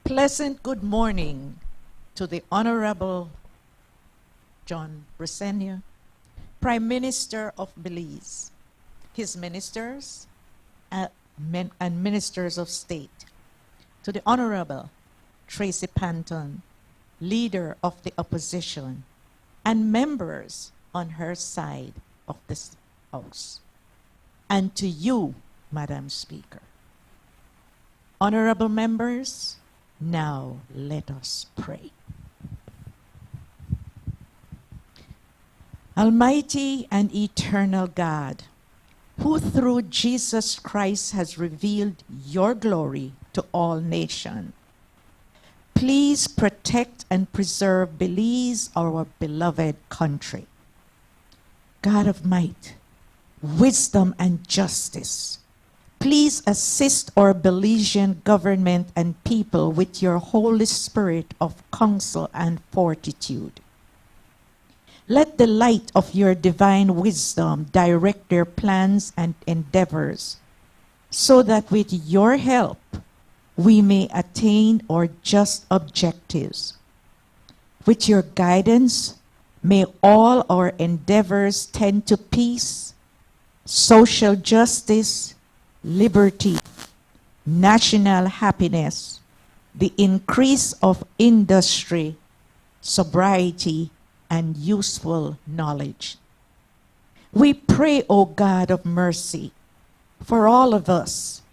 Pleasant good morning to the Honorable John Brisenia, Prime Minister of Belize, his ministers and ministers of state, to the Honorable Tracy Panton, Leader of the Opposition, and members on her side of this House, and to you, Madam Speaker. Honorable members, now let us pray. Almighty and eternal God, who through Jesus Christ has revealed your glory to all nations, please protect and preserve Belize, our beloved country. God of might, wisdom and justice, please assist our Belizean government and people with your Holy Spirit of counsel and fortitude. Let the light of your divine wisdom direct their plans and endeavors, so that with your help, we may attain our just objectives. With your guidance, may all our endeavors tend to peace, social justice, liberty, national happiness, the increase of industry, sobriety, and useful knowledge. We pray, O God of mercy, for all of us,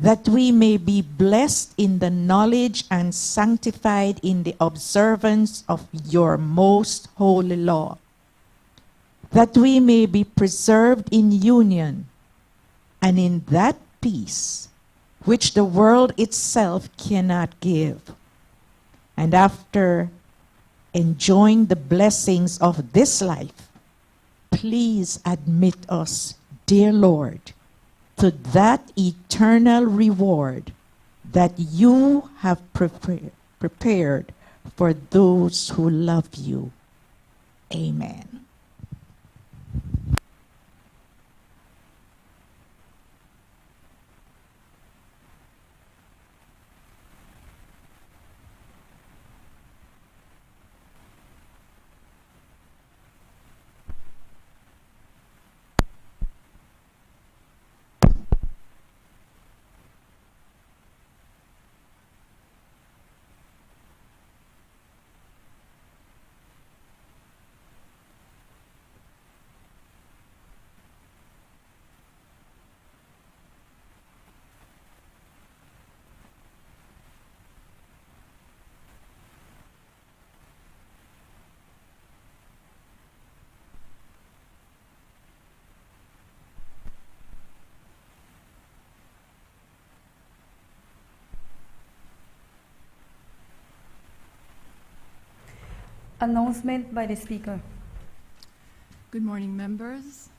that we may be blessed in the knowledge and sanctified in the observance of your most holy law, that we may be preserved in union and in that peace which the world itself cannot give. And after enjoying the blessings of this life, please admit us, dear Lord, to that eternal reward that you have prepared for those who love you. Amen. Announcement by the Speaker. Good morning, members.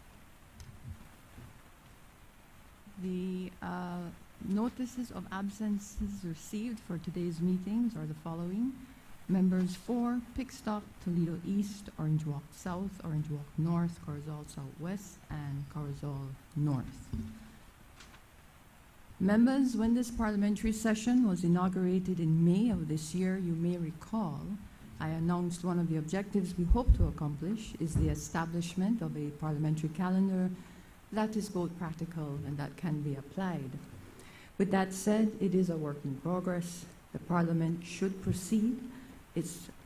The notices of absences received for today's meetings are the following. Members for Pickstock, Toledo East, Orange Walk South, Orange Walk North, Corozal Southwest, and Corozal North. Members, when this parliamentary session was inaugurated in May of this year, you may recall I announced one of the objectives we hope to accomplish is the establishment of a parliamentary calendar that is both practical and that can be applied. With that said, it is a work in progress. The Parliament should proceed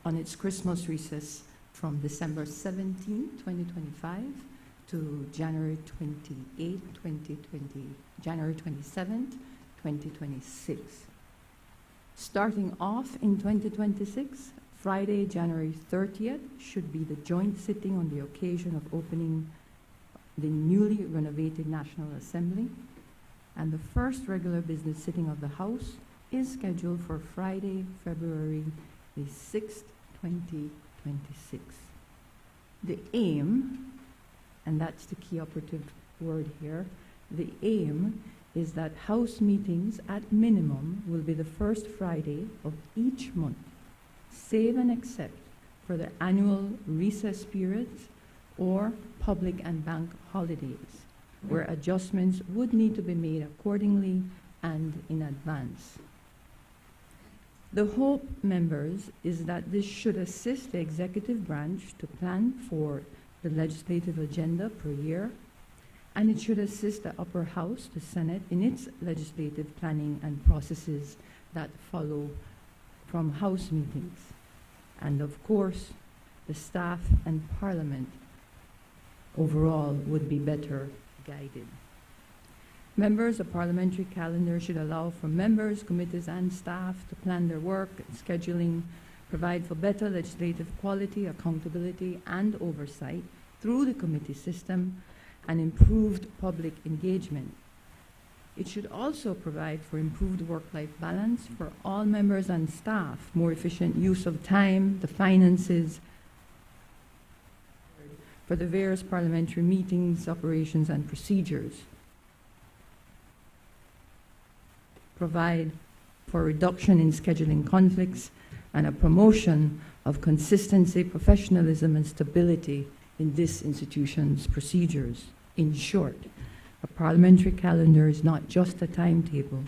on its Christmas recess from December 17, 2025 to January 27, 2026. Starting off in 2026, Friday, January 30th, should be the joint sitting on the occasion of opening the newly renovated National Assembly, and the first regular business sitting of the House is scheduled for Friday, February the 6th, 2026. The aim, and that's the key operative word here, the aim is that House meetings at minimum will be the first Friday of each month, save and except for the annual recess periods or public and bank holidays, where adjustments would need to be made accordingly and in advance. The hope, members, is that this should assist the executive branch to plan for the legislative agenda per year, and it should assist the upper house, the Senate, in its legislative planning and processes that follow from House meetings. And of course, the staff and Parliament overall would be better guided. Members, a parliamentary calendar should allow for members, committees, and staff to plan their work and scheduling, provide for better legislative quality, accountability, and oversight through the committee system, and improved public engagement. It should also provide for improved work-life balance for all members and staff, more efficient use of time, the finances, for the various parliamentary meetings, operations, and procedures. Provide for reduction in scheduling conflicts and a promotion of consistency, professionalism, and stability in this institution's procedures. In short, a parliamentary calendar is not just a timetable.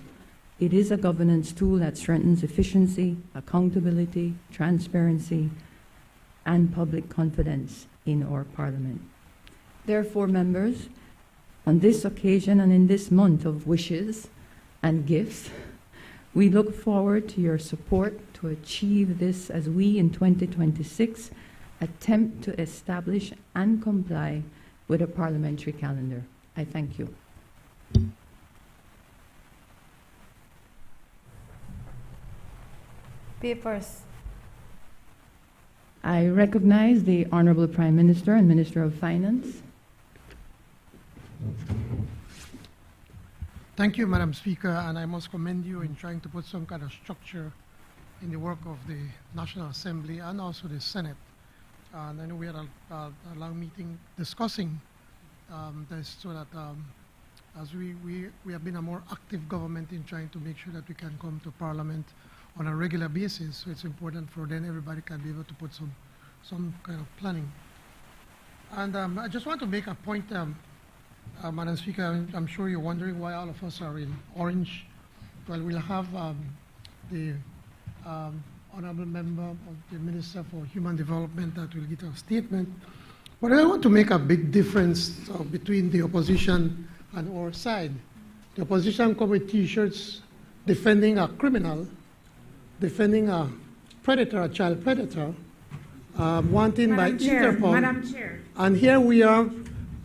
It is a governance tool that strengthens efficiency, accountability, transparency, and public confidence in our Parliament. Therefore, members, on this occasion and in this month of wishes and gifts, we look forward to your support to achieve this as we in 2026 attempt to establish and comply with a parliamentary calendar. I thank you. Papers. I recognize the Honorable Prime Minister and Minister of Finance. Thank you, Madam Speaker, and I must commend you in trying to put some kind of structure in the work of the National Assembly and also the Senate. And I know we had a long meeting discussing this so that as we have been a more active government in trying to make sure that we can come to Parliament on a regular basis. So it's important for then everybody can be able to put some kind of planning. And I just want to make a point, Madam Speaker. I'm sure you're wondering why all of us are in orange. Well, we'll have the Honorable Member of the Minister for Human Development that will give a statement. But I want to make a big difference between the opposition and our side. The opposition come with T-shirts defending a criminal, defending a predator, a child predator, wanting by Interpol. Madam Chair. And here we are.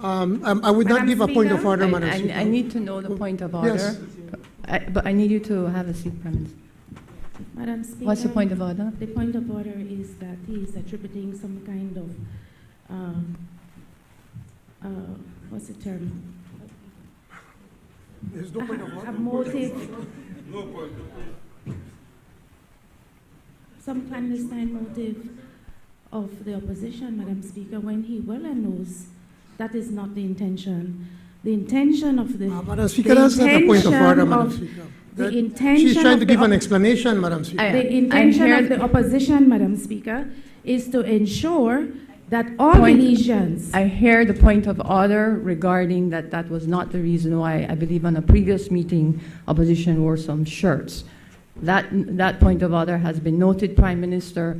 I would not give a point of order, Madam Speaker. I need to know the point of order. Yes. But I need you to have a seat, Prime Minister. Madam Speaker. What's the point of order? The point of order is that he is attributing some kind of, what's the term? There's no point of order. A motive. No point. Some clandestine motive of the opposition, Madam Speaker, when he well knows that is not the intention. The intention of the... Madam Speaker, that's not a point of order, Madam Speaker. The intention She's trying to give an explanation, Madam Speaker. The intention of the opposition, Madam Speaker, is to ensure that all Belizeans... I hear the point of order regarding that was not the reason why, I believe on a previous meeting, opposition wore some shirts. That point of order has been noted, Prime Minister.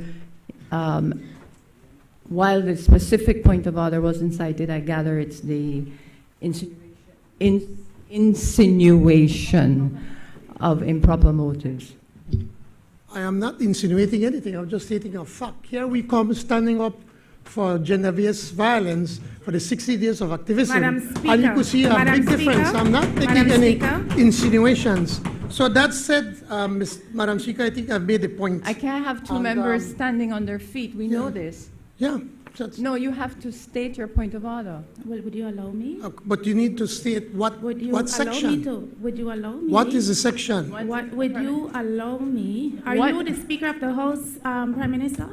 While the specific point of order wasn't cited, I gather it's the insinuation of improper motives. I am not insinuating anything. I'm just stating a fact. Here we come standing up for gender-based violence for the 60 days of activism. Madam Speaker, and you could see a big difference. I'm not making any insinuations. So that said, Madam Speaker, I think I've made the point. I can't have two members standing on their feet. We know this. Yeah. No, you have to state your point of order. Well, would you allow me? But you need to state what section. Would you allow me? What is the section? What would you allow me? Are you the Speaker of the House, Prime Minister?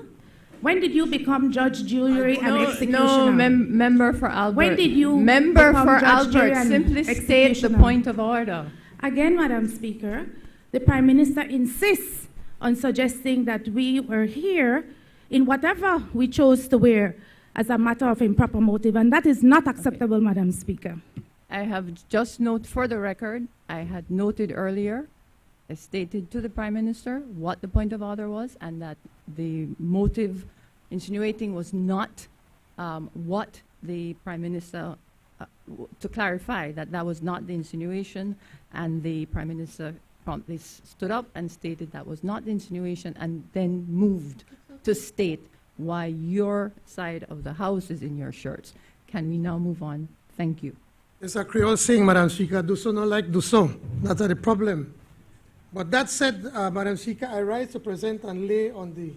When did you become judge, jury, and executioner? No, member for Albert. When did you member become for judge, jury, Albert? and Simply state the point of order. Again, Madam Speaker, the Prime Minister insists on suggesting that we were here in whatever we chose to wear as a matter of improper motive, and that is not acceptable, Madam Speaker. I have just noted for the record, I had noted earlier stated to the Prime Minister what the point of order was, and that the motive insinuating was not what the Prime Minister, to clarify that that was not the insinuation, and the Prime Minister promptly stood up and stated that was not the insinuation, and then moved to state why your side of the house is in your shirts. Can we now move on? Thank you. It's a Creole saying, Madam Speaker, do so not like do so. That's the problem. But that said, Madam Speaker, I rise to present and lay on the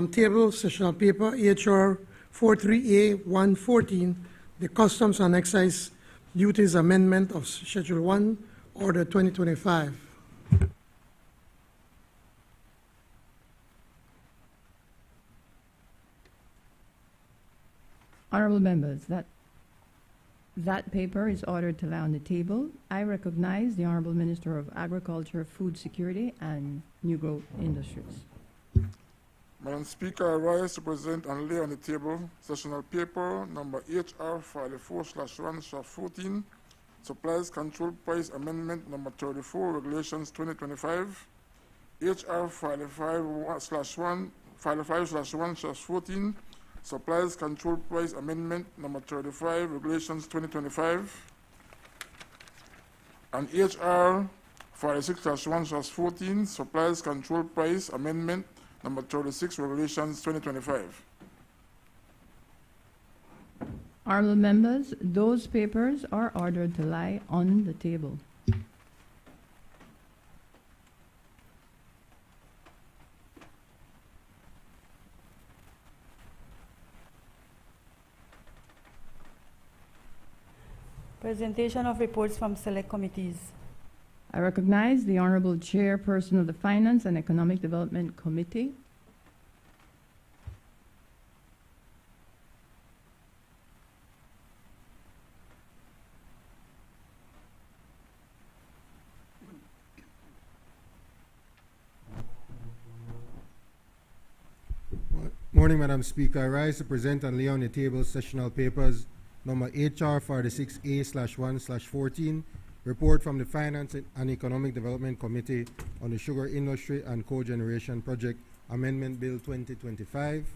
table sessional paper HR 43A114, the Customs and Excise Duties Amendment of Schedule 1, Order 2025. Honorable members, that paper is ordered to lie on the table. I recognize the Honorable Minister of Agriculture, Food Security, and New Growth Industries. Madam Speaker, I rise to present and lay on the table sessional paper number HR 54/1/14, Supplies Control Price Amendment number 34, Regulations 2025, HR 55/1/14, Supplies Control Price Amendment number 35, Regulations 2025, and HR 46/1/14, Supplies Control Price Amendment number 36, Regulations 2025. Honorable members, those papers are ordered to lie on the table. Presentation of reports from select committees. I recognize the Honorable Chairperson of the Finance and Economic Development Committee. Morning, Madam Speaker. I rise to present and lay on the table sessional papers number HR 46A/1/14, report from the Finance and Economic Development Committee on the Sugar Industry and Cogeneration Project Amendment Bill 2025,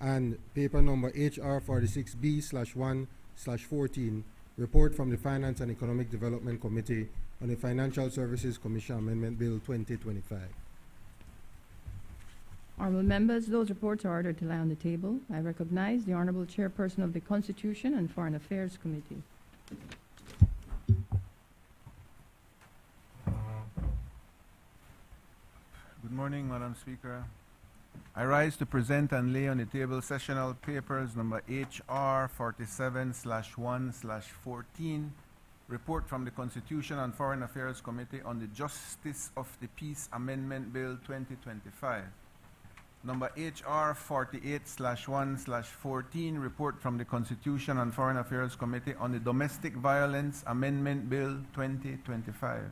and paper number HR 46B/1/14, report from the Finance and Economic Development Committee on the Financial Services Commission Amendment Bill 2025. Honorable members, those reports are ordered to lie on the table. I recognize the Honorable Chairperson of the Constitution and Foreign Affairs Committee. Good morning, Madam Speaker. I rise to present and lay on the table sessional papers number HR 47/1/14, report from the Constitution and Foreign Affairs Committee on the Justice of the Peace Amendment Bill 2025. Number HR 48/1/14, report from the Constitution and Foreign Affairs Committee on the Domestic Violence Amendment Bill 2025.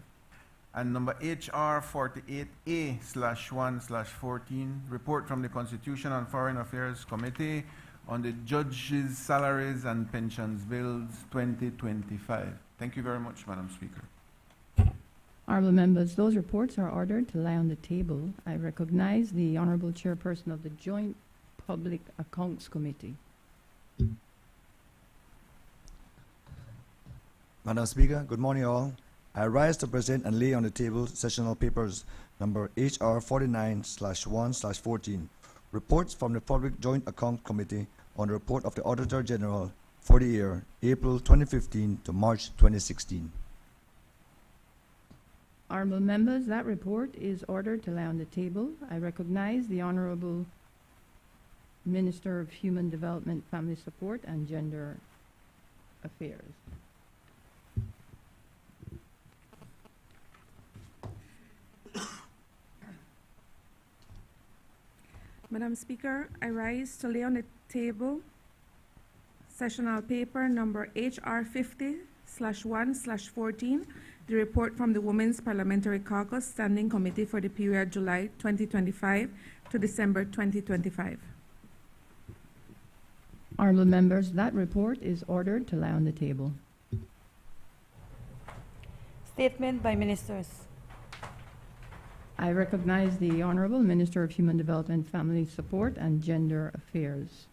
And number HR 48A/1/14, report from the Constitution and Foreign Affairs Committee on the Judges' Salaries and Pensions Bills 2025. Thank you very much, Madam Speaker. Honorable members, those reports are ordered to lie on the table. I recognize the Honorable Chairperson of the Joint Public Accounts Committee. Madam Speaker, good morning all. I rise to present and lay on the table sessional papers number HR 49/1/14, reports from the Public Joint Account Committee on the report of the Auditor General for the year April 2015 to March 2016. Honorable members, that report is ordered to lie on the table. I recognize the Honorable Minister of Human Development, Family Support, and Gender Affairs. Madam Speaker, I rise to lay on the table sessional paper number HR 50/1/14, the report from the Women's Parliamentary Caucus Standing Committee for the period July 2025 to December 2025. Honorable members, that report is ordered to lie on the table. Statement by ministers. I recognize the Honorable Minister of Human Development, Family Support, and Gender Affairs.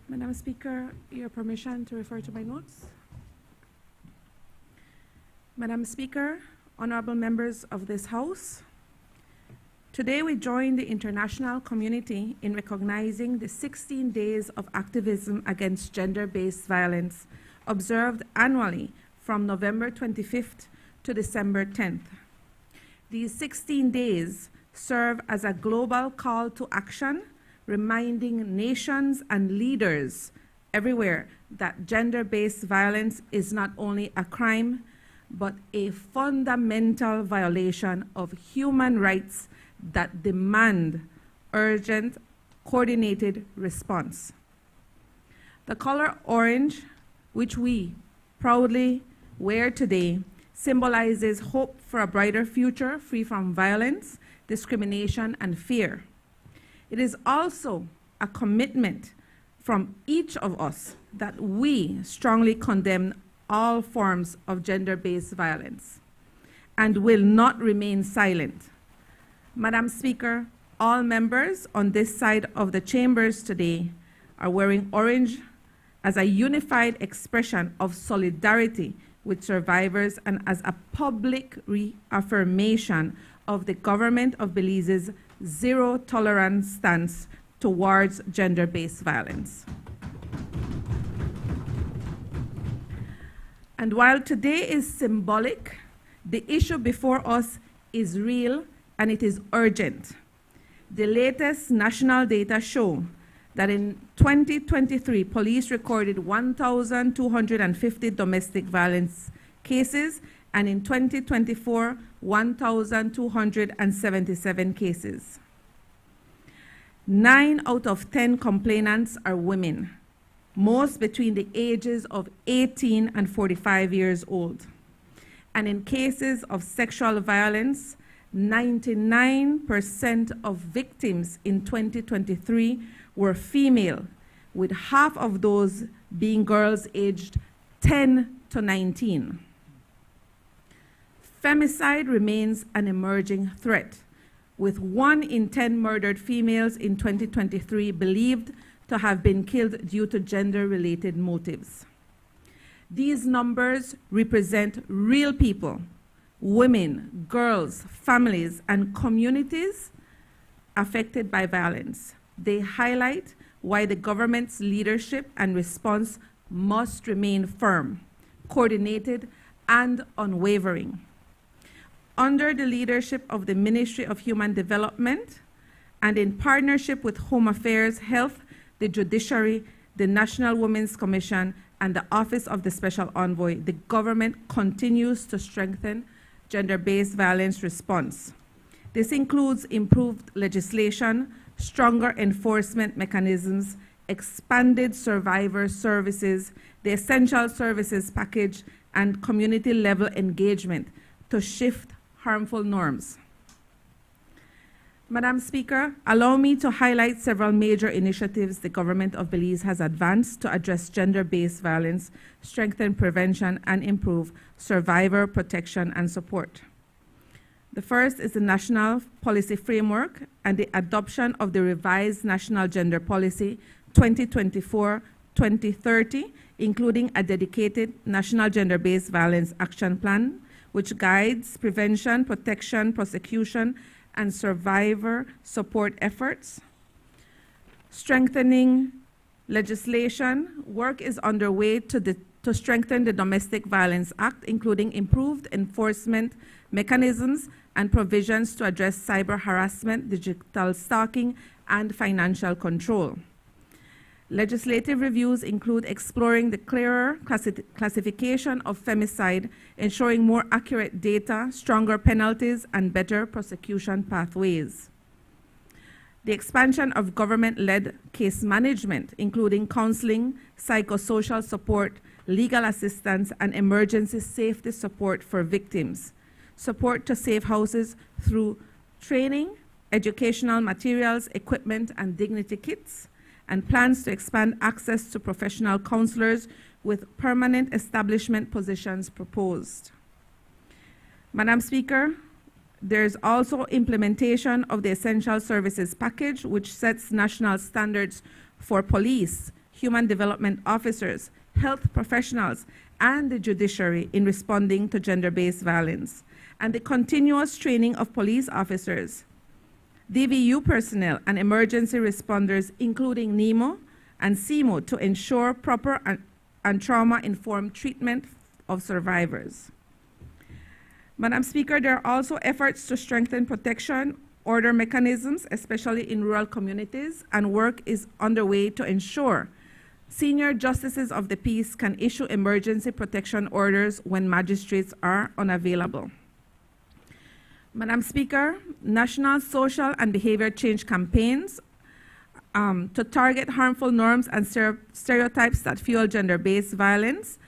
Madam Speaker, your permission to refer to my notes. Madam Speaker, honorable members of this House, today we join the international community in recognizing the 16 days of activism against gender-based violence observed annually from November 25th to December 10th. These 16 days serve as a global call to action, reminding nations and leaders everywhere that gender-based violence is not only a crime, but a fundamental violation of human rights that demand urgent, coordinated response. The color orange, which we proudly wear today, symbolizes hope for a brighter future free from violence, discrimination, and fear. It is also a commitment from each of us that we strongly condemn all forms of gender-based violence and will not remain silent. Madam Speaker, all members on this side of the chambers today are wearing orange as a unified expression of solidarity with survivors and as a public reaffirmation of the government of Belize's zero tolerance stance towards gender-based violence. And while today is symbolic, the issue before us is real and it is urgent. The latest national data show that in 2023, police recorded 1,250 domestic violence cases, and in 2024, 1,277 cases. 9 out of 10 complainants are women, most between the ages of 18 and 45 years old. And in cases of sexual violence, 99% of victims in 2023 were female, with half of those being girls aged 10 to 19. Femicide remains an emerging threat, with 1 in 10 murdered females in 2023 believed to have been killed due to gender-related motives. These numbers represent real people, women, girls, families, and communities affected by violence. They highlight why the government's leadership and response must remain firm, coordinated, and unwavering. Under the leadership of the Ministry of Human Development and in partnership with Home Affairs, Health, the Judiciary, the National Women's Commission, and the Office of the Special Envoy, the government continues to strengthen gender-based violence response. This includes improved legislation, stronger enforcement mechanisms, expanded survivor services, the essential services package, and community-level engagement to shift harmful norms. Madam Speaker, allow me to highlight several major initiatives the government of Belize has advanced to address gender-based violence, strengthen prevention, and improve survivor protection and support. The first is the National Policy Framework and the adoption of the revised National Gender Policy 2024-2030, including a dedicated National Gender-Based Violence Action Plan, which guides prevention, protection, prosecution, and survivor support efforts. Strengthening legislation, work is underway to strengthen the Domestic Violence Act, including improved enforcement mechanisms and provisions to address cyber harassment, digital stalking, and financial control. Legislative reviews include exploring the clearer classification of femicide, ensuring more accurate data, stronger penalties, and better prosecution pathways. The expansion of government-led case management, including counseling, psychosocial support, legal assistance, and emergency safety support for victims. Support to safe houses through training, educational materials, equipment, and dignity kits, and plans to expand access to professional counselors with permanent establishment positions proposed. Madam Speaker, there's also implementation of the Essential Services Package, which sets national standards for police, human development officers, health professionals, and the judiciary in responding to gender-based violence, and the continuous training of police officers, DVU personnel, and emergency responders, including NEMO and CEMO, to ensure proper and trauma-informed treatment of survivors. Madam Speaker, there are also efforts to strengthen protection order mechanisms, especially in rural communities, and work is underway to ensure senior justices of the peace can issue emergency protection orders when magistrates are unavailable. Madam Speaker, national social and behavior change campaigns to target harmful norms and stereotypes that fuel gender-based violence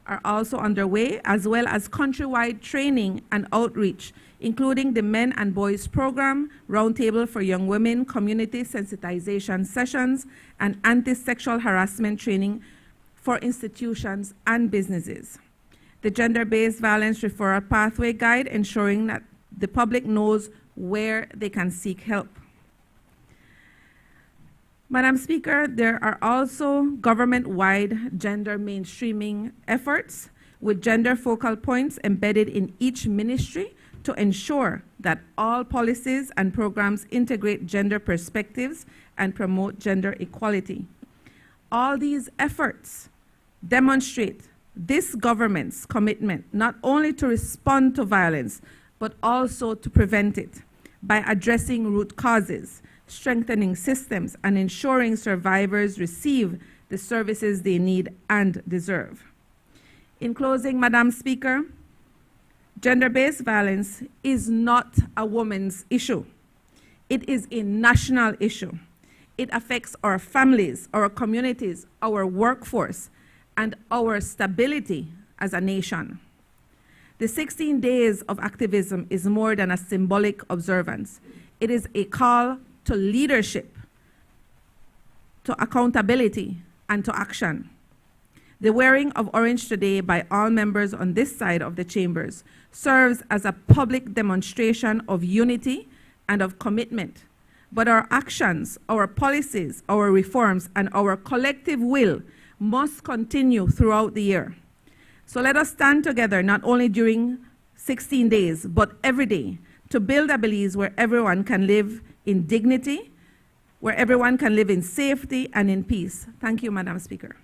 are also underway, as well as countrywide training and outreach, including the Men and Boys Program, Roundtable for Young Women, community sensitization sessions, and anti-sexual harassment training for institutions and businesses. The Gender-Based Violence Referral Pathway Guide, ensuring that the public knows where they can seek help. Madam Speaker, there are also government-wide gender mainstreaming efforts with gender focal points embedded in each ministry to ensure that all policies and programs integrate gender perspectives and promote gender equality. All these efforts demonstrate this government's commitment not only to respond to violence, but also to prevent it by addressing root causes, strengthening systems, and ensuring survivors receive the services they need and deserve. In closing, Madam Speaker, gender-based violence is not a woman's issue. It is a national issue. It affects our families, our communities, our workforce, and our stability as a nation. The 16 days of activism is more than a symbolic observance. It is a call to leadership, to accountability, and to action. The wearing of orange today by all members on this side of the chambers serves as a public demonstration of unity and of commitment. But our actions, our policies, our reforms, and our collective will must continue throughout the year. So let us stand together not only during 16 days, but every day to build a Belize where everyone can live in dignity, where everyone can live in safety and in peace. Thank you, Madam Speaker.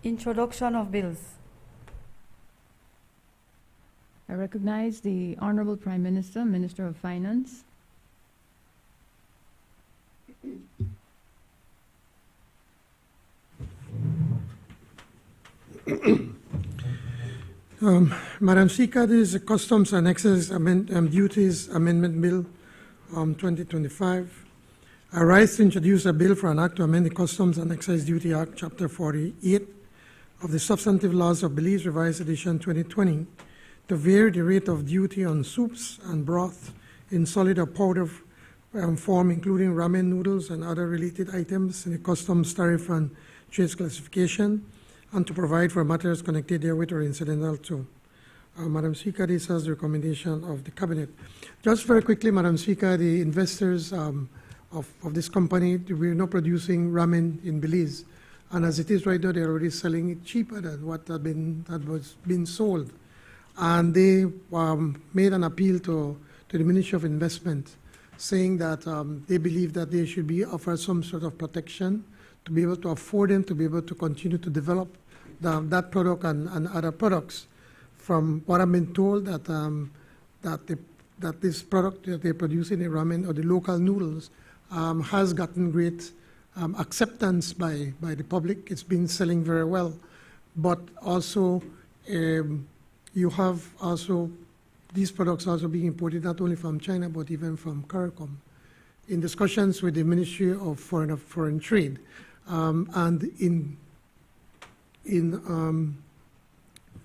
Introduction of bills. I recognize the Honorable Prime Minister, Minister of Finance. Madam Speaker, this is the Customs and Excise Duties Amendment Bill 2025. I rise to introduce a bill for an act to amend the Customs and Excise Duty Act, Chapter 48 of the Substantive Laws of Belize, Revised Edition 2020, to vary the rate of duty on soups and broth in solid or powder form, including ramen noodles and other related items in the customs tariff and trades classification, and to provide for matters connected therewith or incidental to. Madam Speaker, this is the recommendation of the Cabinet. Just very quickly, Madam Speaker, the investors of this company, we're not producing ramen in Belize, and as it is right now, they're already selling it cheaper than what was being sold. And they made an appeal to the Ministry of Investment, saying that they believe that they should be offered some sort of protection to be able to afford them to be able to continue to develop that product and other products. From what I've been told, that this product that they're producing, the ramen or the local noodles, has gotten great acceptance by the public. It's been selling very well, but also you have also these products also being imported not only from China but even from CARICOM. In discussions with the Ministry of Foreign Trade, and in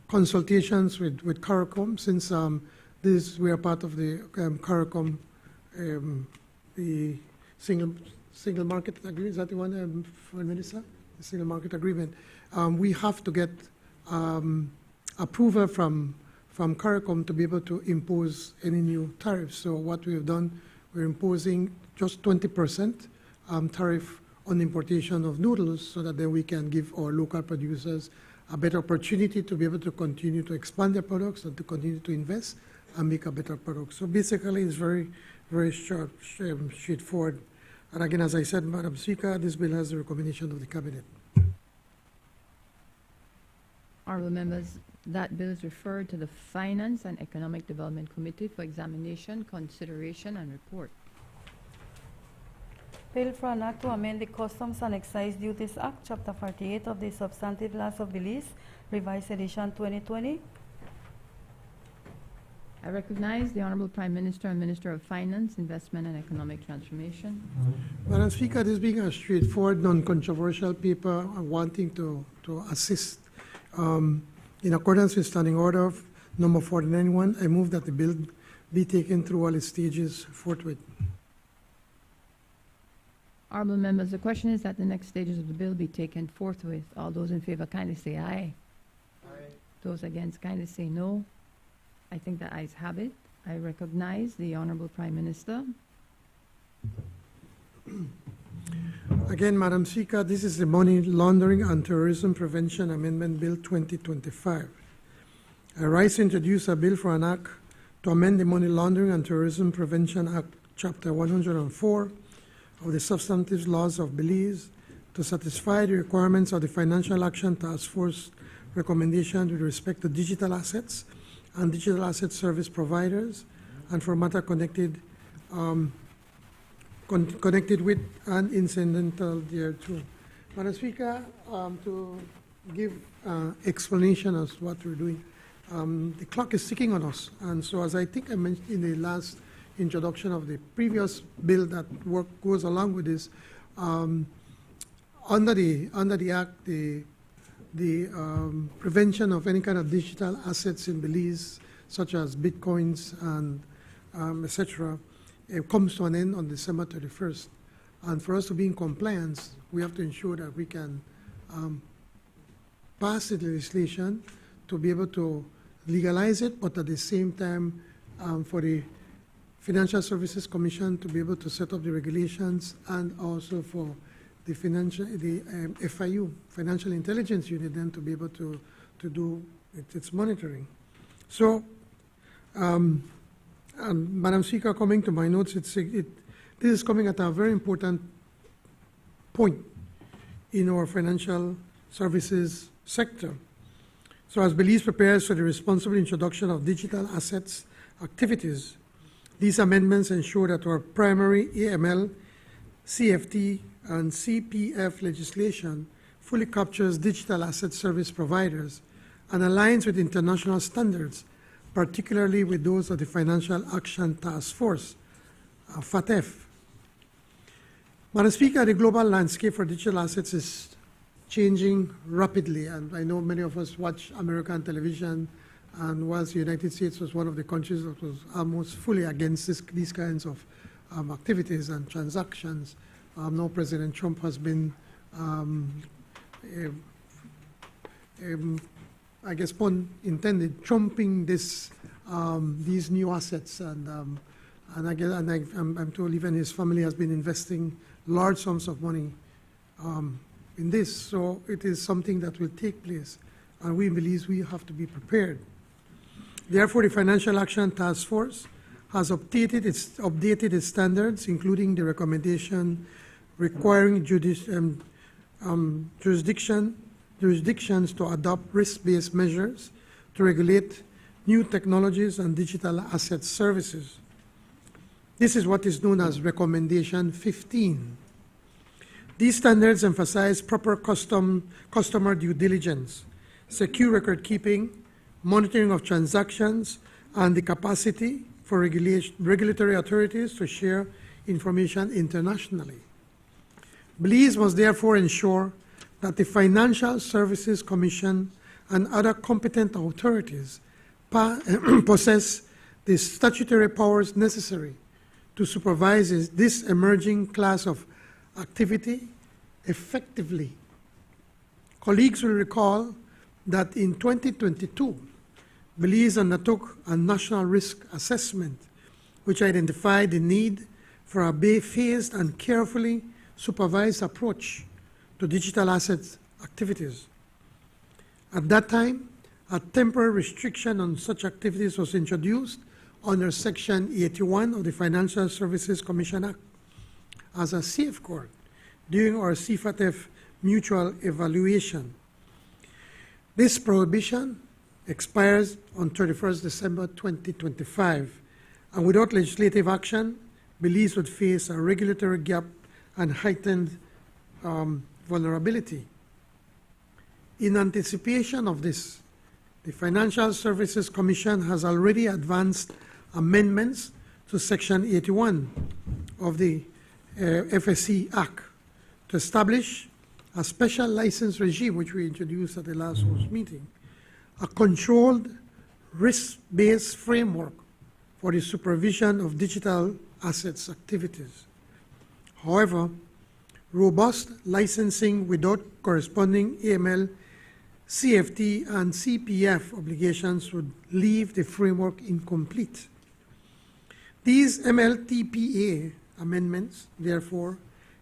consultations with CARICOM, since we are part of the CARICOM, the single market agreement. Is that the one, Foreign Minister? The single market agreement. We have to get approval from CARICOM to be able to impose any new tariffs. So what we have done, we're imposing just 20% tariff on importation of noodles, so that then we can give our local producers a better opportunity to be able to continue to expand their products and to continue to invest and make a better product. So basically, it's very, very straightforward. And again, as I said, Madam Speaker, this bill has the recommendation of the Cabinet. Honourable members, that bill is referred to the Finance and Economic Development Committee for examination, consideration, and report. Bill for an act to amend the Customs and Excise Duties Act, Chapter 48 of the Substantive Laws of Belize, Revised Edition 2020. I recognize the Honourable Prime Minister and Minister of Finance, Investment and Economic Transformation. Madam Speaker, this being a straightforward, non-controversial paper, wanting to assist in accordance with Standing Order number 491, I move that the bill be taken through all its stages forthwith. Honourable members, the question is that the next stages of the bill be taken forthwith. All those in favour kindly say aye. Aye. Those against kindly say no. I think the ayes have it. I recognize the Honourable Prime Minister. Again, Madam Speaker, this is the Money Laundering and Terrorism Prevention Amendment Bill 2025. I rise to introduce a bill for an act to amend the Money Laundering and Terrorism Prevention Act, Chapter 104 of the Substantive Laws of Belize, to satisfy the requirements of the Financial Action Task Force recommendation with respect to digital assets and digital asset service providers, and for matter connected with and incidental thereto. Madam Speaker, to give explanation as to what we're doing, the clock is ticking on us, and so as I think I mentioned in the last introduction of the previous bill that goes along with this, under the Act, the prevention of any kind of digital assets in Belize, such as bitcoins and etc., it comes to an end on December 31st. And for us to be in compliance, we have to ensure that we can pass the legislation to be able to legalize it, but at the same time for the Financial Services Commission to be able to set up the regulations, and also for the FIU, Financial Intelligence Unit, then to be able to do its monitoring. So, Madam Speaker, coming to my notes, this is coming at a very important point in our financial services sector. So as Belize prepares for the responsible introduction of digital assets activities, these amendments ensure that our primary AML, CFT, and CPF legislation fully captures digital asset service providers and aligns with international standards, particularly with those of the Financial Action Task Force, FATF. Madam Speaker, the global landscape for digital assets is changing rapidly, and I know many of us watch American television, and whilst the United States was one of the countries that was almost fully against these kinds of activities and transactions, now President Trump has been, I guess pun intended, trumping these new assets, and I'm told even his family has been investing large sums of money in this. So it is something that will take place, and we believe we have to be prepared. Therefore, the Financial Action Task Force has updated its standards, including the recommendation requiring jurisdictions to adopt risk-based measures to regulate new technologies and digital asset services. This is what is known as Recommendation 15. These standards emphasize proper customer due diligence, secure record keeping, monitoring of transactions, and the capacity for regulatory authorities to share information internationally. Belize must therefore ensure that the Financial Services Commission and other competent authorities possess the statutory powers necessary to supervise this emerging class of activity effectively. Colleagues will recall that in 2022, Belize undertook a national risk assessment which identified the need for a phased and carefully supervised approach to digital assets activities. At that time, a temporary restriction on such activities was introduced under Section 81 of the Financial Services Commission Act as a safeguard during our CFATF mutual evaluation. This prohibition expires on 31st December 2025, and without legislative action, Belize would face a regulatory gap and heightened vulnerability. In anticipation of this, the Financial Services Commission has already advanced amendments to Section 81 of the FSC Act to establish a special license regime, which we introduced at the last host meeting, a controlled, risk-based framework for the supervision of digital assets activities. However, robust licensing without corresponding AML, CFT, and CPF obligations would leave the framework incomplete. These MLTPA amendments, therefore,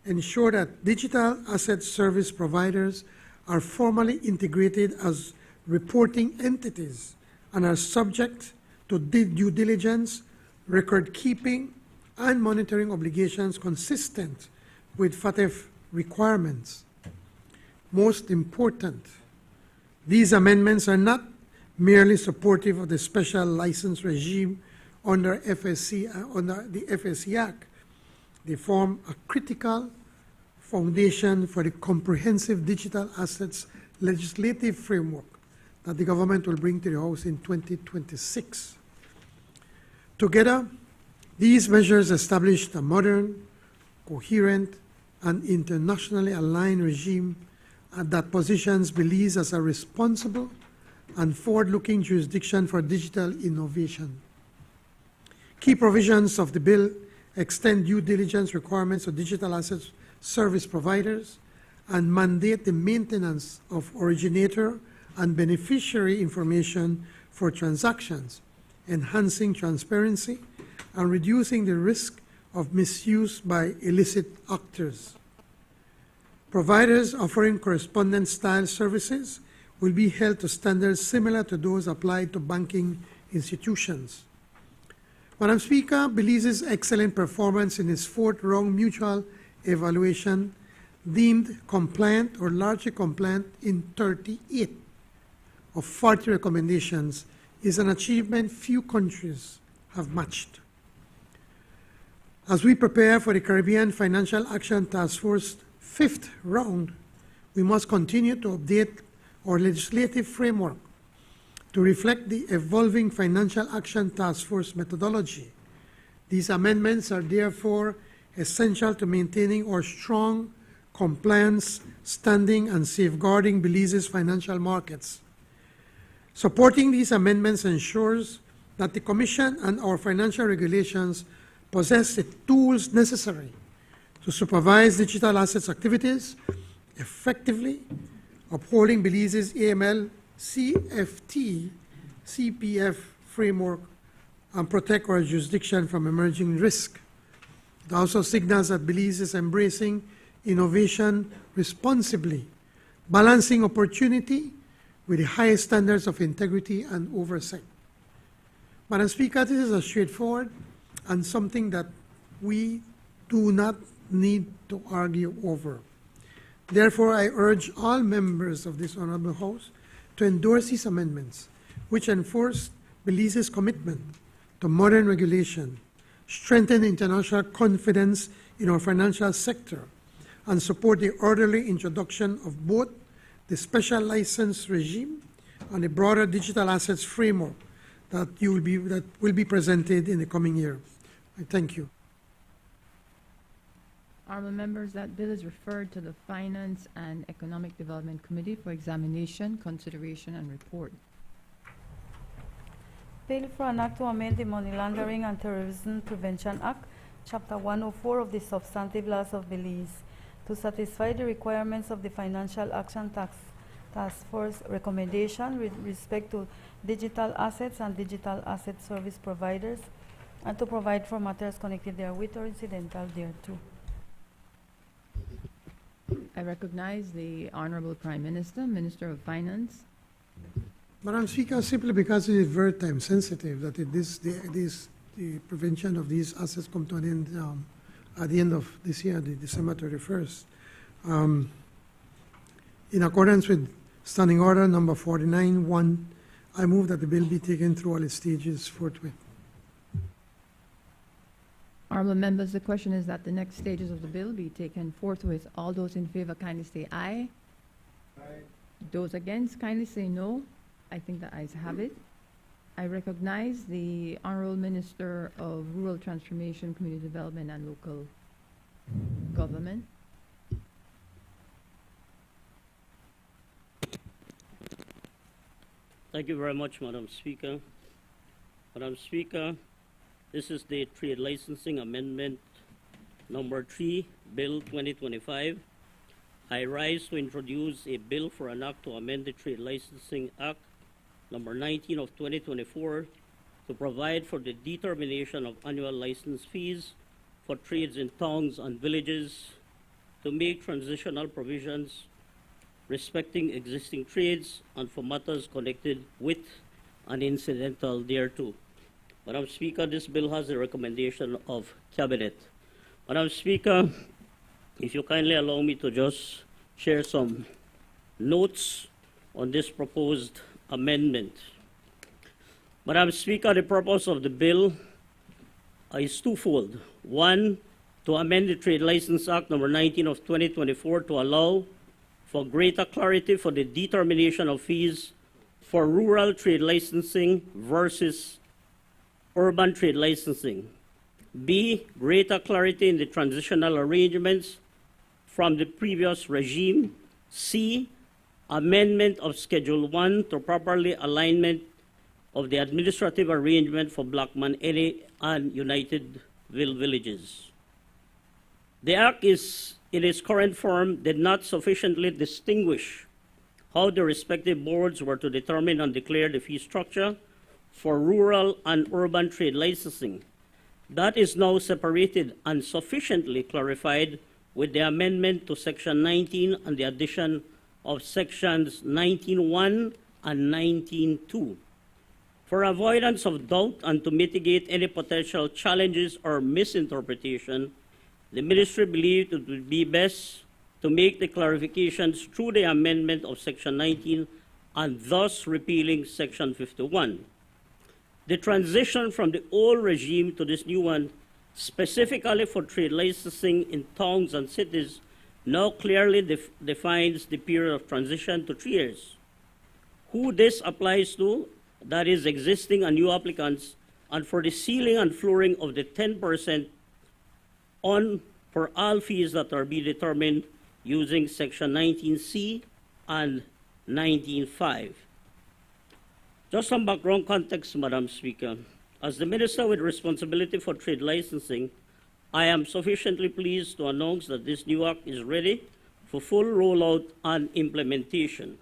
ensure that digital asset service providers are formally integrated as reporting entities and are subject to due diligence, record keeping, and monitoring obligations consistent with FATF requirements. Most important, these amendments are not merely supportive of the special license regime under the FSC Act. They form a critical foundation for the comprehensive digital assets legislative framework that the government will bring to the House in 2026. Together, these measures established a modern, coherent, and internationally aligned regime that positions Belize as a responsible and forward-looking jurisdiction for digital innovation. Key provisions of the bill extend due diligence requirements of digital assets service providers and mandate the maintenance of originator and beneficiary information for transactions, enhancing transparency and reducing the risk of misuse by illicit actors. Providers offering correspondent-style services will be held to standards similar to those applied to banking institutions. Madam Speaker, Belize's excellent performance in its fourth-round mutual evaluation deemed compliant or largely compliant in 38 of 40 recommendations is an achievement few countries have matched. As we prepare for the Caribbean Financial Action Task Force fifth round, we must continue to update our legislative framework to reflect the evolving Financial Action Task Force methodology. These amendments are therefore essential to maintaining our strong compliance standing and safeguarding Belize's financial markets. Supporting these amendments ensures that the Commission and our financial regulations possess the tools necessary to supervise digital assets activities effectively, upholding Belize's AML, CFT, CPF framework, and protect our jurisdiction from emerging risk. It also signals that Belize is embracing innovation responsibly, balancing opportunity with the highest standards of integrity and oversight. Madam Speaker, this is a straightforward and something that we do not need to argue over. Therefore, I urge all members of this Honorable House to endorse these amendments, which enforce Belize's commitment to modern regulation, strengthen international confidence in our financial sector, and support the orderly introduction of both the special license regime and the broader digital assets framework that will be presented in the coming year. I thank you. Honorable members, that bill is referred to the Finance and Economic Development Committee for examination, consideration, and report. Bill for an act to amend the Money Laundering and Terrorism Prevention Act, Chapter 104 of the Substantive Laws of Belize, to satisfy the requirements of the Financial Action Task Force recommendation with respect to digital assets and digital asset service providers, and to provide for matters connected therewith or incidental thereto. I recognize the Honorable Prime Minister, Minister of Finance. Madam Speaker, simply because it is very time sensitive that the prevention of these assets come to an end at the end of this year, the December 31st. In accordance with Standing Order number 49-1, I move that the bill be taken through all its stages forthwith. Honorable members, the question is that the next stages of the bill be taken forthwith. All those in favor kindly say aye. Aye. Those against kindly say no. I think the ayes have it. I recognize the Honorable Minister of Rural Transformation, Community Development, and Local Government. Thank you very much, Madam Speaker. Madam Speaker, this is the Trade Licensing Amendment number 3, Bill 2025. I rise to introduce a bill for an act to amend the Trade Licensing Act number 19 of 2024 to provide for the determination of annual license fees for trades in towns and villages, to make transitional provisions respecting existing trades and for matters connected with and incidental thereto. Madam Speaker, this bill has a recommendation of Cabinet. Madam Speaker, if you kindly allow me to just share some notes on this proposed amendment. Madam Speaker, the purpose of the bill is twofold. One, to amend the Trade License Act number 19 of 2024 to allow for greater clarity for the determination of fees for rural trade licensing versus urban trade licensing. B, greater clarity in the transitional arrangements from the previous regime. C, amendment of Schedule 1 to properly alignment of the administrative arrangement for Blackman and Unitedville villages. The Act in its current form did not sufficiently distinguish how the respective boards were to determine and declare the fee structure for rural and urban trade licensing. That is now separated and sufficiently clarified with the amendment to Section 19 and the addition of Sections 19.1 and 19.2. For avoidance of doubt and to mitigate any potential challenges or misinterpretation, the Ministry believed it would be best to make the clarifications through the amendment of Section 19 and thus repealing Section 51. The transition from the old regime to this new one, specifically for trade licensing in towns and cities, now clearly defines the period of transition to 3 years. Who this applies to, that is existing and new applicants, and for the ceiling and flooring of the 10% on for all fees that are being determined using Section 19C and 19.5. Just some background context, Madam Speaker. As the Minister with responsibility for trade licensing, I am sufficiently pleased to announce that this new Act is ready for full rollout and implementation.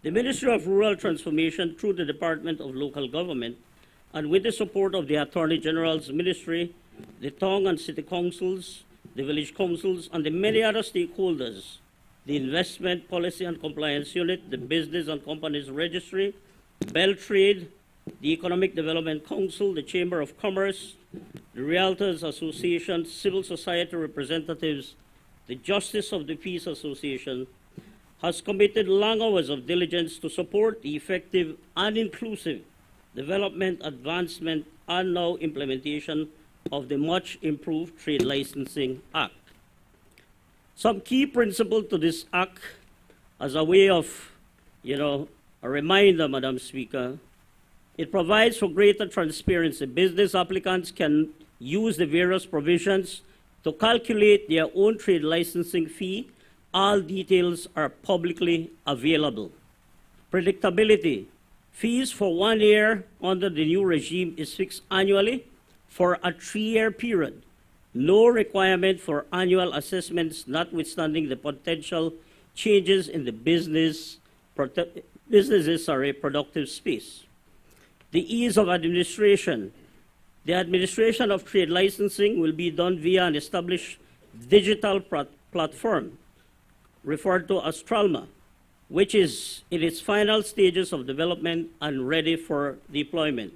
The Ministry of Rural Transformation, through the Department of Local Government, and with the support of the Attorney General's Ministry, the town and city councils, the village councils, and the many other stakeholders, the Investment Policy and Compliance Unit, the Business and Companies Registry, Beltrade, the Economic Development Council, the Chamber of Commerce, the Realtors Association, civil society representatives, the Justice of the Peace Association, has committed long hours of diligence to support the effective and inclusive development, advancement, and now implementation of the much improved Trade Licensing Act. Some key principles to this Act as a way of, a reminder, Madam Speaker. It provides for greater transparency. Business applicants can use the various provisions to calculate their own trade licensing fee. All details are publicly available. Predictability. Fees for 1 year under the new regime is fixed annually for a 3-year period. No requirement for annual assessments, notwithstanding the potential changes in the business's productive space. The ease of administration. The administration of trade licensing will be done via an established digital platform referred to as Tralma, which is in its final stages of development and ready for deployment.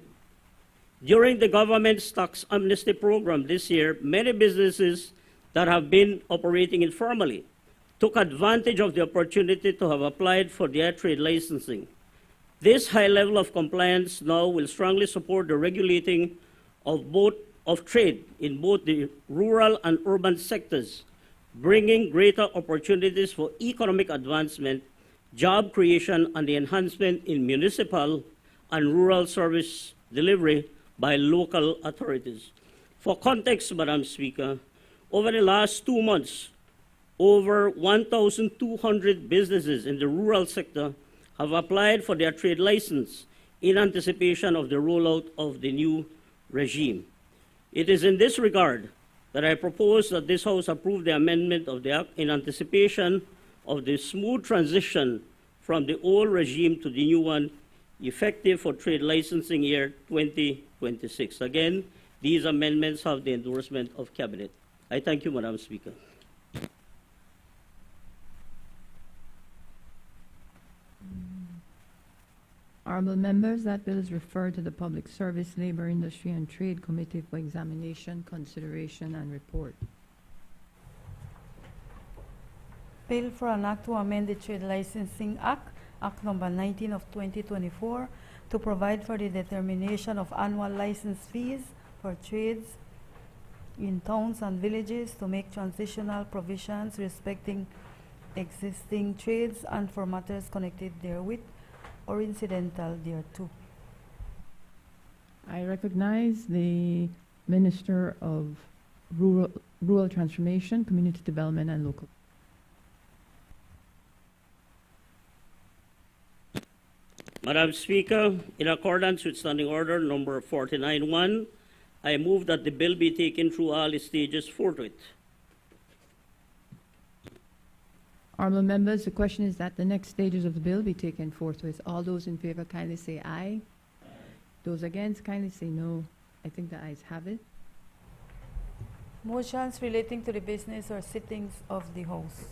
During the government's tax amnesty program this year, many businesses that have been operating informally took advantage of the opportunity to have applied for their trade licensing. This high level of compliance now will strongly support the regulating of trade in both the rural and urban sectors, bringing greater opportunities for economic advancement, job creation, and the enhancement in municipal and rural service delivery by local authorities. For context, Madam Speaker, over the last 2 months, over 1,200 businesses in the rural sector have applied for their trade license in anticipation of the rollout of the new regime. It is in this regard that I propose that this House approve the amendment of the Act in anticipation of the smooth transition from the old regime to the new one, effective for trade licensing year 2026. Again, these amendments have the endorsement of Cabinet. I thank you, Madam Speaker. Honorable members, that bill is referred to the Public Service, Labor, Industry and Trade Committee for examination, consideration, and report. Bill for an act to amend the Trade Licensing Act, Act number 19 of 2024, to provide for the determination of annual license fees for trades in towns and villages, to make transitional provisions respecting existing trades and for matters connected therewith or incidental thereto. I recognize the Minister of Rural Transformation, Community Development and Local. Madam Speaker, in accordance with Standing Order number 49-1, I move that the bill be taken through all its stages forthwith. Honorable members, the question is that the next stages of the bill be taken forthwith. All those in favor kindly say aye. Those against kindly say no. I think the ayes have it. Motions relating to the business or sittings of the House.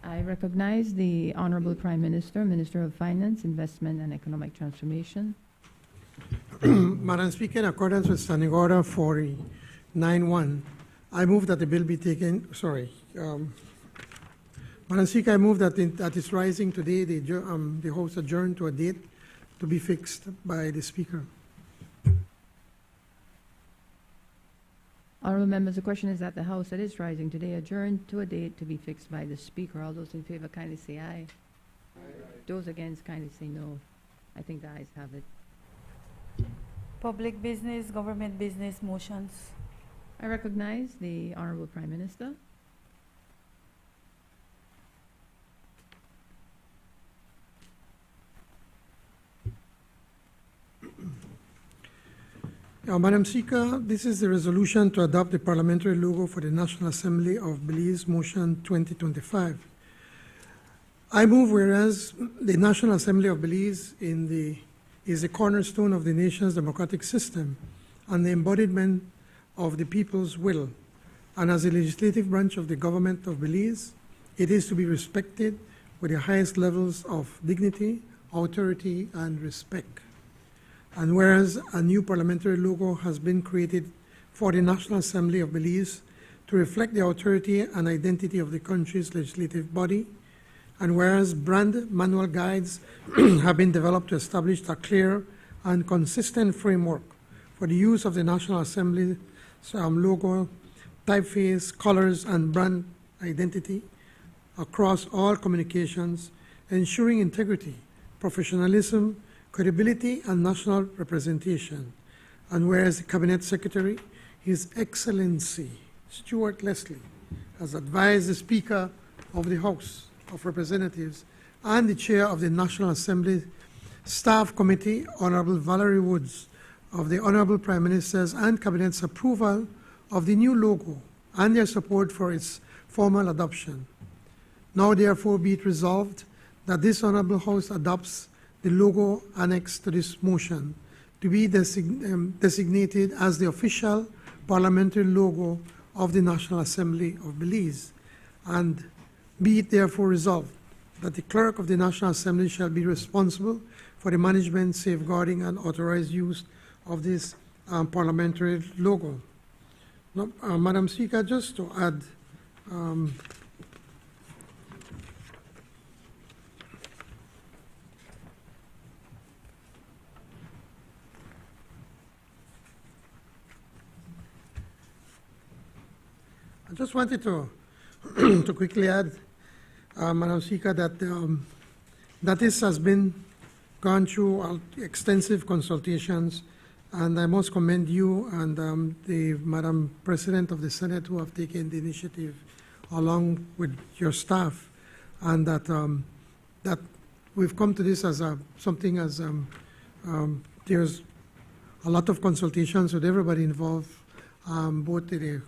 I recognize the Honorable Prime Minister, Minister of Finance, Investment and Economic Transformation. Madam Speaker, in accordance with Standing Order 49-1, I move that the bill be taken, Madam Speaker, I move that at its rising today, the House adjourn to a date to be fixed by the Speaker. Honorable members, the question is that the House that is rising today adjourn to a date to be fixed by the Speaker. All those in favor kindly say aye. Those against kindly say no. I think the ayes have it. Public business, government business motions. I recognize the Honorable Prime Minister. Madam Speaker, this is the resolution to adopt the parliamentary logo for the National Assembly of Belize, Motion 2025. I move whereas the National Assembly of Belize is the cornerstone of the nation's democratic system and the embodiment of the people's will, and as the legislative branch of the government of Belize, it is to be respected with the highest levels of dignity, authority, and respect. And whereas a new parliamentary logo has been created for the National Assembly of Belize to reflect the authority and identity of the country's legislative body, and whereas brand manual guides have been developed to establish a clear and consistent framework for the use of the National Assembly logo, typeface, colors, and brand identity across all communications, ensuring integrity, professionalism, credibility, and national representation. And whereas the Cabinet Secretary, His Excellency Stuart Leslie has advised the Speaker of the House of Representatives and the Chair of the National Assembly Staff Committee, Honorable Valerie Woods, of the Honorable Prime Minister's and Cabinet's approval of the new logo and their support for its formal adoption. Now therefore be it resolved that this Honorable House adopts the logo annexed to this motion to be designated as the official parliamentary logo of the National Assembly of Belize. And be it therefore resolved that the Clerk of the National Assembly shall be responsible for the management, safeguarding, and authorized use of this parliamentary logo. Now, Madam Speaker, just to add, I just wanted to to quickly add, Madam Speaker, that this has been gone through extensive consultations, and I must commend you and the Madam President of the Senate who have taken the initiative along with your staff, and that that we've come to this as something as there's a lot of consultations with everybody involved, both the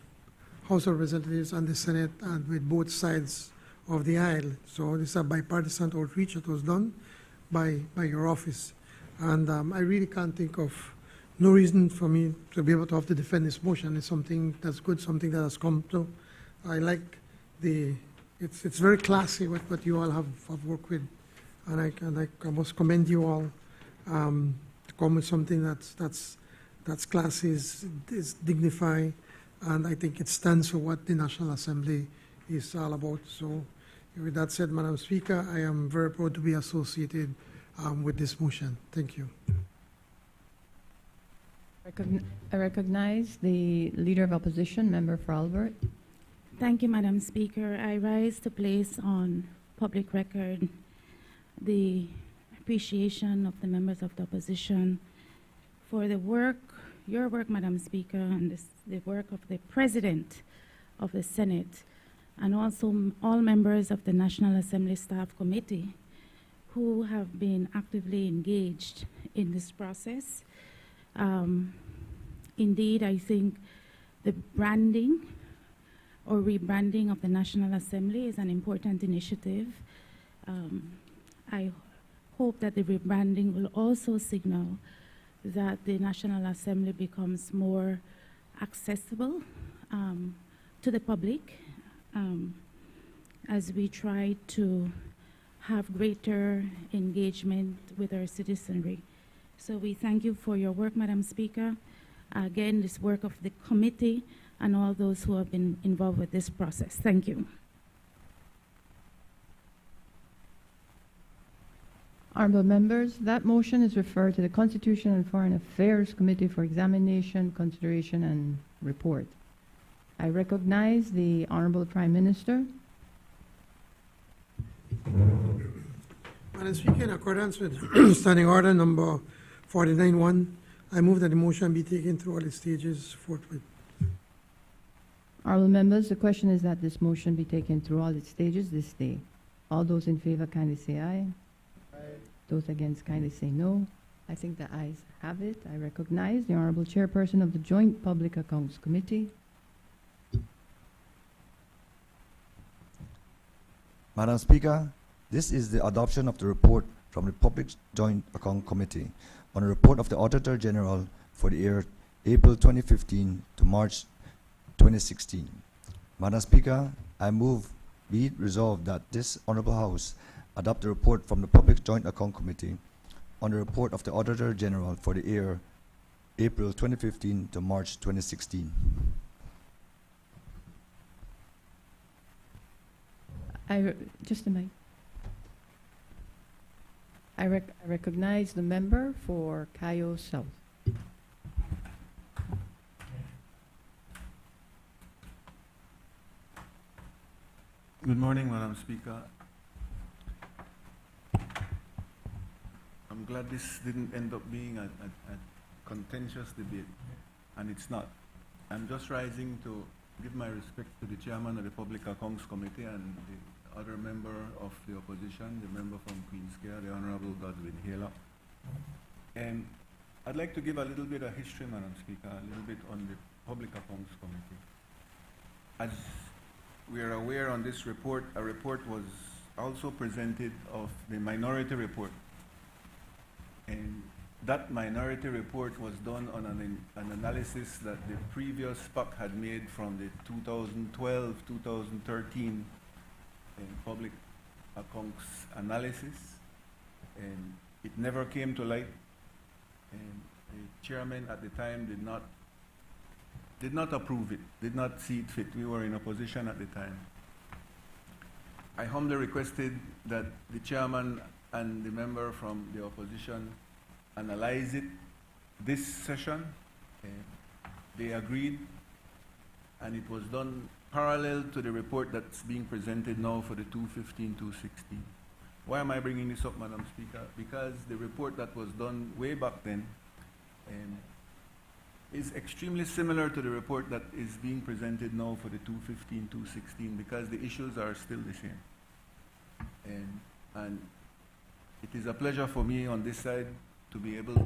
House of Representatives and the Senate, and with both sides of the aisle. So this is a bipartisan outreach that was done by your office. And I really can't think of no reason for me to be able to have to defend this motion. It's something that's good, something that has come to. I like it's very classy what you all have worked with. And I must commend you all to come with something that's classy, is dignified, and I think it stands for what the National Assembly is all about. So with that said, Madam Speaker, I am very proud to be associated with this motion. Thank you. I recognize the Leader of Opposition, Member for Albert. Thank you, Madam Speaker. I rise to place on public record the appreciation of the members of the opposition for the work, your work, Madam Speaker, and the work of the President of the Senate, and also all members of the National Assembly Staff Committee who have been actively engaged in this process. Indeed, I think the branding or rebranding of the National Assembly is an important initiative. I hope that the rebranding will also signal that the National Assembly becomes more accessible to the public as we try to have greater engagement with our citizenry. So we thank you for your work, Madam Speaker. Again, this work of the committee and all those who have been involved with this process. Thank you. Honorable members, that motion is referred to the Constitution and Foreign Affairs Committee for examination, consideration, and report. I recognize the Honorable Prime Minister. Madam Speaker, in accordance with Standing Order number 49-1, I move that the motion be taken through all its stages forthwith. Honorable members, the question is that this motion be taken through all its stages this day. All those in favor kindly say aye. Those against kindly say no. I think the ayes have it. I recognize the Honorable Chairperson of the Joint Public Accounts Committee. Madam Speaker, this is the adoption of the report from the Public Joint Account Committee on a report of the Auditor General for the year April 2015 to March 2016. Madam Speaker, I move be it resolved that this Honorable House adopt the report from the Public Joint Account Committee on the report of the Auditor General for the year April 2015 to March 2016. Just a minute. I recognize the member for Cayo South. Good morning, Madam Speaker. I'm glad this didn't end up being a contentious debate, and it's not. I'm just rising to give my respect to the chairman of the Public Accounts Committee and the other member of the opposition, the member from Queen's Care, the Honorable Godwin Hela. And I'd like to give a little bit of history, Madam Speaker, a little bit on the Public Accounts Committee. As we are aware on this report, a report was also presented of the minority report. And that minority report was done on an analysis that the previous PAC had made from the 2012-2013 public accounts analysis, and it never came to light. And the chairman at the time did not approve it, did not see it fit. We were in opposition at the time. I humbly requested that the chairman and the member from the opposition analyze it this session. They agreed, and it was done parallel to the report that's being presented now for the 215-216. Why am I bringing this up, Madam Speaker? Because the report that was done way back then is extremely similar to the report that is being presented now for the 215-216, because the issues are still the same. And it is a pleasure for me on this side to be able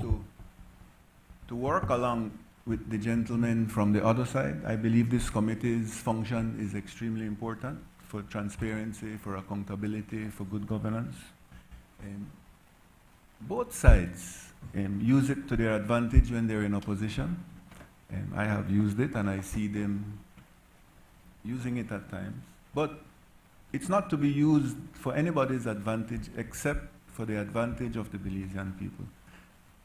to work along with the gentlemen from the other side. I believe this committee's function is extremely important for transparency, for accountability, for good governance. Both sides use it to their advantage when they're in opposition. I have used it, and I see them using it at times. But it's not to be used for anybody's advantage except for the advantage of the Belizean people.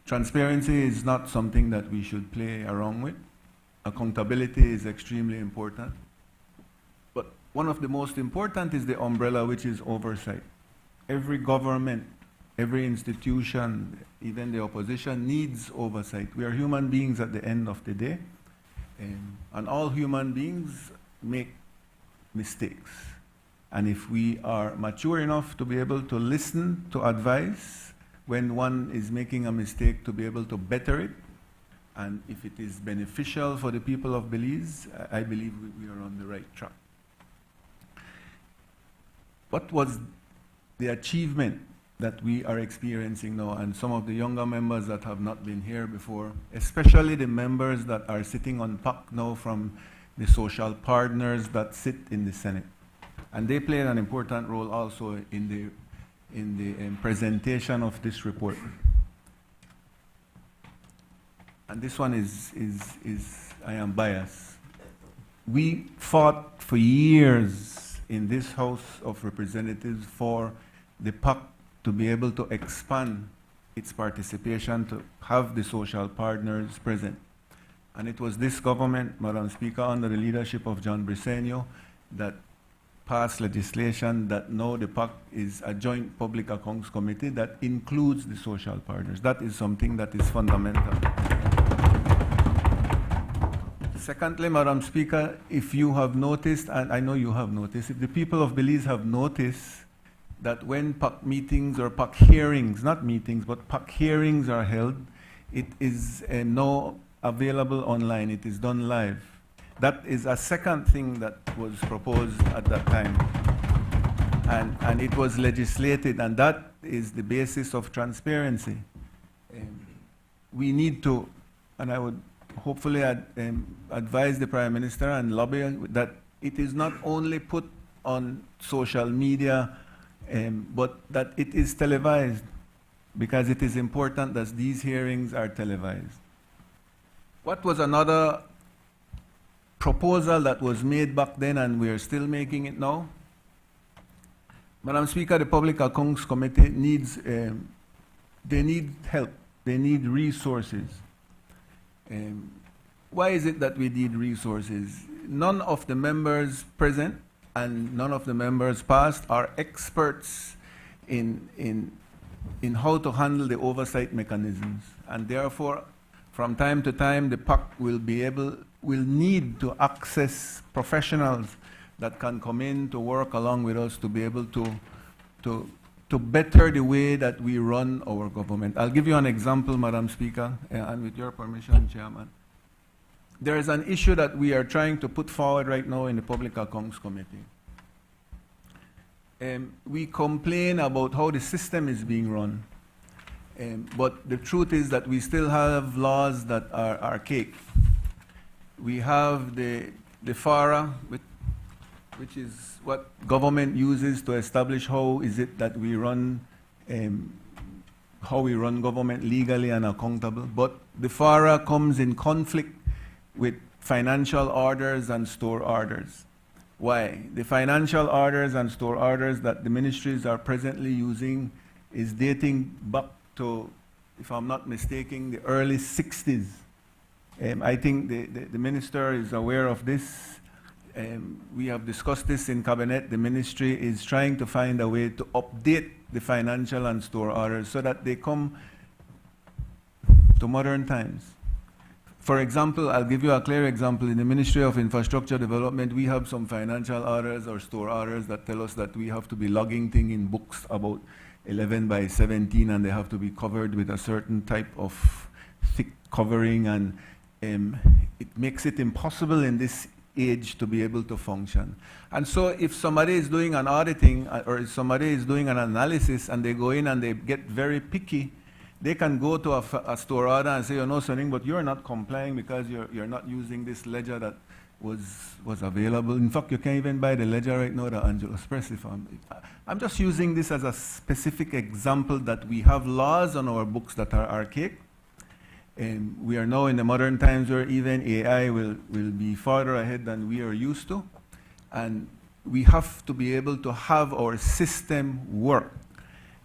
Transparency is not something that we should play around with. Accountability is extremely important. But one of the most important is the umbrella, which is oversight. Every government, every institution, even the opposition, needs oversight. We are human beings at the end of the day, and all human beings make mistakes. And if we are mature enough to be able to listen to advice when one is making a mistake, to be able to better it, and if it is beneficial for the people of Belize, I believe we are on the right track. What was the achievement that we are experiencing now, and some of the younger members that have not been here before, especially the members that are sitting on PAC now from the social partners that sit in the Senate? And they played an important role also in the presentation of this report. And this one is I am biased. We fought for years in this House of Representatives for the PAC to be able to expand its participation, to have the social partners present. And it was this government, Madam Speaker, under the leadership of John Briceño, that passed legislation that now the PAC is a joint public accounts committee that includes the social partners. That is something that is fundamental. Secondly, Madam Speaker, if you have noticed, and I know you have noticed, if the people of Belize have noticed that when PAC meetings or PAC hearings, not meetings, but PAC hearings are held, it is now available online. It is done live. That is a second thing that was proposed at that time. And it was legislated, and that is the basis of transparency. We need to, and I would hopefully advise the Prime Minister and lobby that it is not only put on social media, but that it is televised, because it is important that these hearings are televised. What was another proposal that was made back then, and we are still making it now? Madam Speaker, the Public Accounts Committee needs, they need help, they need resources. Why is it that we need resources? None of the members present and none of the members past are experts in how to handle the oversight mechanisms, and therefore from time to time the PAC will need to access professionals that can come in to work along with us to be able to better the way that we run our government. I'll give you an example, Madam Speaker, and with your permission, Chairman. there is an issue that we are trying to put forward right now in the Public Accounts Committee. We complain about how the system is being run, but the truth is that we still have laws that are archaic. We have the FARA, which is what government uses to establish how is it that we run, how we run government legally and accountable. But the FARA comes in conflict with financial orders and store orders. Why? The financial orders and store orders that the ministries are presently using is dating back to, if I'm not mistaken, the early 60s. I think the minister is aware of this. We have discussed this in cabinet. The ministry is trying to find a way to update the financial and store orders so that they come to modern times. For example, I'll give you a clear example. In the Ministry of Infrastructure Development, we have some financial orders or store orders that tell us that we have to be logging things in books about 11 by 17, and they have to be covered with a certain type of thick covering, and it makes it impossible in this age to be able to function. And so if somebody is doing an auditing or if somebody is doing an analysis and they go in and they get very picky, they can go to a store order and say, you know something, but you're not complying because you're not using this ledger that was available. In fact, you can't even buy the ledger right now that Angelo's Presley found. I'm just using this as a specific example that we have laws on our books that are archaic. We are now in the modern times where even AI will be farther ahead than we are used to. And we have to be able to have our system work.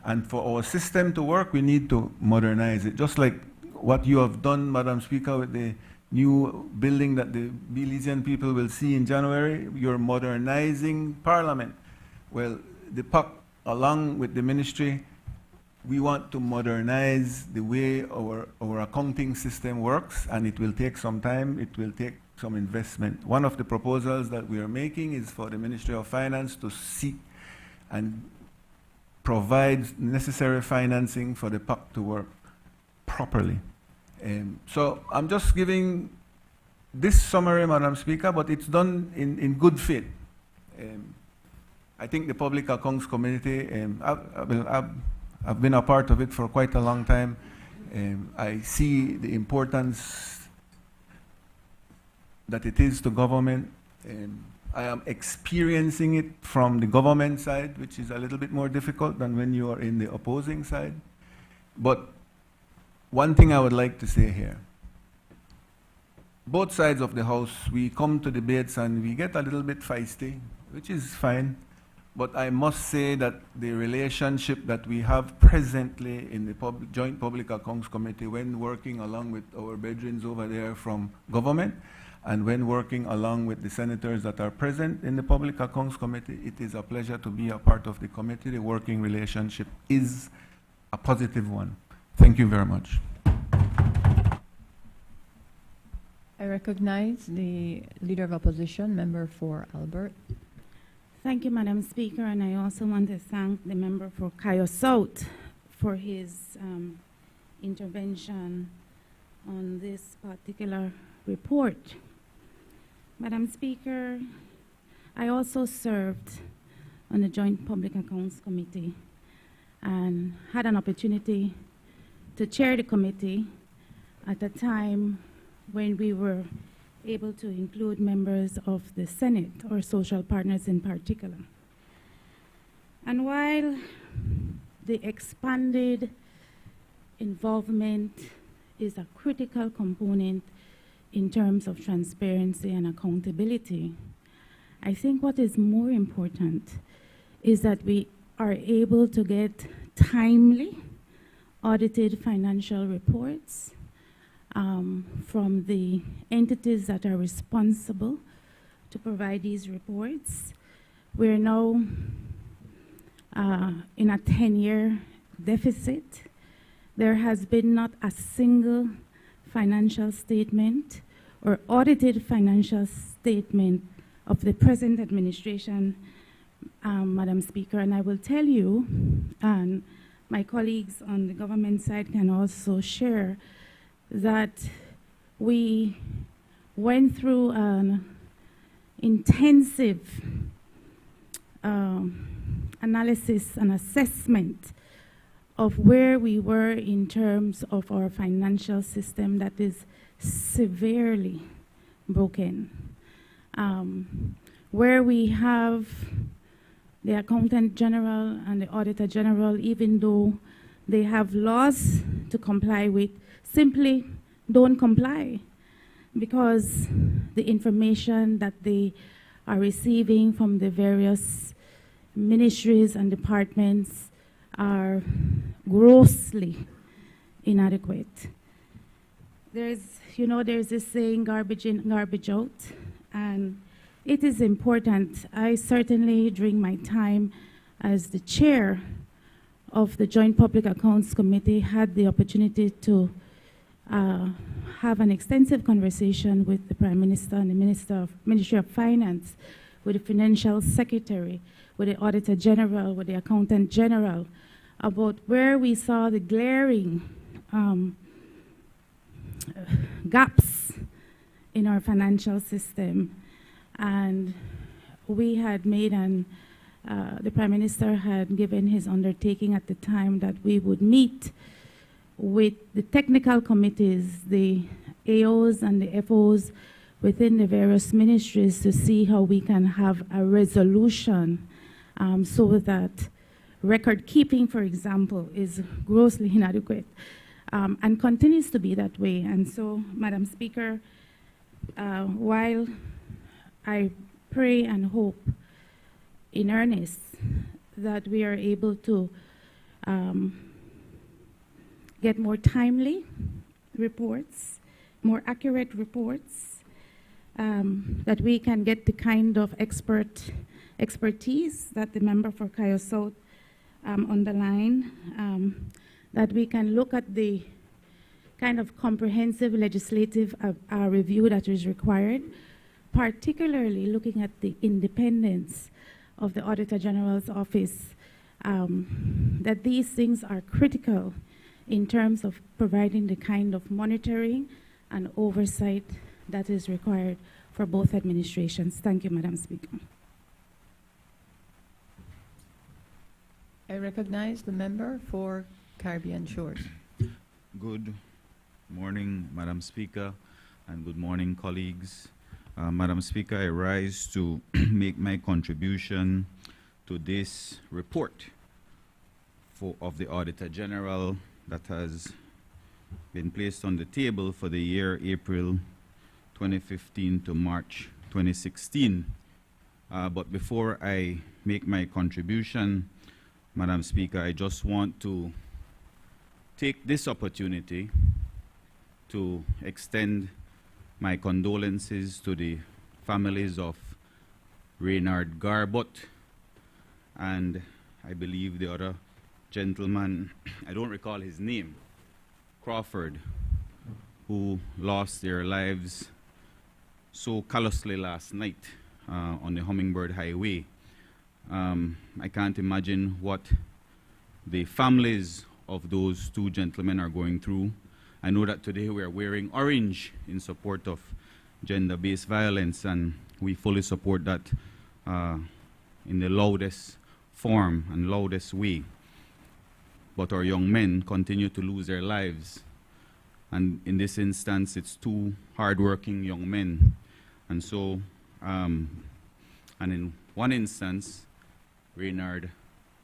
And for our system to work, we need to modernize it. Just like what you have done, Madam Speaker, with the new building that the Belizean people will see in January, you're modernizing Parliament. Well, the PAC, along with the ministry, we want to modernize the way our accounting system works, and it will take some time, it will take some investment. One of the proposals that we are making is for the Ministry of Finance to seek and provide necessary financing for the PAC to work properly. So I'm just giving this summary, Madam Speaker, but it's done in good faith. I think the Public Accounts Committee, I've been a part of it for quite a long time. I see the importance that it is to government. I am experiencing it from the government side, which is a little bit more difficult than when you are in the opposing side. But one thing I would like to say here, both sides of the house, we come to debates and we get a little bit feisty, which is fine. But I must say that the relationship that we have presently in the Joint Public Accounts Committee, when working along with our brethren over there from government, and when working along with the senators that are present in the Public Accounts Committee, it is a pleasure to be a part of the committee. The working relationship is a positive one. Thank you very much. I recognize the Leader of Opposition, Member for Albert. Thank you, Madam Speaker, and I also want to thank the member for Cayo South for his intervention on this particular report. Madam Speaker, I also served on the Joint Public Accounts Committee and had an opportunity to chair the committee at a time when we were able to include members of the Senate, or social partners in particular. And while the expanded involvement is a critical component in terms of transparency and accountability, I think what is more important is that we are able to get timely audited financial reports from the entities that are responsible to provide these reports. We're now in a 10-year deficit. There has been not a single financial statement or audited financial statement of the present administration, Madam Speaker, and I will tell you, and my colleagues on the government side can also share, that we went through an intensive analysis and assessment of where we were in terms of our financial system that is severely broken. Where we have the Accountant General and the Auditor General, even though they have laws to comply with, simply don't comply because the information that they are receiving from the various ministries and departments are grossly inadequate. There's this saying, garbage in, garbage out, and it is important. I certainly, during my time as the chair of the Joint Public Accounts Committee, had the opportunity to have an extensive conversation with the Prime Minister and the Ministry of Finance, with the Financial Secretary, with the Auditor General, with the Accountant General, about where we saw the glaring gaps in our financial system. And we had made the Prime Minister had given his undertaking at the time that we would meet with the technical committees, the AOs and the FOs within the various ministries to see how we can have a resolution so that record keeping, for example, is grossly inadequate and continues to be that way. And so, Madam Speaker, while I pray and hope in earnest that we are able to get more timely reports, more accurate reports, that we can get the kind of expertise that the member for Cayo South underlined, that we can look at the kind of comprehensive legislative review that is required, particularly looking at the independence of the Auditor General's office, that these things are critical in terms of providing the kind of monitoring and oversight that is required for both administrations. Thank you, Madam Speaker. I recognize the member for Caribbean Shores. Good morning, Madam Speaker, and good morning, colleagues. Madam Speaker, I rise to make my contribution to this report of the Auditor General that has been placed on the table for the year April 2015 to March 2016. But before I make my contribution, Madam Speaker, I just want to take this opportunity to extend my condolences to the families of Reynard Garbott and I believe the other gentleman, I don't recall his name, Crawford, who lost their lives so callously last night on the Hummingbird Highway. I can't imagine what the families of those two gentlemen are going through. I know that today we are wearing orange in support of gender-based violence, and we fully support that in the loudest form and loudest way. But our young men continue to lose their lives. And in this instance, it's two hardworking young men. And so, and in one instance, Reynard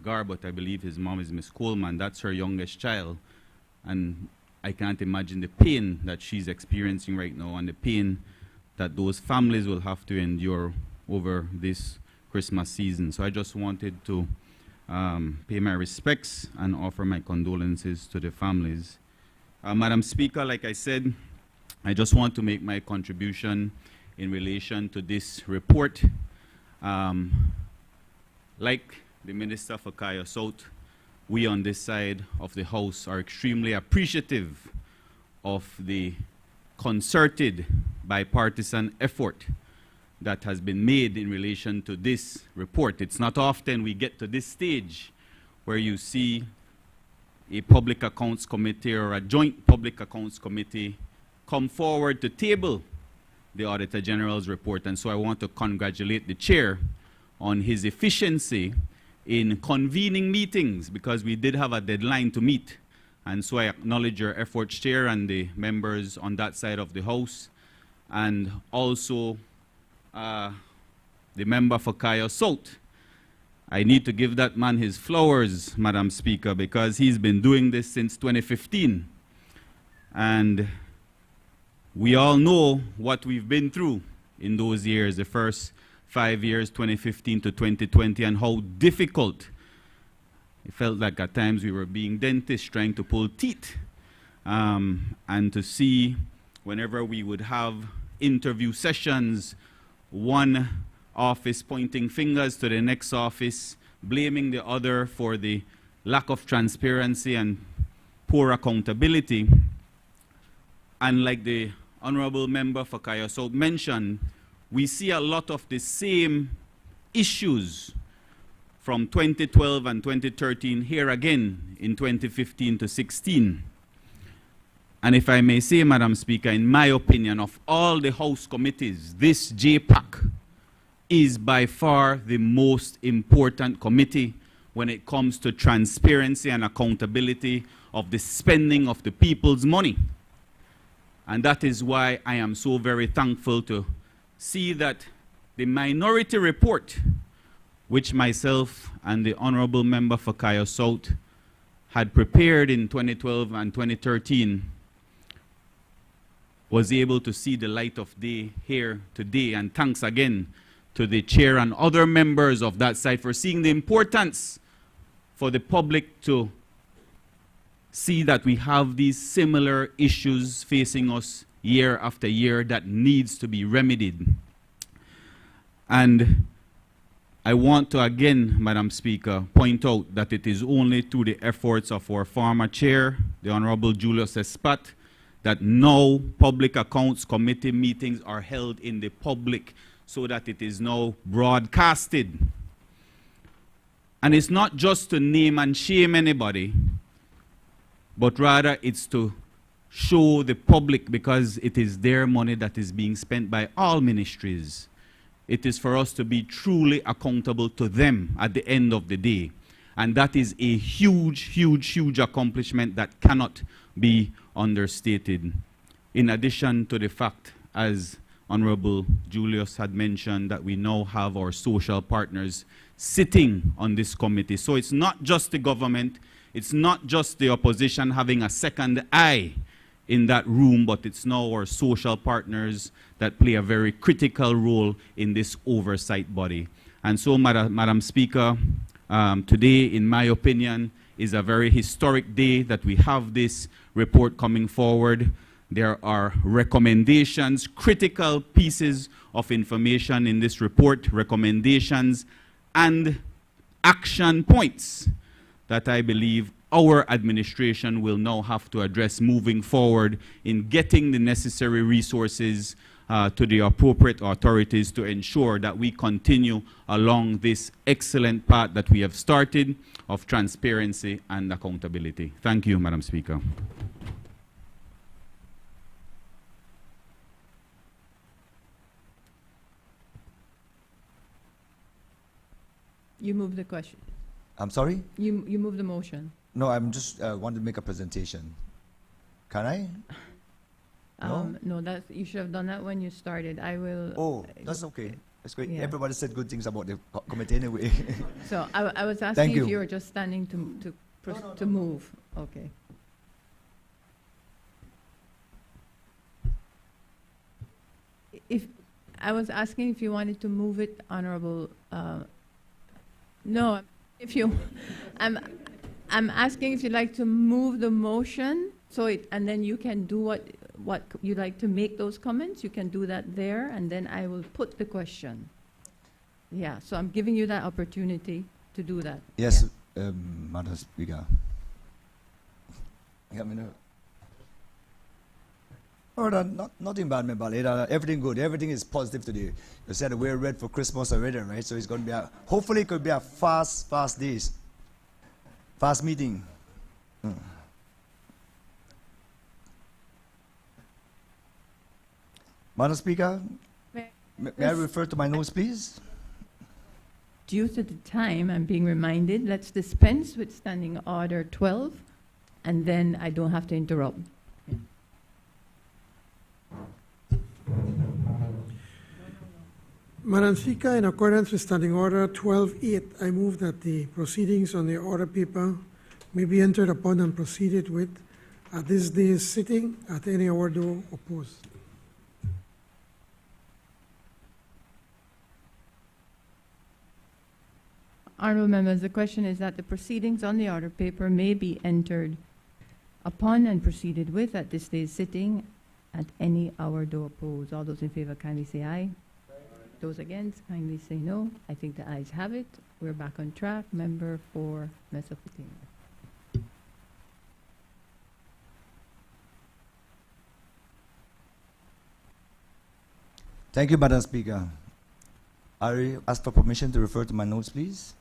Garbott, I believe his mom is Miss Coleman, that's her youngest child. And I can't imagine the pain that she's experiencing right now and the pain that those families will have to endure over this Christmas season. So I just wanted to pay my respects and offer my condolences to the families. Madam Speaker, like I said, I just want to make my contribution in relation to this report. Like the Minister for Cayo South, we on this side of the House are extremely appreciative of the concerted bipartisan effort that has been made in relation to this report. It's not often we get to this stage where you see a Public Accounts Committee or a joint Public Accounts Committee come forward to table the Auditor General's report. And so I want to congratulate the chair on his efficiency in convening meetings, because we did have a deadline to meet. And so I acknowledge your efforts, Chair, and the members on that side of the House, and also the member for Kaya South. I need to give that man his flowers, Madam Speaker, because he's been doing this since 2015. And we all know what we've been through in those years, the first 5 years, 2015 to 2020, and how difficult it felt like at times we were being dentists trying to pull teeth. And to see whenever we would have interview sessions, one office pointing fingers to the next office, blaming the other for the lack of transparency and poor accountability. And like the Honorable Member for Kaya South mentioned, we see a lot of the same issues from 2012 and 2013 here again in 2015 to 16. And if I may say, Madam Speaker, in my opinion, of all the House committees, this JPAC is by far the most important committee when it comes to transparency and accountability of the spending of the people's money. And that is why I am so very thankful to see that the minority report, which myself and the Honorable Member for Kaya South had prepared in 2012 and 2013, was able to see the light of day here today. And thanks again to the chair and other members of that side for seeing the importance for the public to see that we have these similar issues facing us year after year that needs to be remedied. And I want to again, Madam Speaker, point out that it is only through the efforts of our former chair, the Honorable Julius Espat, that now Public Accounts Committee meetings are held in the public so that it is now broadcasted. And it's not just to name and shame anybody, but rather it's to show the public, because it is their money that is being spent by all ministries. It is for us to be truly accountable to them at the end of the day. And that is a huge, huge, huge accomplishment that cannot be understated. In addition to the fact, as Honorable Julius had mentioned, that we now have our social partners sitting on this committee. So it's not just the government, it's not just the opposition having a second eye in that room, but it's now our social partners that play a very critical role in this oversight body. And so, Madam Speaker, today, in my opinion, is a very historic day that we have this report coming forward. There are recommendations, critical pieces of information in this report, recommendations and action points that I believe our administration will now have to address moving forward in getting the necessary resources to the appropriate authorities to ensure that we continue along this excellent path that we have started of transparency and accountability. Thank you, Madam Speaker. You move the question. I'm sorry? You move the motion. No, I'm just want to make a presentation. Can I? No? No, that's, you should have done that when you started. I will. Oh, that's okay. That's great. Yeah. Everybody said good things about the committee anyway. So I was asking Thank if you. you were just standing to move. Okay. If I was asking if you wanted to move it, Honorable. No, if you, I'm asking if you'd like to move the motion, so it, and then you can do what you'd like to make those comments. You can do that there, and then I will put the question. Yeah, so I'm giving you that opportunity to do that. Yes, Madam Speaker. Yeah, oh, nothing bad, my ballet. Everything good. Everything is positive today. You said we're ready for Christmas already, right? So it's going to be hopefully it could be a fast days. Fast meeting. Madam Speaker, May- may I refer to my notes, please? Due to the time, I'm being reminded, let's dispense with Standing Order 12, and then I don't have to interrupt. Madam Speaker, in accordance with Standing Order 12.8, I move that the proceedings on the order paper may be entered upon and proceeded with at this day's sitting at any hour though opposed. Honourable members, the question is that the proceedings on the order paper may be entered upon and proceeded with at this day's sitting at any hour though opposed. All those in favour kindly say aye. Those against kindly say no. I think the ayes have it. We're back on track. Member for Mesopotamia. Thank you, Madam Speaker. I ask for permission to refer to my notes, please.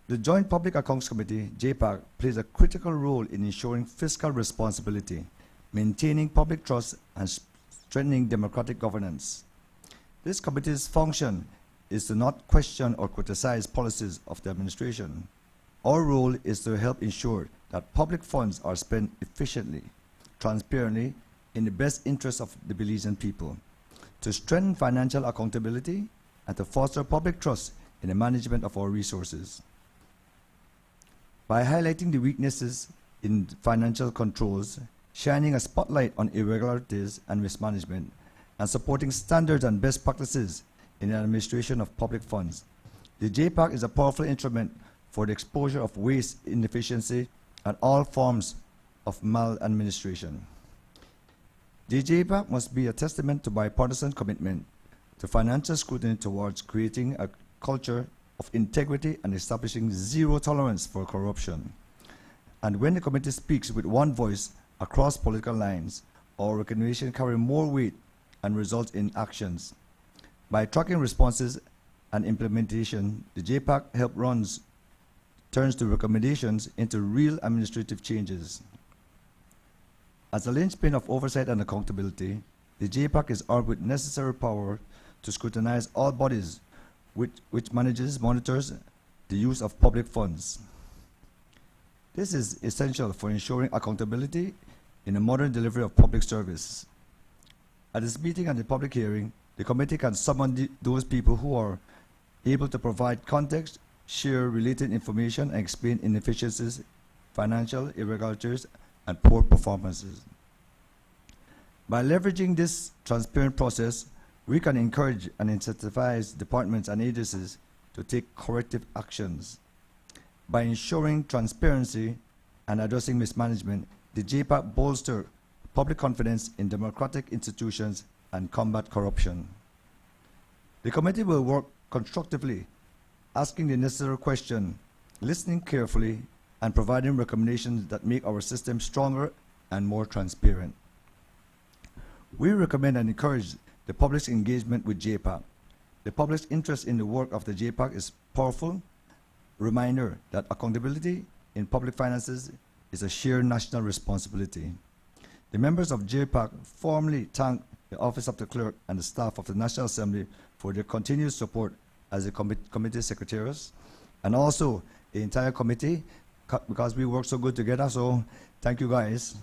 The Joint Public Accounts Committee, JPAC, plays a critical role in ensuring fiscal responsibility, maintaining public trust, and strengthening democratic governance. This committee's function is to not question or criticize policies of the administration. Our role is to help ensure that public funds are spent efficiently, transparently, in the best interest of the Belizean people, to strengthen financial accountability, and to foster public trust in the management of our resources. By highlighting the weaknesses in financial controls, shining a spotlight on irregularities and mismanagement, and supporting standards and best practices in the administration of public funds, the JPAC is a powerful instrument for the exposure of waste, inefficiency, and all forms of maladministration. The JPAC must be a testament to bipartisan commitment to financial scrutiny towards creating a culture of integrity and establishing zero tolerance for corruption. And when the committee speaks with one voice across political lines, our recommendations carry more weight and result in actions. By tracking responses and implementation, the JPAC turns the recommendations into real administrative changes. As a linchpin of oversight and accountability, the JPAC is armed with necessary power to scrutinize all bodies which monitors the use of public funds. This is essential for ensuring accountability in a modern delivery of public service. At this meeting and the public hearing, the committee can summon those people who are able to provide context, share related information, and explain inefficiencies, financial irregularities, and poor performances. By leveraging this transparent process, we can encourage and incentivize departments and agencies to take corrective actions. By ensuring transparency and addressing mismanagement, the JPAC bolsters public confidence in democratic institutions and combat corruption. The committee will work constructively, asking the necessary questions, listening carefully, and providing recommendations that make our system stronger and more transparent. We recommend and encourage the public's engagement with JPAC. The public's interest in the work of the JPAC is a powerful reminder that accountability in public finances is a shared national responsibility. The members of JPAC formally thank the Office of the Clerk and the staff of the National Assembly for their continued support as the committee secretaries, and also the entire committee, because we work so good together, so thank you guys.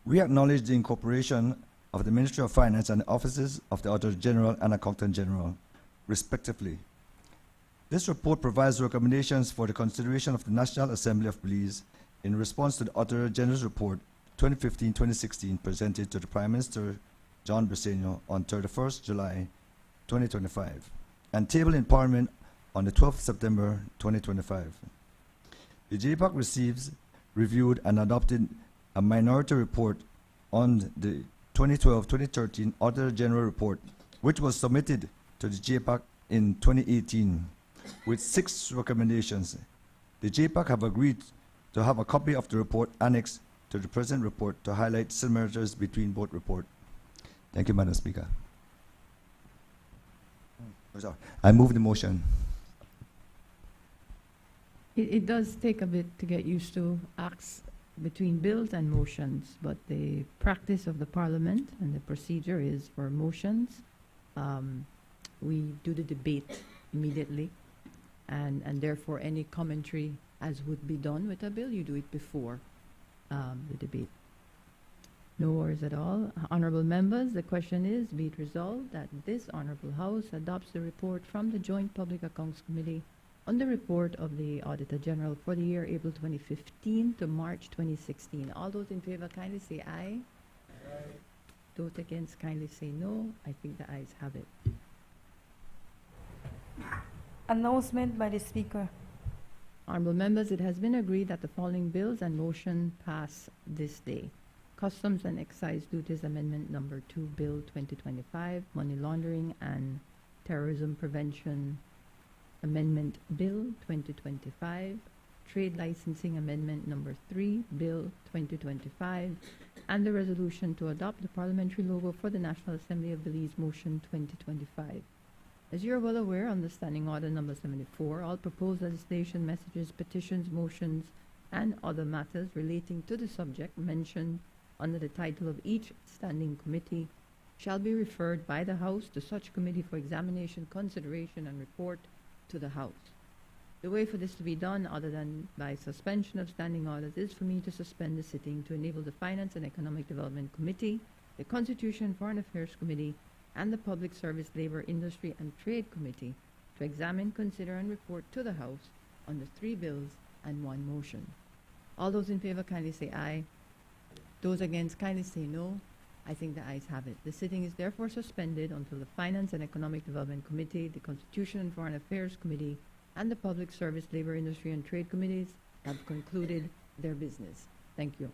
We acknowledge the incorporation of the Ministry of Finance and the offices of the Auditor General and Accountant General, respectively. This report provides recommendations for the consideration of the National Assembly of Belize in response to the Auditor General's Report 2015-2016 presented to the Prime Minister John Briceño on 31st July 2025 and tabled in Parliament on the 12th September 2025. The JPAC receives, reviewed, and adopted a minority report on the 2012-2013 Auditor General Report, which was submitted to the JPAC in 2018 with 6 recommendations. The JPAC have agreed to have a copy of the report annexed to the present report to highlight similarities between both reports. Thank you, Madam Speaker. I move the motion. It does take a bit to get used to acts between bills and motions, but the practice of the Parliament and the procedure is for motions, we do the debate immediately, and therefore any commentary, as would be done with a bill, you do it before the debate. No worries at all. Honorable members, the question is, be it resolved that this Honorable House adopts the report from the Joint Public Accounts Committee on the report of the Auditor General for the year April 2015 to March 2016. All those in favor kindly say aye. Aye. Those against kindly say no. I think the ayes have it. Announcement by the Speaker. Honorable members, it has been agreed that the following bills and motion pass this day. Customs and Excise Duties Amendment Number 2, Bill 2025, Money Laundering and Terrorism Prevention Amendment Bill 2025, Trade Licensing Amendment Number 3, Bill 2025, and the resolution to adopt the parliamentary logo for the National Assembly of Belize Motion 2025. As you are well aware, under Standing Order Number 74, all proposed legislation, messages, petitions, motions, and other matters relating to the subject mentioned under the title of each standing committee shall be referred by the House to such committee for examination, consideration, and report to the House. The way for this to be done, other than by suspension of standing orders, is for me to suspend the sitting to enable the Finance and Economic Development Committee, the Constitution and Foreign Affairs Committee, and the Public Service, Labor, Industry, and Trade Committee to examine, consider, and report to the House on the 3 bills and 1 motion. All those in favor kindly say aye. Those against kindly say no. I think the ayes have it. The sitting is therefore suspended until the Finance and Economic Development Committee, the Constitution and Foreign Affairs Committee, and the Public Service, Labor, Industry, and Trade Committees have concluded their business. Thank you.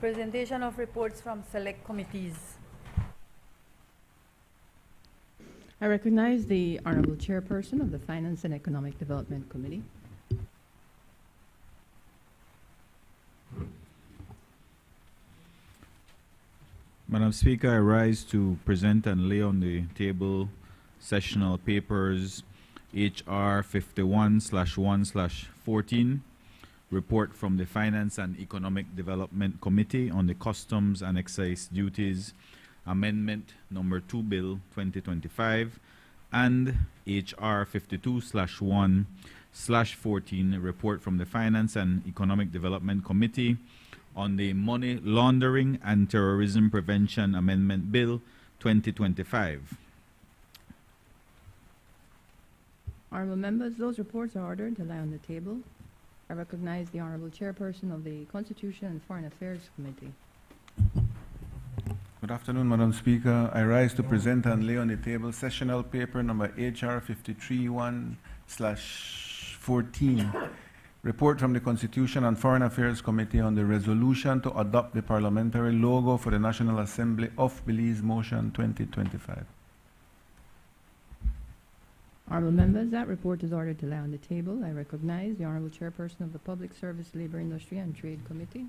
Presentation of reports from select committees. I recognize the Honorable Chairperson of the Finance and Economic Development Committee. Madam Speaker, I rise to present and lay on the table sessional papers HR 51/1/14, report from the Finance and Economic Development Committee on the Customs and Excise Duties Amendment Number 2 Bill 2025, and HR 52/1/14, report from the Finance and Economic Development Committee on the Money Laundering and Terrorism Prevention Amendment Bill 2025. Honorable members, those reports are ordered to lie on the table. I recognize the Honorable Chairperson of the Constitution and Foreign Affairs Committee. Good afternoon, Madam Speaker. I rise to present and lay on the table sessional paper number HR 53/1/14, report from the Constitution and Foreign Affairs Committee on the resolution to adopt the parliamentary logo for the National Assembly of Belize Motion 2025. Honorable members, that report is ordered to lie on the table. I recognize the Honorable Chairperson of the Public Service, Labor, Industry and Trade Committee.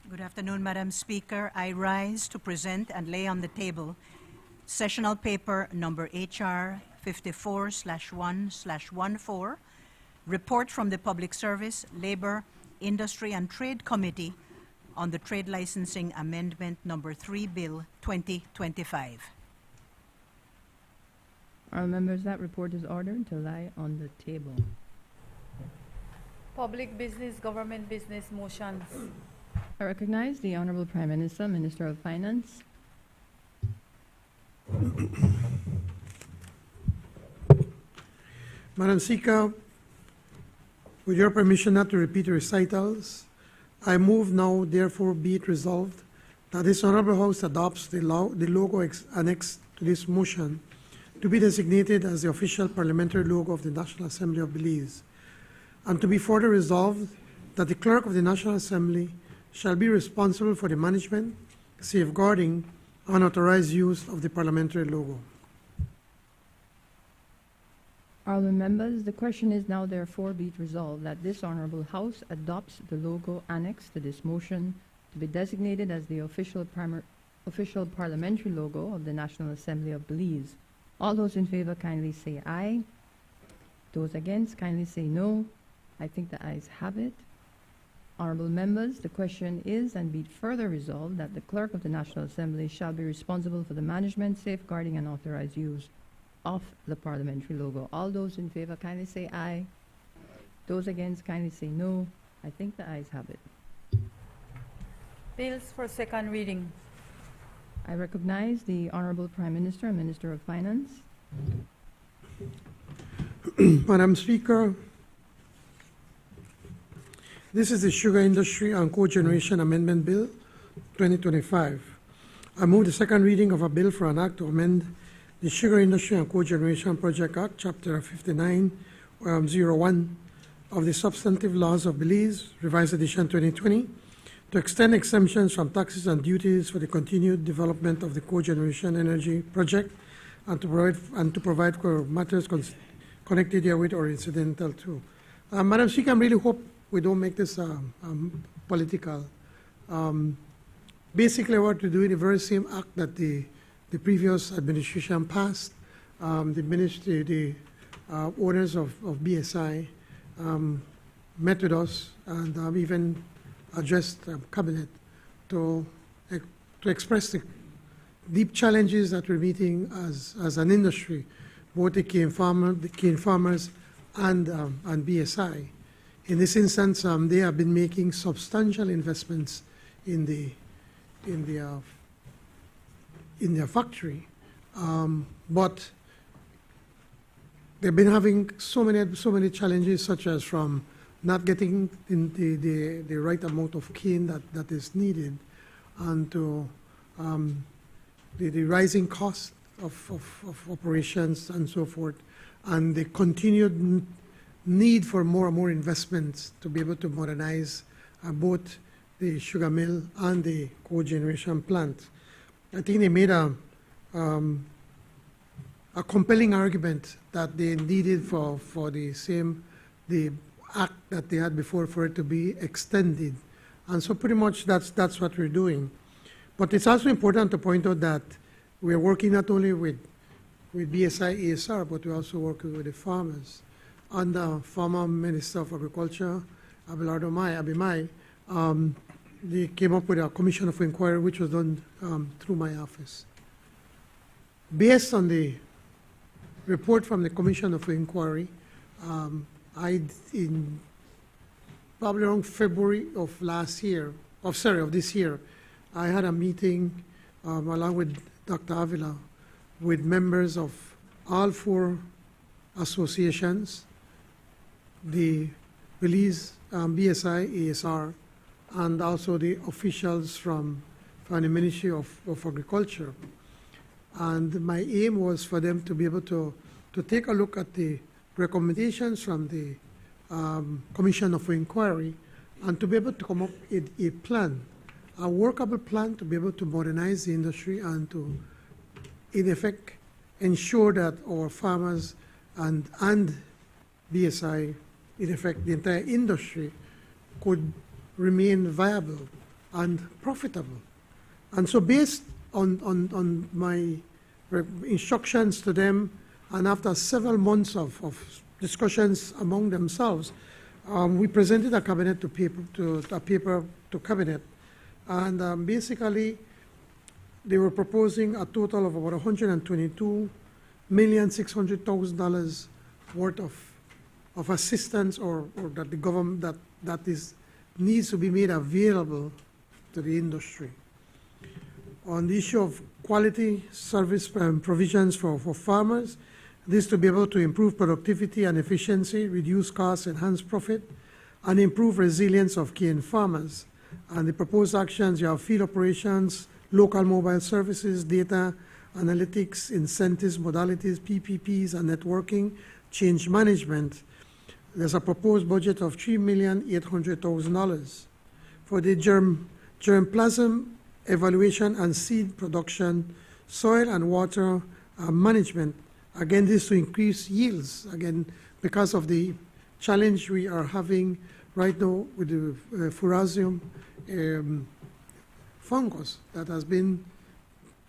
Good afternoon, Madam Speaker. I rise to present and lay on the table sessional paper number HR 54/1/14, report from the Public Service, Labor, Industry and Trade Committee on the Trade Licensing Amendment Number 3 Bill 2025. Honorable members, that report is ordered to lie on the table. Public business, government business motions. I recognize the Honorable Prime Minister, Minister of Finance. Madam Speaker, with your permission not to repeat the recitals, I move now, therefore, be it resolved that this Honorable House adopts the logo annexed to this motion to be designated as the official parliamentary logo of the National Assembly of Belize, and to be further resolved that the Clerk of the National Assembly shall be responsible for the management, safeguarding, and authorized use of the parliamentary logo. Honorable members, the question is now therefore be it resolved that this Honorable House adopts the logo annexed to this motion to be designated as the official parliamentary logo of the National Assembly of Belize. All those in favor kindly say aye. Those against kindly say no. I think the ayes have it. Honorable members, the question is and be it further resolved that the Clerk of the National Assembly shall be responsible for the management, safeguarding and authorized use of the parliamentary logo. All those in favor kindly say aye. Those against kindly say no. I think the ayes have it. Bills for second reading. I recognize the Honorable Prime Minister and Minister of Finance. Madam Speaker, this is the Sugar Industry and Cogeneration Amendment Bill 2025. I move the second reading of a bill for an act to amend the Sugar Industry and Cogeneration Project Act, Chapter 5901 of the Substantive Laws of Belize, Revised Edition 2020, to extend exemptions from taxes and duties for the continued development of the cogeneration energy project, and to provide for matters connected herewith or incidental to. Madam Speaker, I really hope we don't make this political. Basically, what to do in the very same act that the previous administration passed, the ministry, the owners of BSI met with us and even addressed cabinet to express the deep challenges that we're meeting as an industry, both the cane farmers and BSI. In this instance, they have been making substantial investments in their factory, but they've been having so many challenges, such as from not getting in the right amount of cane that is needed, and to the rising cost of operations and so forth, and the continued need for more and more investments to be able to modernize both the sugar mill and the cogeneration plant. I think they made a compelling argument that they needed for the act that they had before for it to be extended. And so pretty much that's what we're doing. But it's also important to point out that we're working not only with BSI ASR, but we're also working with the farmers. Under former Minister of Agriculture, Abelardo Abimai, they came up with a commission of inquiry, which was done through my office. Based on the report from the commission of inquiry, in probably around February of this year, I had a meeting along with Dr. Avila with members of all 4 associations, the Belize, BSI, ASR, and also the officials from the Ministry of Agriculture. And my aim was for them to be able to take a look at the recommendations from the Commission of Inquiry and to be able to come up with a plan, a workable plan to be able to modernize the industry and to, in effect, ensure that our farmers and BSI, in effect, the entire industry could remain viable and profitable. And so based on my instructions to them, and after several months of discussions among themselves, we presented a cabinet paper to cabinet, and basically they were proposing a total of about $122,600,000 worth of assistance, or that the government needs to be made available to the industry. On the issue of quality service provisions for farmers, this to be able to improve productivity and efficiency, reduce costs, enhance profit, and improve resilience of cane farmers. And the proposed actions, you have field operations, local mobile services, data analytics, incentives, modalities, PPPs, and networking, change management. There's a proposed budget of $3,800,000 for the germplasm evaluation and seed production, soil and water management. Again, this to increase yields, again, because of the challenge we are having right now with the fusarium fungus that has been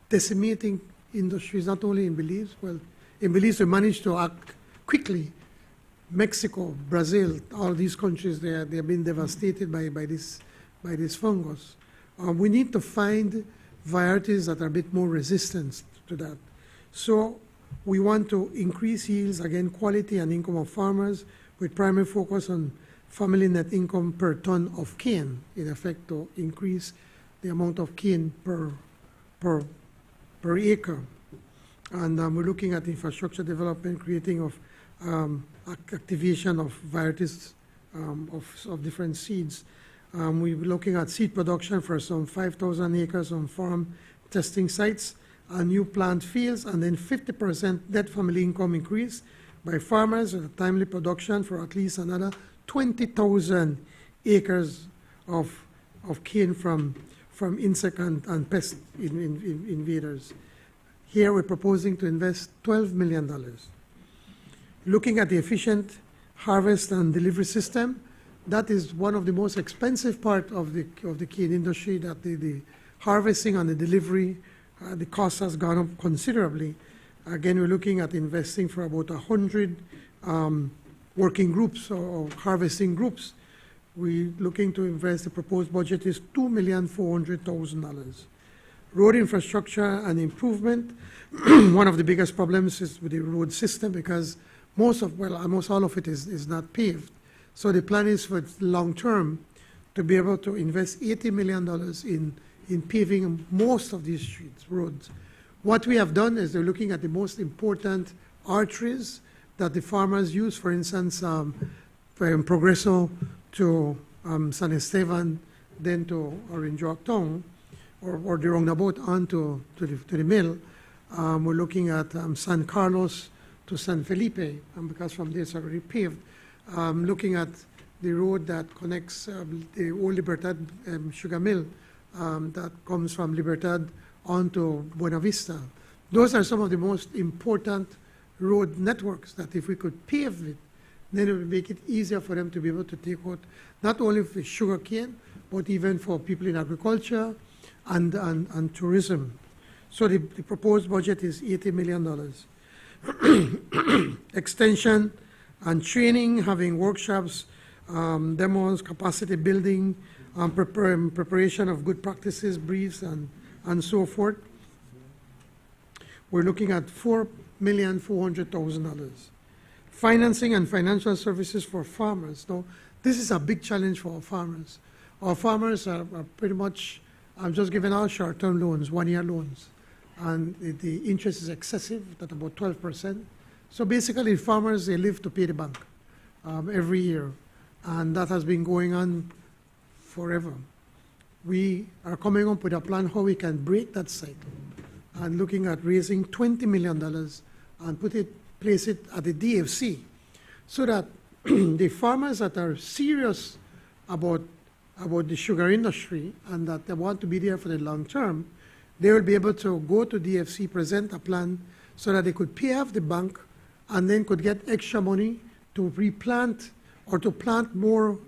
decimating industries, not only in Belize. Well, in Belize, we managed to act quickly. Mexico, Brazil, all these countries, they have been devastated by this fungus. We need to find varieties that are a bit more resistant to that. So we want to increase yields, again, quality and income of farmers, with primary focus on family net income per ton of cane, in effect, to increase the amount of cane per acre. And we're looking at infrastructure development, creating of activation of varieties of different seeds. We're looking at seed production for some 5,000 acres on farm testing sites, and new plant fields, and then 50% net family income increase by farmers with a timely production for at least another 20,000 acres of cane from insect and pest invaders. Here we're proposing to invest $12 million. Looking at the efficient harvest and delivery system, that is one of the most expensive part of the cane industry, that the harvesting and the delivery, the cost has gone up considerably. Again, we're looking at investing for about 100 working groups or harvesting groups. We're looking to invest, the proposed budget is $2,400,000. Road infrastructure and improvement. One of the biggest problems is with the road system, because almost all of it is not paved. So the plan is for long term to be able to invest $80 million in paving most of these streets, roads. What we have done is they're looking at the most important arteries that the farmers use, for instance, from Progreso to San Esteban, then to Orange Rock Town, or the roundabout on to the mill. We're looking at San Carlos to San Felipe, because from there it's already paved. Looking at the road that connects the old Libertad sugar mill that comes from Libertad onto Buena Vista. Those are some of the most important road networks that if we could pave it, then it would make it easier for them to be able to take out not only for sugar cane, but even for people in agriculture and tourism. So the proposed budget is $80 million. Extension and training, having workshops, demos, capacity building, preparation of good practices, briefs, and so forth. We're looking at $4,400,000. Financing and financial services for farmers. Now, this is a big challenge for our farmers. Our farmers are pretty much, I'm just giving out short-term loans, one-year loans. And the interest is excessive at about 12%. So basically, farmers, they live to pay the bank every year. And that has been going on forever. We are coming up with a plan how we can break that cycle and looking at raising $20 million and place it at the DFC so that the farmers that are serious about the sugar industry and that they want to be there for the long term, they will be able to go to DFC, present a plan so that they could pay off the bank and then could get extra money to replant or to plant more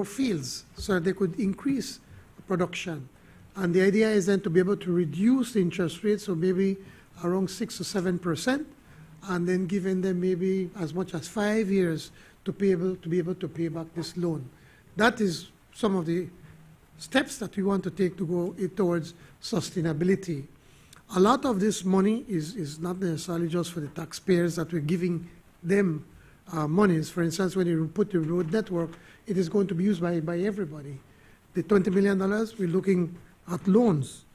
fields so that they could increase production. And the idea is then to be able to reduce the interest rate, so maybe around 6 to 7%, and then giving them maybe as much as 5 years to be able to pay back this loan. That is some of the steps that we want to take to go towards sustainability. A lot of this money is not necessarily just for the taxpayers that we're giving them monies. For instance, when you put the road network, it is going to be used by everybody. The $20 million, we're looking at loans.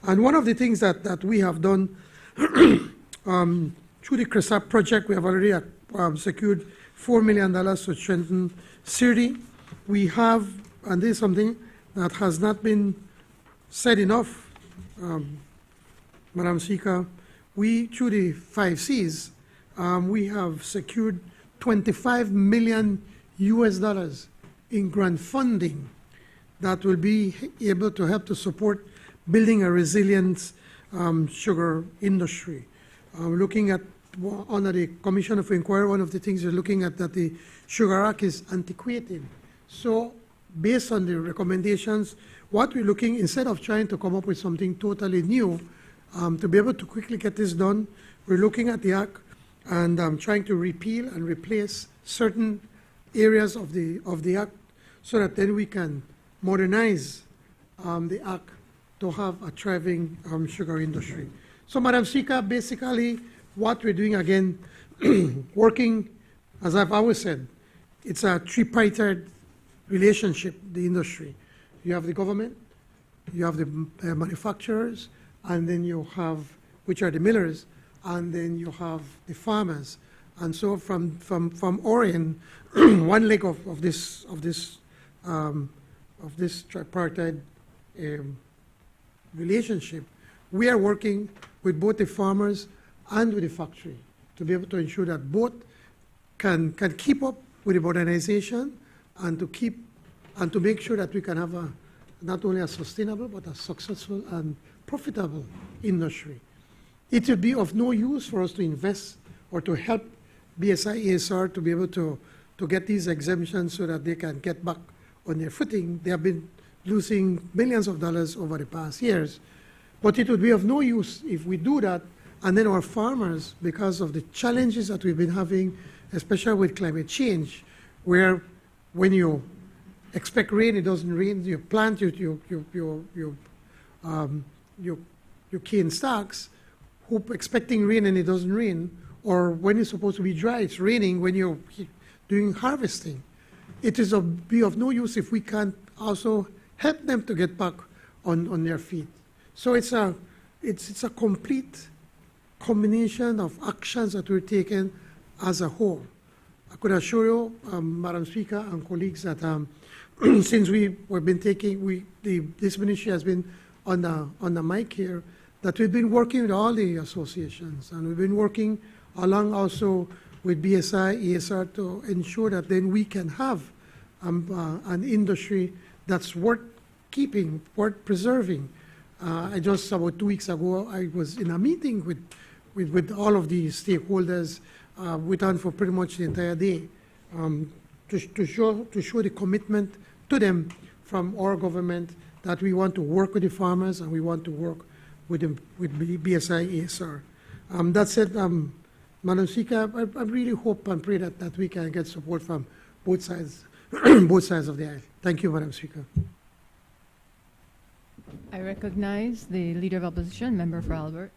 And one of the things that we have done through the CRESAP project, we have already secured $4 million to strengthen CIRDI. We have, and this is something that has not been said enough, Madam Speaker, through the 5 Cs, we have secured $25 million in grant funding that will be able to help to support building a resilient sugar industry. Looking at, under the Commission of Inquiry, one of the things we're looking at that the Sugar Act is antiquated. So based on the recommendations, what we're looking, instead of trying to come up with something totally new, to be able to quickly get this done, we're looking at the Act and trying to repeal and replace certain areas of the Act so that then we can modernize the Act to have a thriving sugar industry. So, Madam Speaker, basically what we're doing again, working, as I've always said, it's a tripartite relationship, the industry. You have the government, you have the manufacturers, and then you have, which are the millers, and then you have the farmers. And so from our end, one leg of this tripartite relationship, we are working with both the farmers and with the factory to be able to ensure that both can keep up with the modernization and to make sure that we can have not only a sustainable but a successful and profitable industry. It would be of no use for us to invest or to help BSI ASR to be able to get these exemptions so that they can get back on their footing. They have been losing millions of dollars over the past years. But it would be of no use if we do that, and then our farmers, because of the challenges that we've been having, especially with climate change, where when you expect rain, it doesn't rain, you plant your cane stocks, expecting rain and it doesn't rain, or when it's supposed to be dry, it's raining when you're doing harvesting. It is be of no use if we can't also help them to get back on their feet. So it's a complete combination of actions that we're taking as a whole. I could assure you, Madam Speaker and colleagues, that since we've been taking, this ministry has been on the mic here, that we've been working with all the associations, and we've been working along also with BSI, ESR to ensure that then we can have an industry that's worth keeping, worth preserving. I just, about 2 weeks ago, I was in a meeting with all of the stakeholders. We on for pretty much the entire day to show the commitment to them from our government that we want to work with the farmers and we want to work with BSI, ESR. That said, Madam Speaker, I really hope and pray that we can get support from both sides, both sides of the aisle. Thank you, Madam Speaker. I recognize the Leader of Opposition, Member for Albert.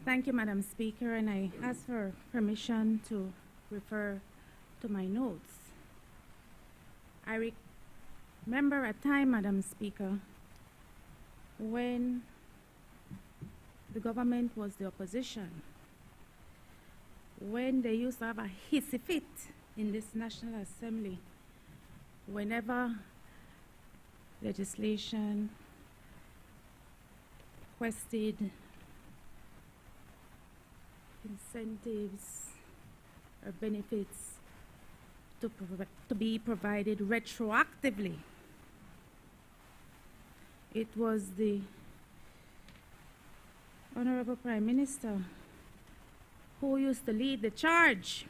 Thank you, Madam Speaker, and I ask for permission to refer to my notes. I remember a time, Madam Speaker, when the government was the opposition, when they used to have a hissy fit in this National Assembly whenever legislation requested incentives or benefits to be provided retroactively. It was the Honorable Prime Minister who used to lead the charge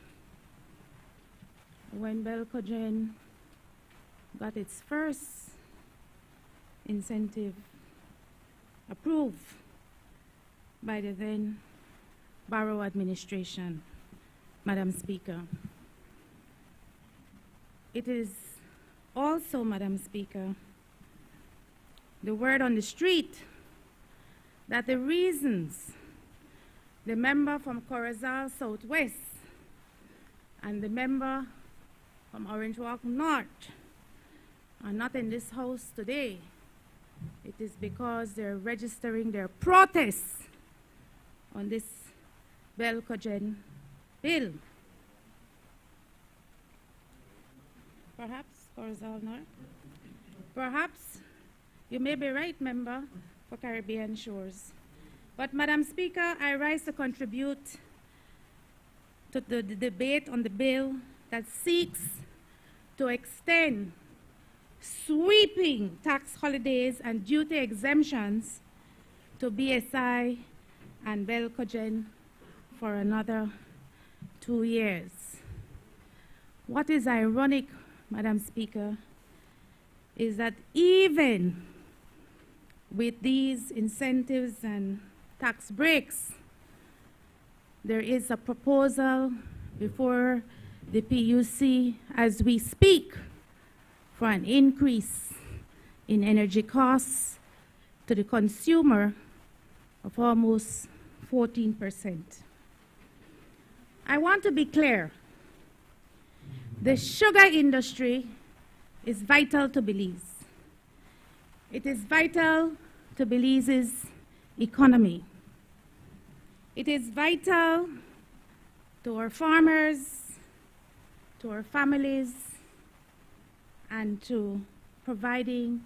when Belcogen got its first incentive approved by the then Barrow administration, Madam Speaker. It is also, Madam Speaker, the word on the street that the reasons the member from Corozal Southwest and the member from Orange Walk North are not in this house today, it is because they're registering their protests on this Belcogen bill. Perhaps Corozal North. Perhaps you may be right, member for Caribbean Shores. But Madam Speaker, I rise to contribute to the debate on the bill that seeks to extend sweeping tax holidays and duty exemptions to BSI and Belcogen for another 2 years. What is ironic, Madam Speaker, is that even with these incentives and tax breaks, there is a proposal before the PUC as we speak for an increase in energy costs to the consumer of almost 14%. I want to be clear. The sugar industry is vital to Belize. It is vital to Belize's economy. It is vital to our farmers, to our families, and to providing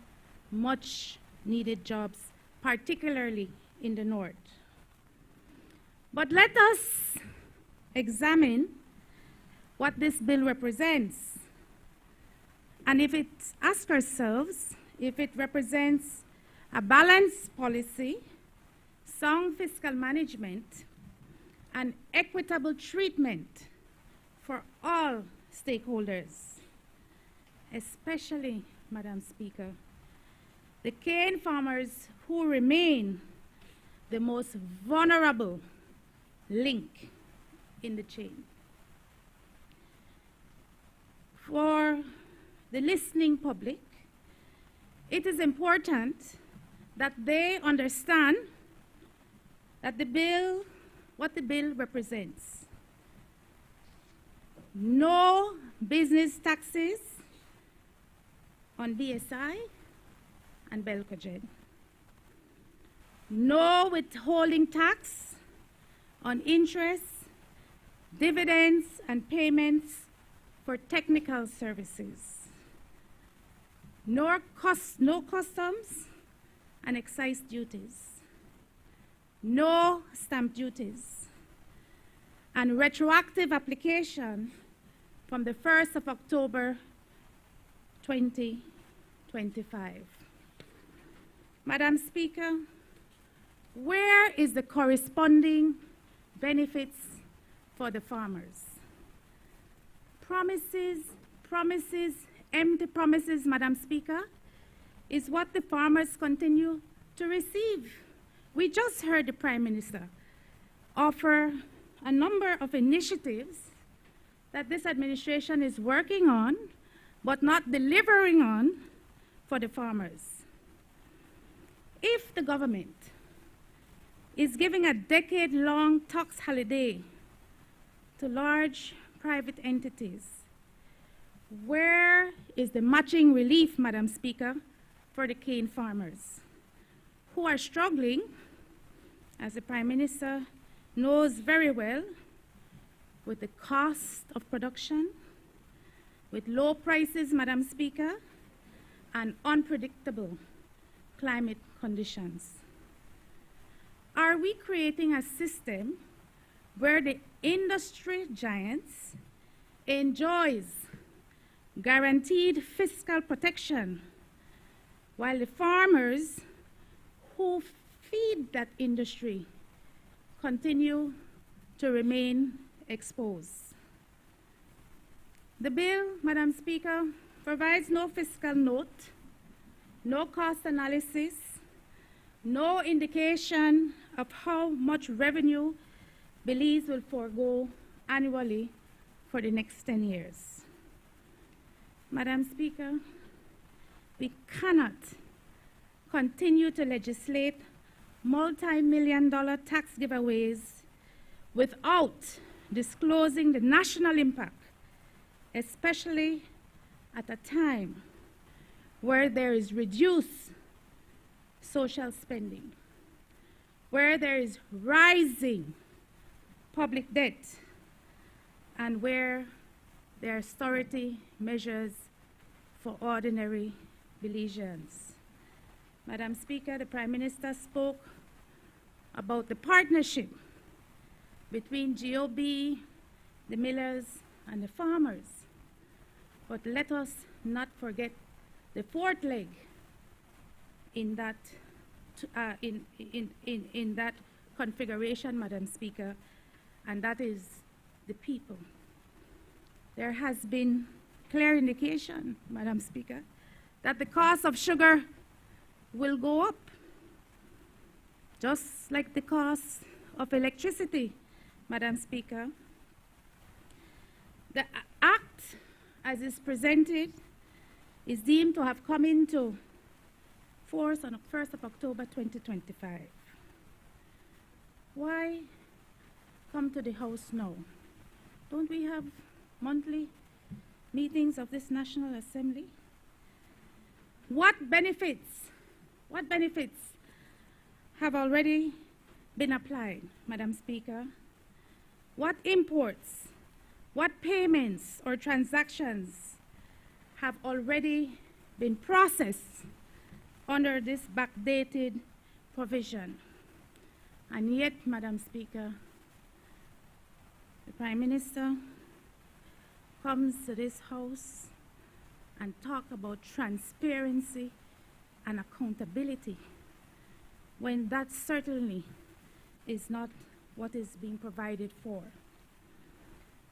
much needed jobs, particularly in the north. But let us examine what this bill represents. And if it asks ourselves if it represents a balanced policy, sound fiscal management, and equitable treatment for all stakeholders, especially, Madam Speaker, the cane farmers who remain the most vulnerable link in the chain. For the listening public, it is important that they understand that the bill, what the bill represents. No business taxes on BSI and Belcogen. No withholding tax on interest, dividends, and payments for technical services. No customs and excise duties. no stamp duties, and retroactive application from the 1st of October 2025. Madam Speaker, where is the corresponding benefits for the farmers? Promises, promises, empty promises, Madam Speaker, is what the farmers continue to receive. We just heard the Prime Minister offer a number of initiatives that this administration is working on, but not delivering on for the farmers. If the government is giving a decade-long tax holiday to large private entities, where is the matching relief, Madam Speaker, for the cane farmers who are struggling, as the Prime Minister knows very well, with the cost of production, with low prices, Madam Speaker, and unpredictable climate conditions? Are we creating a system where the industry giants enjoys guaranteed fiscal protection while the farmers who feed that industry continue to remain exposed? The bill, Madam Speaker, provides no fiscal note, no cost analysis, no indication of how much revenue Belize will forego annually for the next 10 years. Madam Speaker, we cannot continue to legislate multi-million-dollar tax giveaways without disclosing the national impact, especially at a time where there is reduced social spending, where there is rising public debt, and where there are austerity measures for ordinary Belizeans. Madam Speaker, the Prime Minister spoke about the partnership between GOB, the millers, and the farmers. But let us not forget the fourth leg in that, in that configuration, Madam Speaker, and that is the people. There has been clear indication, Madam Speaker, that the cost of sugar will go up, just like the cost of electricity, Madam Speaker. The act, as is presented, is deemed to have come into force on the 1st of October 2025. Why come to the House now? Don't we have monthly meetings of this National Assembly? What benefits have already been applied, Madam Speaker? What imports, what payments or transactions have already been processed under this backdated provision? And yet, Madam Speaker, the Prime Minister comes to this House and talk about transparency and accountability, when that certainly is not what is being provided for.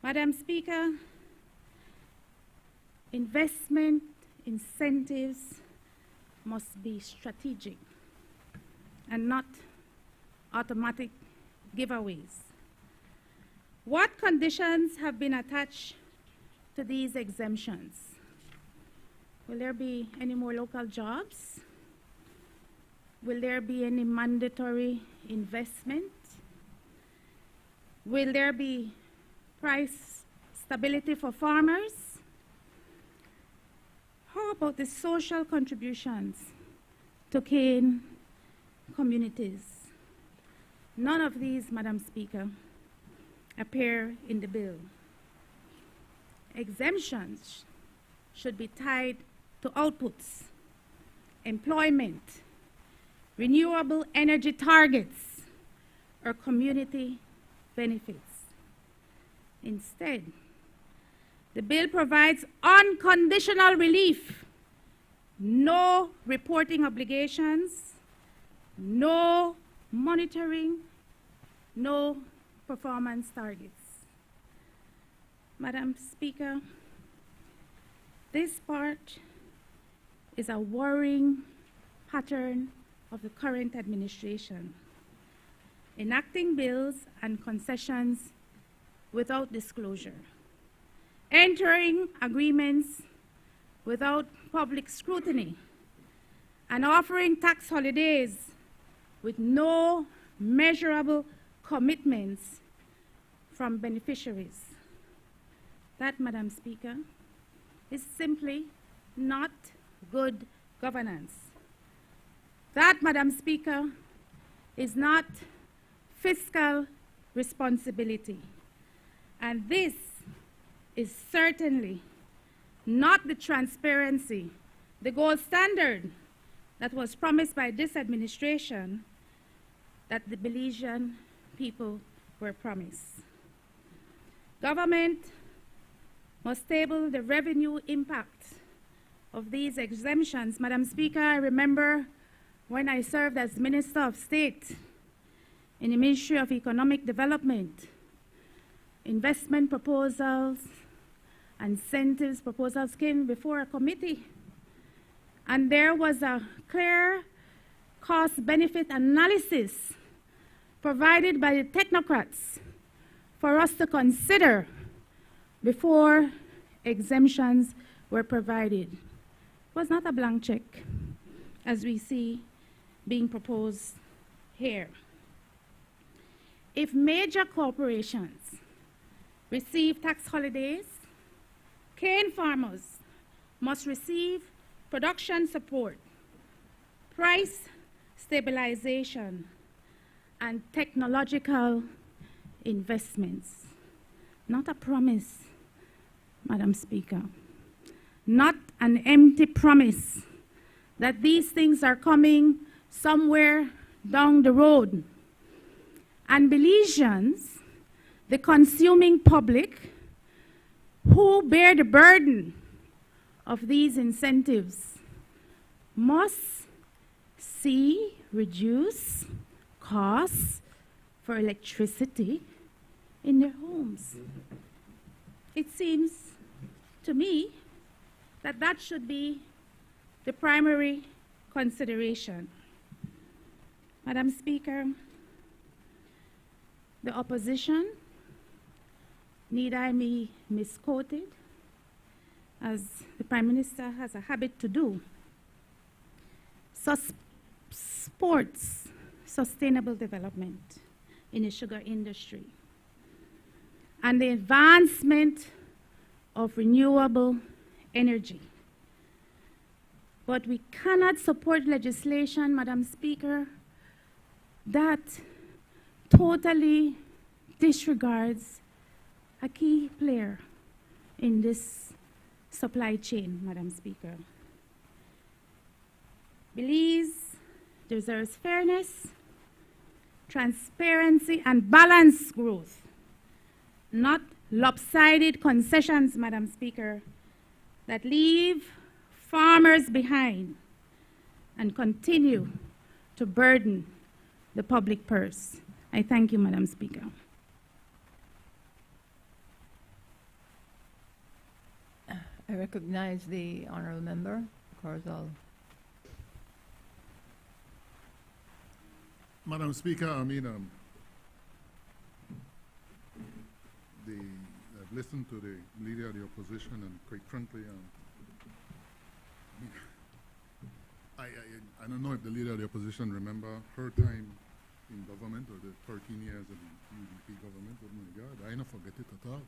Madam Speaker, investment incentives must be strategic and not automatic giveaways. What conditions have been attached to these exemptions? Will there be any more local jobs? Will there be any mandatory investment? Will there be price stability for farmers? How about the social contributions to cane communities? None of these, Madam Speaker, appear in the bill. Exemptions should be tied to outputs, employment, renewable energy targets, or community benefits. Instead, the bill provides unconditional relief, no reporting obligations, no monitoring, no performance targets. Madam Speaker, this part is a worrying pattern of the current administration, enacting bills and concessions without disclosure, entering agreements without public scrutiny, and offering tax holidays with no measurable commitments from beneficiaries. That, Madam Speaker, is simply not good governance. That, Madam Speaker, is not fiscal responsibility. And this is certainly not the transparency, the gold standard that was promised by this administration that the Belizean people were promised. Government must table the revenue impact of these exemptions. Madam Speaker, I remember when I served as Minister of State in the Ministry of Economic Development, investment proposals, incentives proposals came before a committee, and there was a clear cost-benefit analysis provided by the technocrats for us to consider before exemptions were provided. It was not a blank check, as we see being proposed here. If major corporations receive tax holidays, cane farmers must receive production support, price stabilization, and technological investments. Not a promise, Madam Speaker. Not an empty promise that these things are coming somewhere down the road. And Belizeans, the consuming public, who bear the burden of these incentives, must see reduced costs for electricity in their homes. It seems to me that that should be the primary consideration. Madam Speaker, the opposition, need I be misquoted, as the Prime Minister has a habit to do, supports sustainable development in the sugar industry and the advancement of renewable energy. But we cannot support legislation, Madam Speaker, that totally disregards a key player in this supply chain, Madam Speaker. Belize deserves fairness, transparency, and balanced growth, not lopsided concessions, Madam Speaker, that leave farmers behind and continue to burden the public purse. I thank you, Madam Speaker. I recognize the honourable member, Corzal. Madam Speaker, I've listened to the Leader of the Opposition, and quite frankly, I don't know if the Leader of the Opposition remember her time in government, or the 13 years of the UDP government. Oh my God, I don't forget it at all.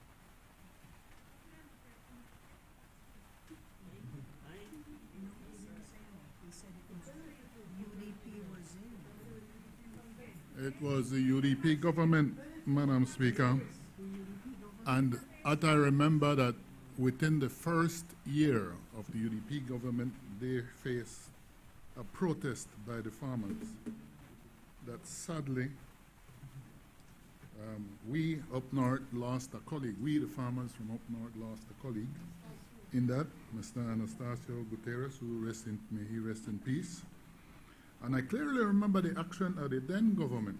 It was the UDP government, Madam Speaker, and I remember that within the first year of the UDP government, they faced a protest by the farmers that sadly We up north lost a colleague. We, the farmers from up north, lost a colleague in that, Mr. Anastasio Gutierrez, may he rest in peace. And I clearly remember the action of the then government.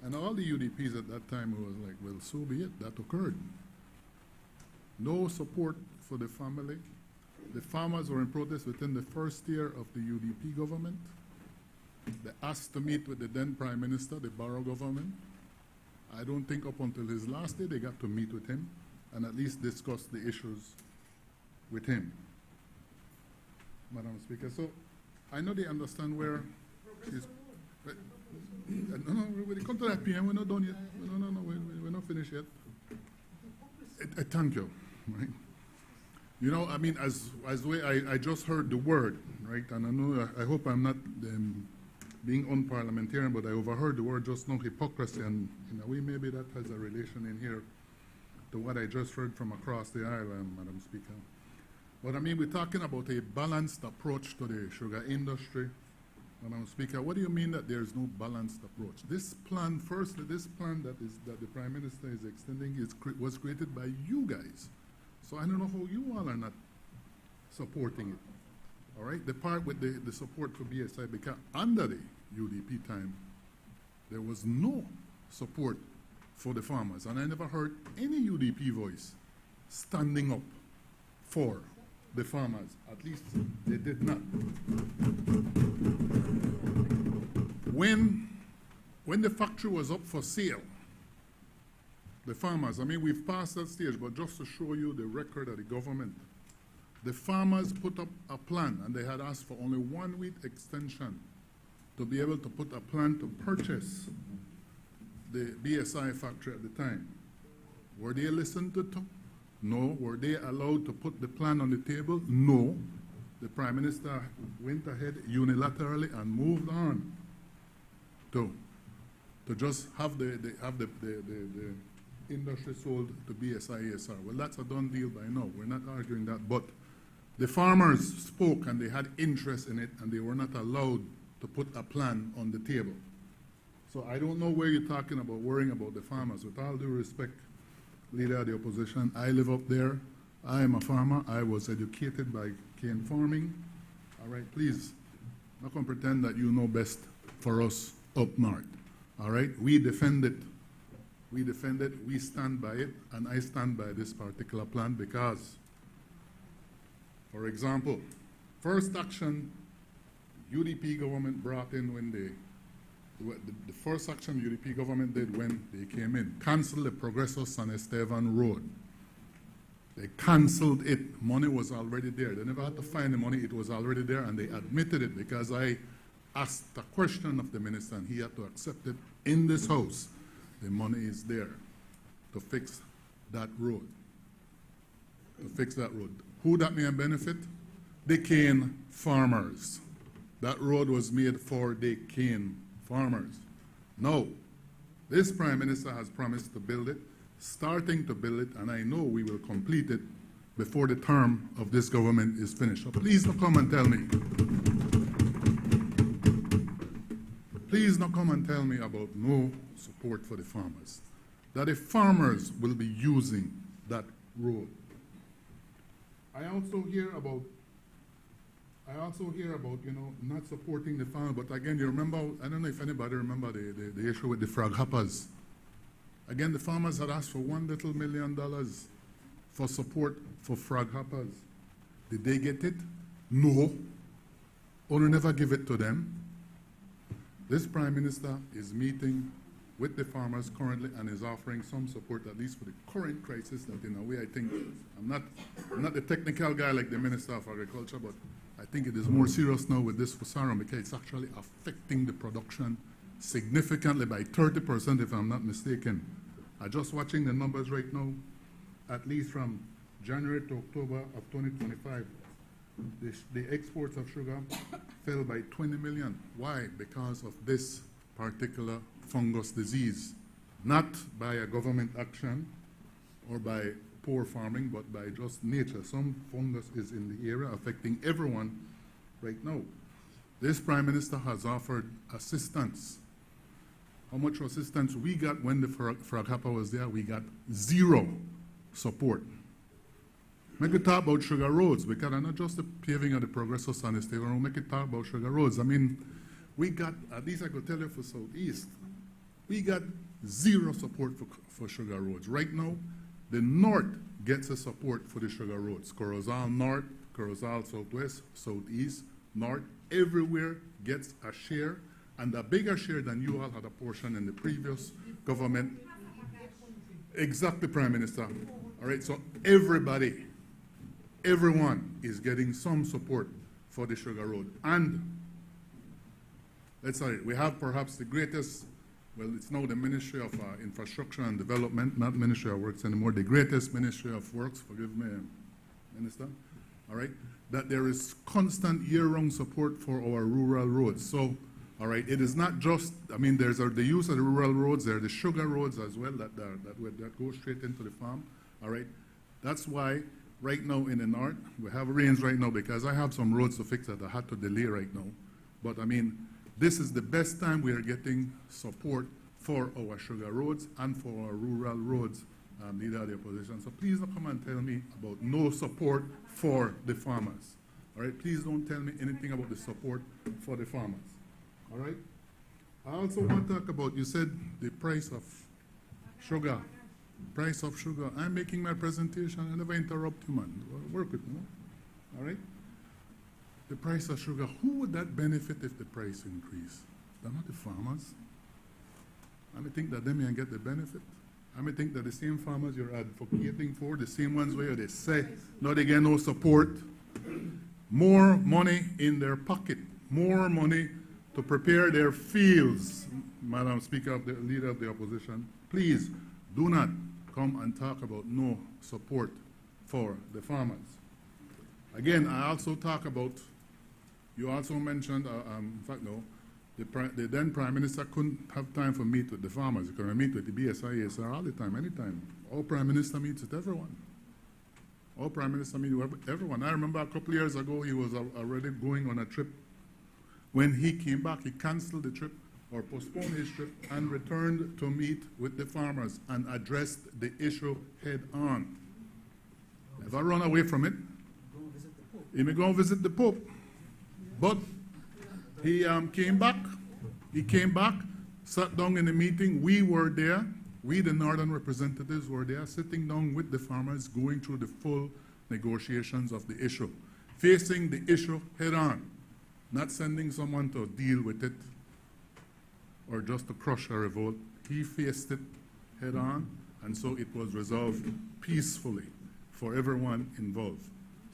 And all the UDPs at that time was like, well, so be it, that occurred. No support for the family. The farmers were in protest within the first year of the UDP government. They asked to meet with the then Prime Minister, the Barrow government. I don't think up until his last day they got to meet with him and at least discuss the issues with him. Madam Speaker, so I know they understand where she's... No, we come to that PM, we're not done yet. No, we're not finished yet. Thank you, right? You know, I mean, as way I just heard the word, right? And I know, I hope I'm not being unparliamentarian, but I overheard the word just now, hypocrisy, and in a way maybe that has a relation in here to what I just heard from across the aisle, Madam Speaker. But I mean, we're talking about a balanced approach to the sugar industry. Madam Speaker, what do you mean that there's no balanced approach? This plan, firstly, this plan that the Prime Minister is extending was created by you guys. So I don't know how you all are not supporting it. All right, the part with the support for BSI, because under the UDP time, there was no support for the farmers. And I never heard any UDP voice standing up for the farmers. At least they did not. When the factory was up for sale, the farmers, I mean, we've passed that stage, but just to show you the record of the government, the farmers put up a plan, and they had asked for only 1 week extension to be able to put a plan to purchase the BSI factory at the time. Were they listened to? No. Were they allowed to put the plan on the table? No. The Prime Minister went ahead unilaterally and moved on to just have the industry sold to BSI ESR. Well, that's a done deal by now. We're not arguing that. But the farmers spoke and they had interest in it, and they were not allowed to put a plan on the table. So I don't know where you're talking about worrying about the farmers. With all due respect, Leader of the Opposition, I live up there. I am a farmer. I was educated by cane farming. All right, please, not going to pretend that you know best for us up north. All right, we defend it. We defend it, we stand by it, and I stand by this particular plan because, for example, first action UDP government brought in when the first action UDP government did when they came in, canceled the Progreso San Esteban Road. They canceled it. Money was already there. They never had to find the money. It was already there, and they admitted it because I asked a question of the minister, and he had to accept it in this house. The money is there to fix that road. To fix that road. Who that may benefit? The cane farmers. That road was made for the cane farmers. No, this Prime Minister has promised to build it, starting to build it, and I know we will complete it before the term of this government is finished. So please don't come and tell me. Please don't come and tell me about no support for the farmers. That the farmers will be using that road. I also hear about, you know, not supporting the farmer, but again, you remember, I don't know if anybody remember the issue with the frog hoppers. Again, the farmers had asked for $1 million for support for frog hoppers. Did they get it? No. Owner never give it to them. This Prime Minister is meeting with the farmers currently and is offering some support, at least for the current crisis that in a way I think, I'm not the technical guy like the Minister of Agriculture, but I think it is more serious now with this Fusarum because it's actually affecting the production significantly by 30% if I'm not mistaken. I'm just watching the numbers right now, at least from January to October of 2025. The exports of sugar fell by 20 million. Why? Because of this particular fungus disease. Not by a government action or by poor farming, but by just nature. Some fungus is in the area affecting everyone right now. This Prime Minister has offered assistance how much assistance we got when the Fragapa was there. We got zero support. Make it talk about sugar roads, because I'm not just the paving of the Progresso San Esteban, make it talk about sugar roads. I mean, we got, at least I could tell you for Southeast, we got zero support for sugar roads. Right now, the North gets a support for the sugar roads. Corozal North, Corozal Southwest, Southeast, North, everywhere gets a share, and a bigger share than you all had a portion in the previous government. Exactly, Prime Minister. All right, so everybody, everyone is getting some support for the sugar road. And let's say we have perhaps the greatest, well, it's now the Ministry of Infrastructure and Development, not Ministry of Works anymore, the greatest Ministry of Works, forgive me, Minister, all right, that there is constant year-round support for our rural roads. So, all right, it is not just, I mean, there's the use of the rural roads, there are the sugar roads as well that go straight into the farm, all right. That's why right now in the North, we have rains right now because I have some roads to fix that I had to delay right now. But I mean, this is the best time we are getting support for our sugar roads and for our rural roads, leader of the opposition. So please don't come and tell me about no support for the farmers. All right, please don't tell me anything about the support for the farmers. All right. I also want to talk about, you said the price of sugar. Price of sugar. I'm making my presentation. I never interrupt you, man. Work with me. All right. The price of sugar, who would that benefit if the price increase? They're not the farmers. I may think that they may get the benefit. I may think that the same farmers you're advocating for, the same ones where they say, no, they get no support, more money in their pocket, more money to prepare their fields. Madam Speaker, the leader of the opposition, please do not come and talk about no support for the farmers. Again, I also talk about, you also mentioned, in fact, no, the then Prime Minister couldn't have time for meet with the farmers. He could meet with the BSI, ASR all the time, anytime. Our Prime Minister meets with everyone. Our Prime Minister meets with everyone. I remember a couple of years ago, he was already going on a trip. When he came back, he canceled the trip or postponed his trip and returned to meet with the farmers and addressed the issue head on. Never run away from it. He may go and visit the Pope. But he came back. He came back, sat down in the meeting. We were there. We, the Northern representatives, were there, sitting down with the farmers, going through the full negotiations of the issue, facing the issue head on, not sending someone to deal with it or just to crush a revolt. He faced it head on, and so it was resolved peacefully for everyone involved.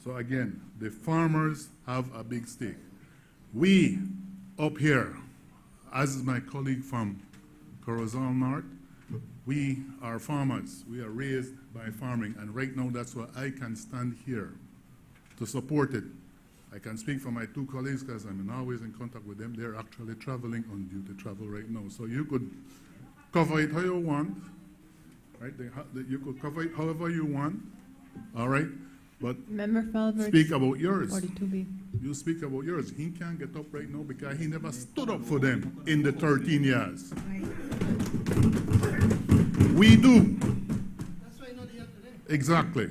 So again, the farmers have a big stake. We up here, as is my colleague from Corozal North, we are farmers. We are raised by farming, and right now that's why I can stand here to support it. I can speak for my two colleagues because I'm always in contact with them. They're actually traveling on duty travel right now. So you could cover it how you want, right? You could cover it however you want, all right? But speak about yours. 42B. You speak about yours. He can't get up right now because he never stood up for them in the 13 years. We do. Exactly.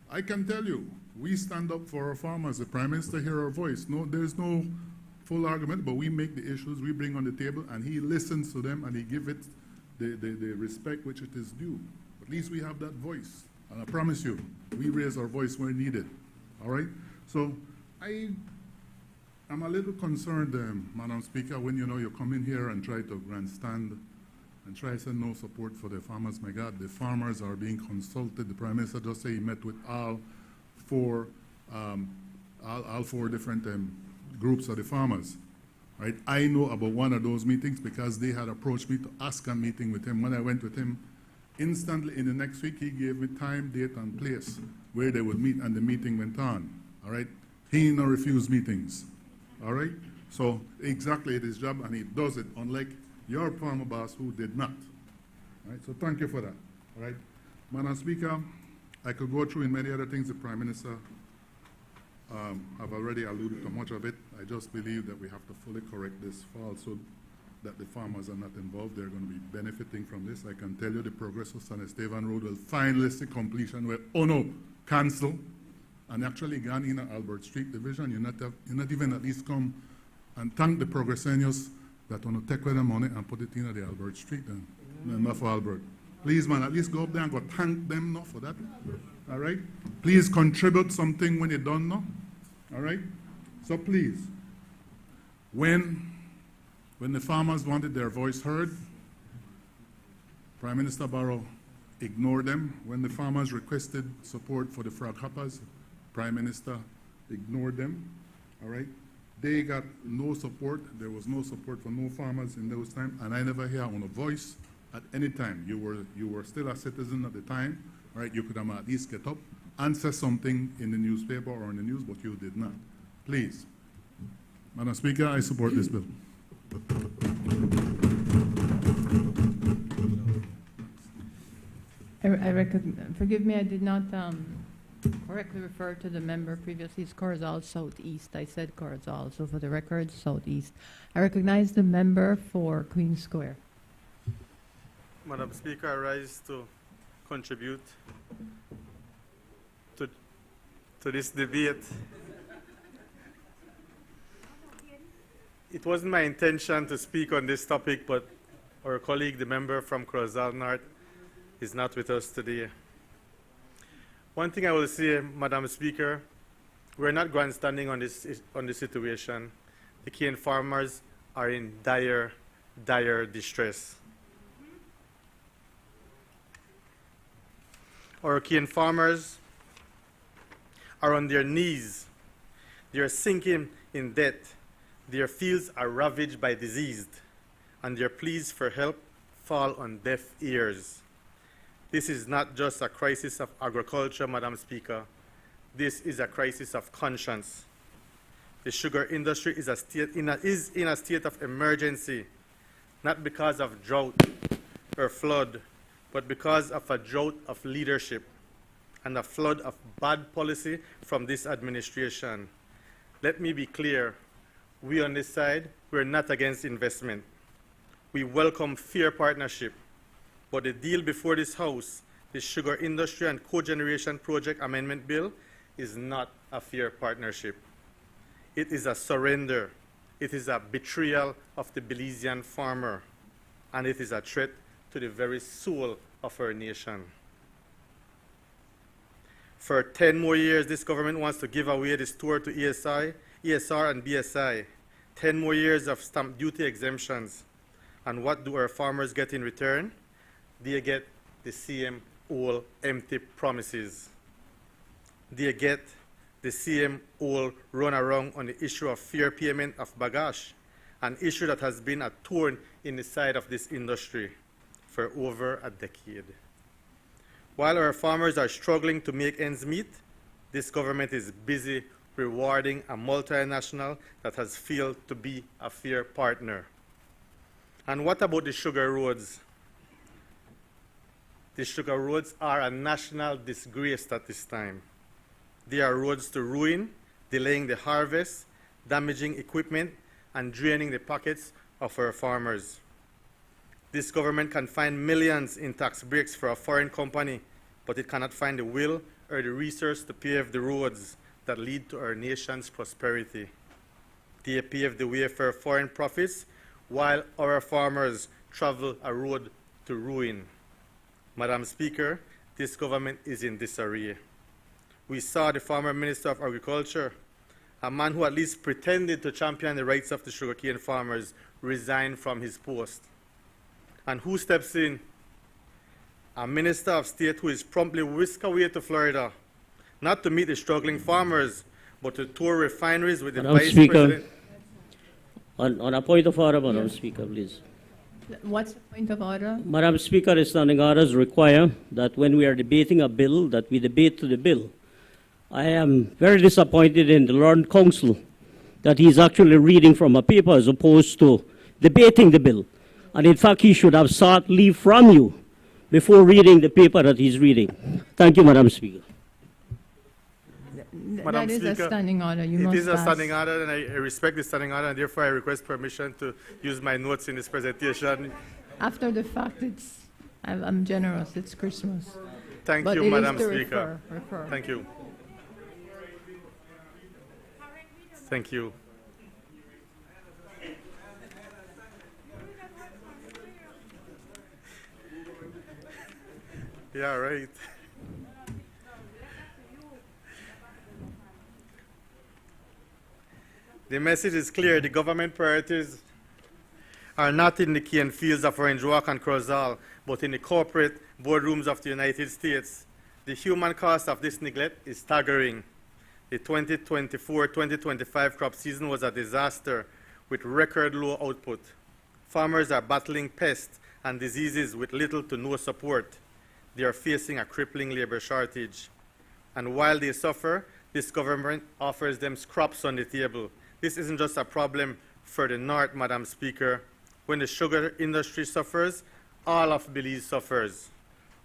I can tell you, we stand up for our farmers. The Prime Minister hears our voice. No, there's no full argument, but we make the issues we bring on the table, and he listens to them, and he gives it the respect which it is due. At least we have that voice. And I promise you, we raise our voice where needed. All right? So I'm a little concerned, Madam Speaker, when you come in here and try to grandstand and try to say no support for the farmers. My God, the farmers are being consulted. The Prime Minister just said he met with all four different groups of the farmers. Right? I know about one of those meetings because they had approached me to ask a meeting with him. When I went with him, instantly in the next week, he gave me time, date, and place where they would meet, and the meeting went on. All right? He no refuse meetings. All right? So exactly it is his job, and he does it, unlike your farmer boss who did not. All right? So thank you for that. All right? Madam Speaker, I could go through in many other things the Prime Minister have already alluded to much of it. I just believe that we have to fully correct this falsehood that the farmers are not involved. They're going to be benefiting from this. I can tell you the progress of San Esteban Road will finally see completion where ONO cancel and actually gone in Albert Street Division. You're not even at least come and thank the progresseños that want to take away the money and put it in the Albert Street and not for Albert. Please, man, at least go up there and go thank them now for that. All right? Please contribute something when you're done now. All right? So please, when the farmers wanted their voice heard, Prime Minister Barrow ignored them. When the farmers requested support for the frog hoppers, Prime Minister ignored them. All right? They got no support. There was no support for no farmers in those times, and I never hear on a voice at any time. You were still a citizen at the time. All right? You could have at least get up, answer something in the newspaper or in the news, but you did not. Please. Madam Speaker, I support this bill. Forgive me, I did not correctly refer to the member previously. It's Corozal Southeast. I said Corozal, so for the record, Southeast. I recognize the member for Queen Square. Madam Speaker, I rise to contribute to this debate. It wasn't my intention to speak on this topic, but our colleague, the member from Corozal North, is not with us today. One thing I will say, Madam Speaker, we're not grandstanding on this situation. The cane farmers are in dire, dire distress. Our cane farmers are on their knees. They are sinking in debt. Their fields are ravaged by disease, and their pleas for help fall on deaf ears. This is not just a crisis of agriculture, Madam Speaker. This is a crisis of conscience. The sugar industry is in a state of emergency, not because of drought or flood, but because of a drought of leadership and a flood of bad policy from this administration. Let me be clear. We on this side, we're not against investment. We welcome fair partnership. But the deal before this House, the Sugar Industry and Cogeneration Project Amendment Bill, is not a fair partnership. It is a surrender. It is a betrayal of the Belizean farmer. And it is a threat to the very soul of our nation. For 10 more years, this government wants to give away the store to ESR and BSI. 10 more years of stamp duty exemptions. And what do our farmers get in return? They get the same old empty promises. They get the same old run around on the issue of fair payment of bagash, an issue that has been a thorn in the side of this industry for over a decade. While our farmers are struggling to make ends meet, this government is busy rewarding a multinational that has failed to be a fair partner. And what about the sugar roads? The sugar roads are a national disgrace at this time. They are roads to ruin, delaying the harvest, damaging equipment, and draining the pockets of our farmers. This government can find millions in tax breaks for a foreign company, but it cannot find the will or the resource to pave the roads that lead to our nation's prosperity. They pave the way for foreign profits while our farmers travel a road to ruin. Madam Speaker, this government is in disarray. We saw the former Minister of Agriculture, a man who at least pretended to champion the rights of the sugarcane farmers, resign from his post. And who steps in? A Minister of State who is promptly whisked away to Florida, not to meet the struggling farmers, but to tour refineries with the Vice President. On a point of order, Madam Speaker, please. What's the point of order? Madam Speaker, standing orders require that when we are debating a bill, that we debate to the bill. I am very disappointed in the Lord Counsel that he's actually reading from a paper as opposed to debating the bill. And in fact, he should have sought leave from you before reading the paper that he's reading. Thank you, Madam Speaker. Madam That is a Speaker, standing order. You it must is a pass. standing order, and I respect the standing order, and therefore I request permission to use my notes in this presentation. After the fact, I'm generous. It's Christmas. Thank But you, it is Madam to Speaker. refer. Thank you. Thank you. Yeah, right. The message is clear. The government priorities are not in the cane fields of Orange Walk and Crozal, but in the corporate boardrooms of the United States. The human cost of this neglect is staggering. The 2024-2025 crop season was a disaster with record low output. Farmers are battling pests and diseases with little to no support. They are facing a crippling labor shortage. And while they suffer, this government offers them scraps on the table. This isn't just a problem for the North, Madam Speaker. When the sugar industry suffers, all of Belize suffers.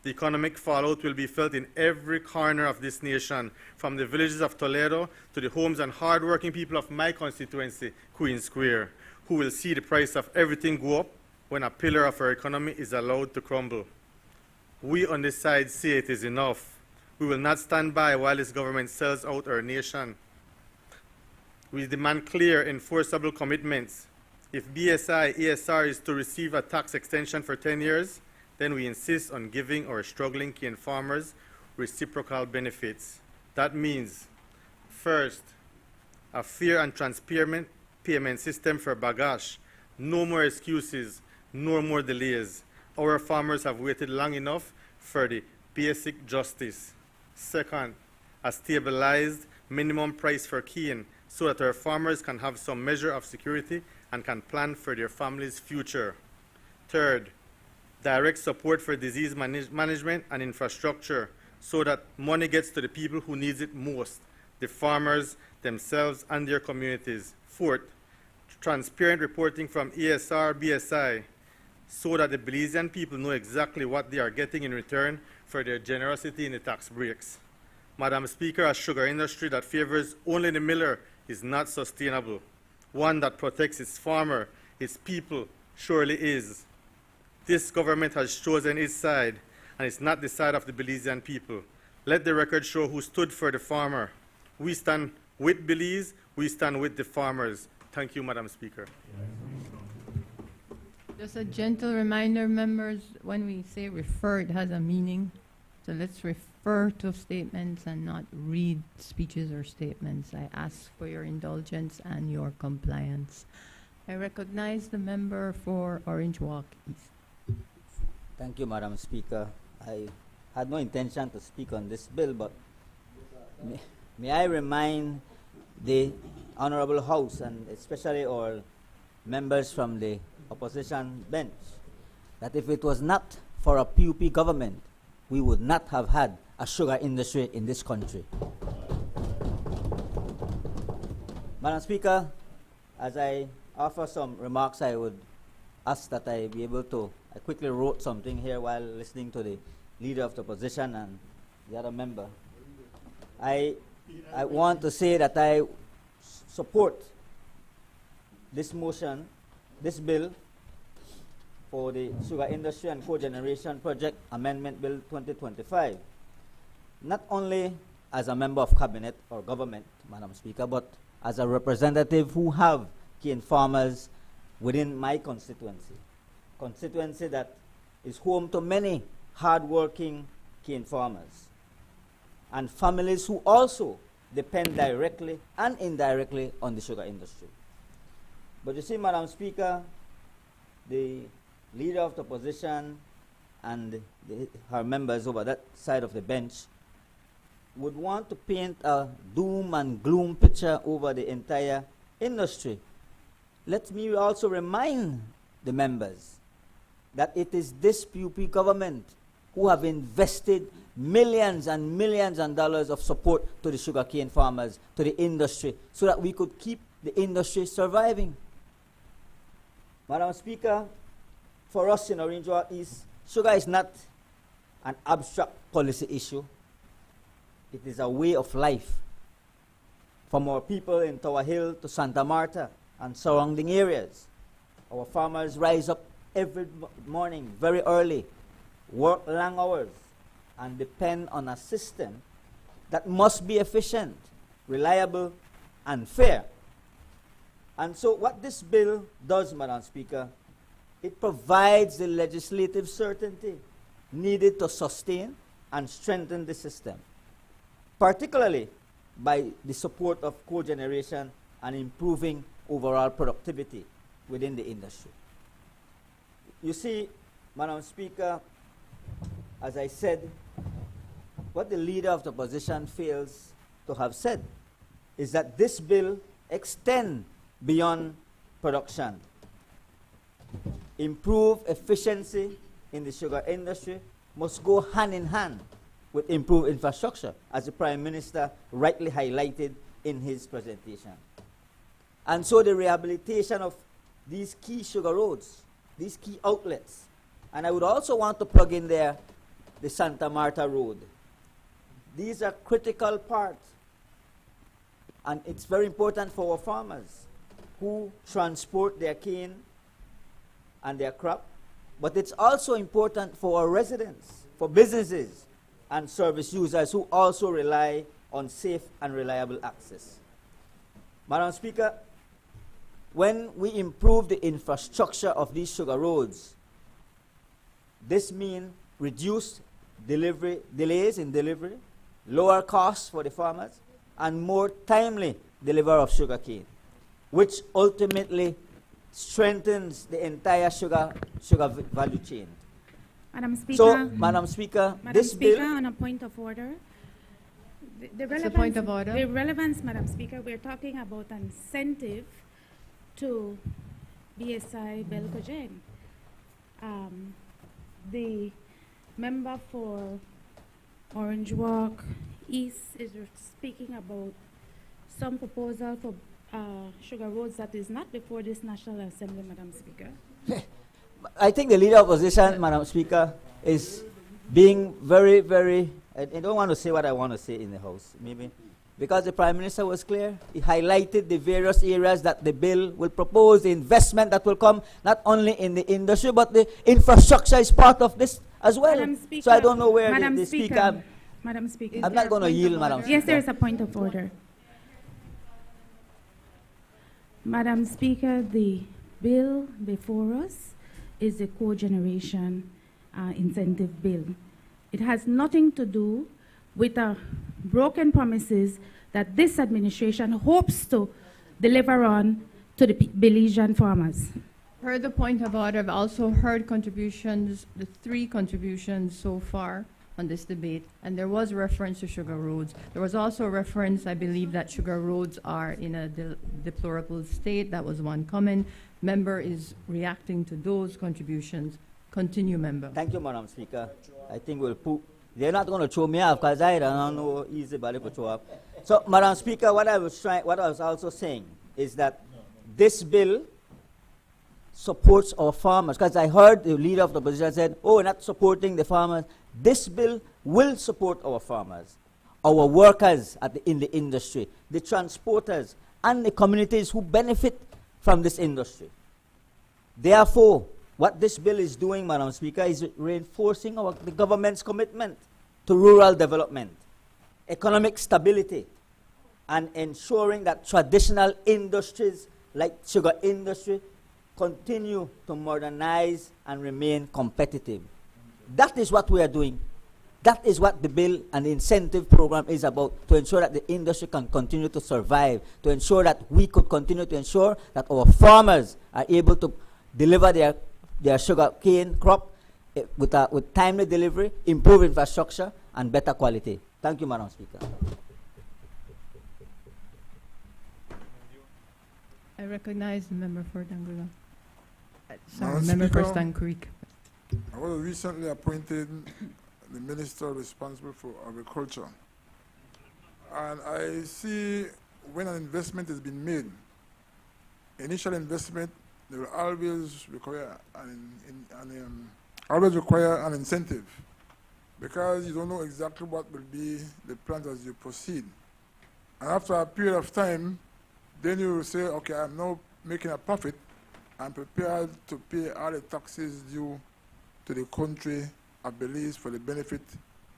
The economic fallout will be felt in every corner of this nation, from the villages of Toledo to the homes and hard-working people of my constituency, Queen Square, who will see the price of everything go up when a pillar of our economy is allowed to crumble. We on this side say it is enough. We will not stand by while this government sells out our nation. We demand clear, enforceable commitments. If BSI ESR is to receive a tax extension for 10 years, then we insist on giving our struggling cane farmers reciprocal benefits. That means, first, a fair and transparent payment system for bagash. No more excuses, no more delays. Our farmers have waited long enough for the basic justice. Second, a stabilized minimum price for cane so that our farmers can have some measure of security and can plan for their family's future. Third, direct support for disease management and infrastructure so that money gets to the people who needs it most, the farmers themselves and their communities. Fourth, transparent reporting from ESR, BSI, so that the Belizean people know exactly what they are getting in return for their generosity in the tax breaks. Madam Speaker, a sugar industry that favors only the miller is not sustainable. One that protects its farmer, its people, surely is. This government has chosen its side, and it's not the side of the Belizean people. Let the record show who stood for the farmer. We stand with Belize, we stand with the farmers. Thank you, Madam Speaker. Just a gentle reminder, members, when we say refer, it has a meaning. So let's refer to statements and not read speeches or statements. I ask for your indulgence and your compliance. I recognize the member for Orange Walk East. Thank you, Madam Speaker. I had no intention to speak on this bill, but may I remind the Honorable House, and especially our members from the opposition bench, that if it was not for a PUP government, we would not have had a sugar industry in this country. Madam Speaker, as I offer some remarks, I would ask that I be able to, I quickly wrote something here while listening to the leader of the opposition and the other member. I want to say that I support this motion, this bill for the Sugar Industry and Cogeneration Project Amendment Bill 2025, not only as a member of cabinet or government, Madam Speaker, but as a representative who have cane farmers within my constituency that is home to many hard-working cane farmers and families who also depend directly and indirectly on the sugar industry. But you see, Madam Speaker, the leader of the opposition and her members over that side of the bench would want to paint a doom and gloom picture over the entire industry. Let me also remind the members that it is this PUP government who have invested millions and millions of dollars of support to the sugarcane farmers, to the industry, so that we could keep the industry surviving. Madam Speaker, for us in Orange Walk East, sugar is not an abstract policy issue. It is a way of life. from our people in Tower Hill to Santa Marta and surrounding areas. Our farmers rise up every morning very early, work long hours, and depend on a system that must be efficient, reliable, and fair. And so what this bill does, Madam Speaker, it provides the legislative certainty needed to sustain and strengthen the system, particularly by the support of cogeneration and improving overall productivity within the industry. You see, Madam Speaker, as I said, what the leader of the opposition fails to have said is that this bill extends beyond production. Improve efficiency in the sugar industry must go hand in hand with improved infrastructure, as the Prime Minister rightly highlighted in his presentation. And so the rehabilitation of these key sugar roads, these key outlets, and I would also want to plug in there the Santa Marta Road. These are critical parts, and it's very important for our farmers who transport their cane and their crop, but it's also important for our residents, for businesses and service users who also rely on safe and reliable access. Madam Speaker, when we improve the infrastructure of these sugar roads, this means reduced delays in delivery, lower costs for the farmers, and more timely delivery of sugar cane, which ultimately strengthens the entire sugar value chain. Madam Speaker, So, Madam Speaker, this bill... on a point of order. The relevance, point of order. The relevance, Madam Speaker, we're talking about an incentive to BSI Belcogen. The member for Orange Walk East is speaking about some proposal for sugar roads that is not before this National Assembly, Madam Speaker. I think the leader of opposition, Madam Speaker, is being very, very... I don't want to say what I want to say in the House, maybe. Because the Prime Minister was clear. He highlighted the various areas that the bill will propose, the investment that will come, not only in the industry, but the infrastructure is part of this as well. Madam Speaker, so I don't know where Madam the Speaker, Speaker... Madam Speaker. I'm not going to yield, Madam Speaker. Yes, there is a point of order. Madam Speaker, the bill before us is the cogeneration incentive bill. It has nothing to do with broken promises that this administration hopes to deliver on to the Belizean farmers. Heard the point of order. I've also heard contributions, the 3 contributions so far on this debate, and there was reference to sugar roads. There was also reference, I believe, that sugar roads are in a deplorable state. That was one comment. Member is reacting to those contributions. Continue, member. Thank you, Madam Speaker. I think they're not going to throw me off because I don't know easy body to throw up. So, Madam Speaker, what I was also saying is that this bill supports our farmers. Because I heard the leader of the opposition said, oh, we're not supporting the farmers. This bill will support our farmers, our workers in the industry, the transporters, and the communities who benefit from this industry. Therefore, what this bill is doing, Madam Speaker, is reinforcing the government's commitment to rural development, economic stability, and ensuring that traditional industries like sugar industry continue to modernize and remain competitive. That is what we are doing. That is what the bill and the incentive program is about, to ensure that the industry can continue to survive, to ensure that we could continue to ensure that our farmers are able to deliver their sugar cane crop with timely delivery, improved infrastructure, and better quality. Thank you, Madam Speaker. I recognize the member for Dangula. Sorry, Madam member for Speaker, Stan Creek. I was recently appointed the minister responsible for agriculture. And I see when an investment has been made, initial investment, they will always require an incentive, because you don't know exactly what will be the plans as you proceed. And after a period of time, then you will say, okay, I'm now making a profit. I'm prepared to pay all the taxes due to the country of Belize for the benefit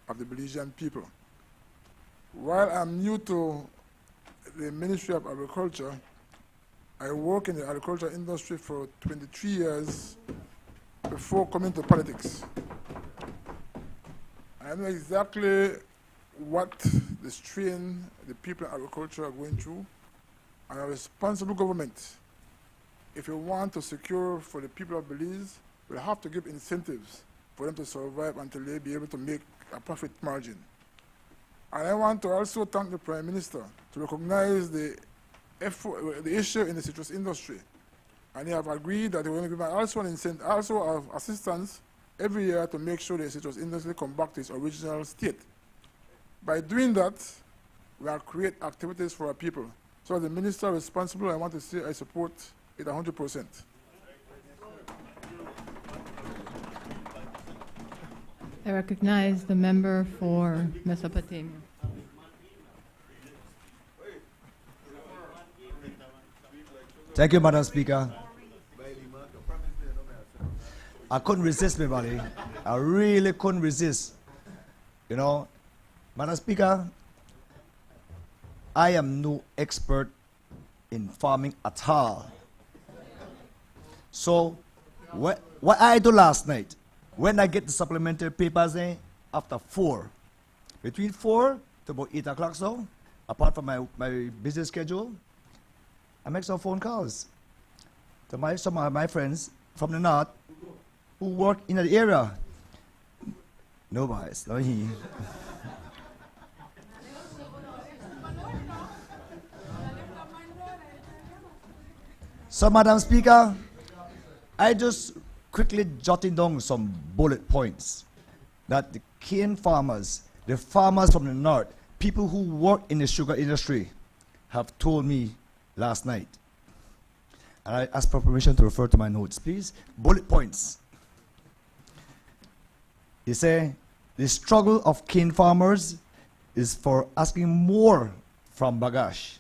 of the Belizean people. While I'm new to the Ministry of Agriculture, I work in the agriculture industry for 23 years before coming to politics. I know exactly what the strain the people in agriculture are going through, and a responsible government, if you want to secure for the people of Belize, will have to give incentives for them to survive until they be able to make a profit margin. And I want to also thank the Prime Minister to recognize the effort, the issue in the citrus industry. And they have agreed that they will give also an incentive, also assistance every year to make sure the citrus industry come back to its original state. By doing that, we will create activities for our people. So as the minister responsible, I want to say I support it 100%. I recognize the member for Mesopotamia. Thank you, Madam Speaker. I couldn't resist, my buddy. I really couldn't resist. You know, Madam Speaker, I am no expert in farming at all. So, what I do last night, when I get the supplementary papers in after 4, between 4 to about 8 o'clock so, apart from my busy schedule, I make some phone calls to some of my friends from the north who work in the area. No bias, not he. So, Madam Speaker, I just quickly jotting down some bullet points that the cane farmers, the farmers from the north, people who work in the sugar industry have told me last night. And I ask for permission to refer to my notes, please. Bullet points. He say the struggle of cane farmers is for asking more from bagash.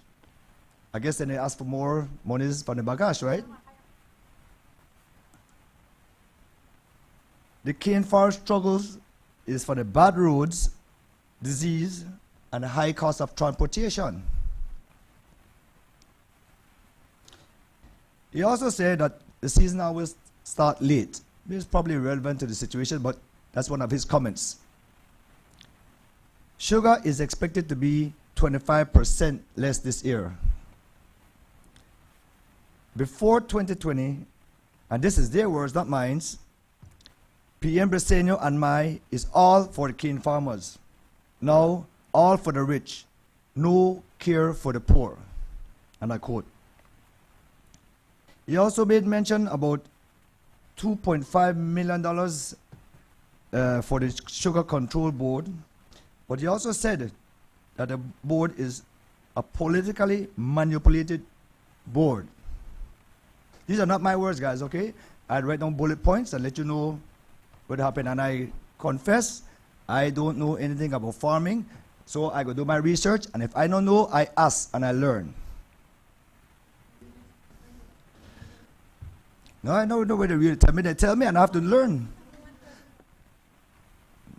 I guess then they ask for more monies from the bagash, right? The cane farmer struggles is for the bad roads, disease, and the high cost of transportation. He also said that the season always start late. This is probably relevant to the situation, but that's one of his comments. Sugar is expected to be 25% less this year. Before 2020, and this is their words, not mine, PM Bresenio and my is all for the cane farmers. Now, all for the rich. No care for the poor. And I quote. He also made mention about $2.5 million for the Sugar Control Board. But he also said that the board is a politically manipulated board. These are not my words, guys, okay? I'd write down bullet points and let you know what happened. And I confess, I don't know anything about farming, so I go do my research, and if I don't know, I ask and I learn. No, I know where they really tell me. They tell me and I have to learn.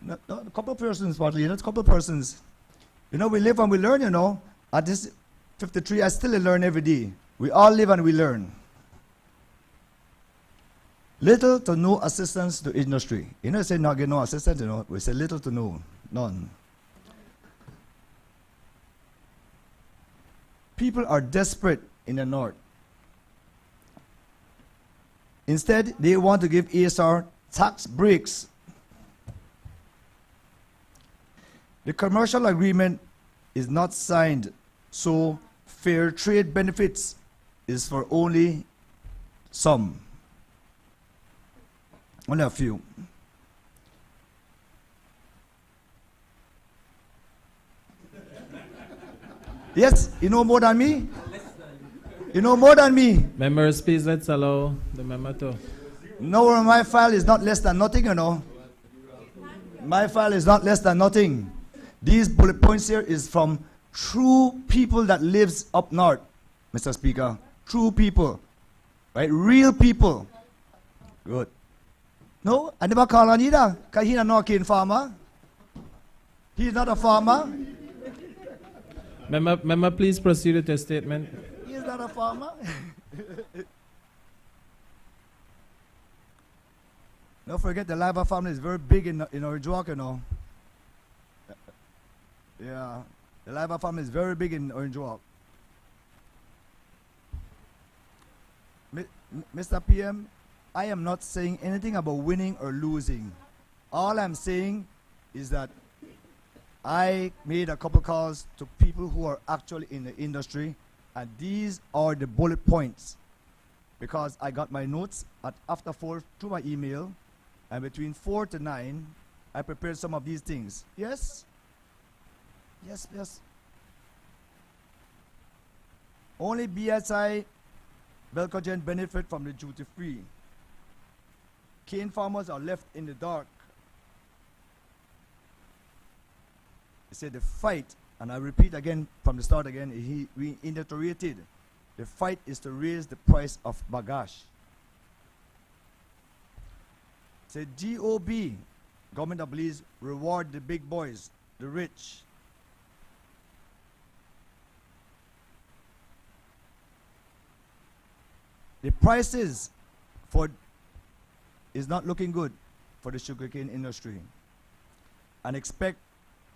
No, a couple of persons, partly, a couple of persons. You know, we live and we learn, you know. At this 53, I still learn every day. We all live and we learn. Little to no assistance to industry. You know, say not get no assistance, you know. We say little to no, none. People are desperate in the north. Instead, they want to give ASR tax breaks. The commercial agreement is not signed, so fair trade benefits is for only some. Only a few. Yes, you know more than me? You know more than me. Members, please let's allow the member to. No, my file is not less than nothing, you know. My file is not less than nothing. These bullet points here is from true people that lives up north, Mr. Speaker. True people, right? Real people. Good. No, I never call on either, because he's not a cane farmer. He's not a farmer. Member, please proceed with your statement. He's not a farmer. Don't forget the Lava family is very big in Orange Walk, you know. Yeah, the Lava family is very big in Orange Walk. Mr. PM, I am not saying anything about winning or losing. All I'm saying is that I made a couple calls to people who are actually in the industry, and these are the bullet points. Because I got my notes at after 4 through my email, and between 4 to 9, I prepared some of these things. Yes? Yes, yes. Only BSI Belcogen benefit from the duty free. Cane farmers are left in the dark. He said the fight, and I repeat again from the start again, we reiterated, the fight is to raise the price of bagasse. Said GOB, government of Belize, reward the big boys, the rich. The prices for is not looking good for the sugarcane industry, and expect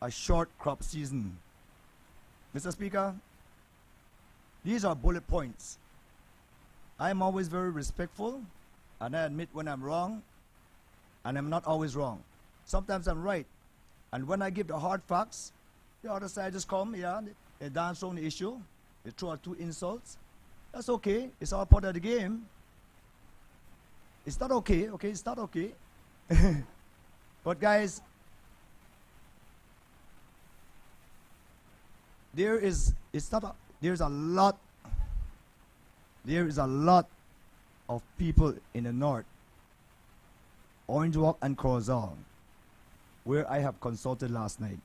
a short crop season. Mr. Speaker, these are bullet points. I'm always very respectful, and I admit when I'm wrong, and I'm not always wrong. Sometimes I'm right, and when I give the hard facts, the other side just come, yeah, they dance on the issue, they throw out 2 insults. That's okay, it's all part of the game. It's not okay, okay, it's not okay. But guys, there is a lot of people in the north, Orange Walk and Corozal, where I have consulted last night,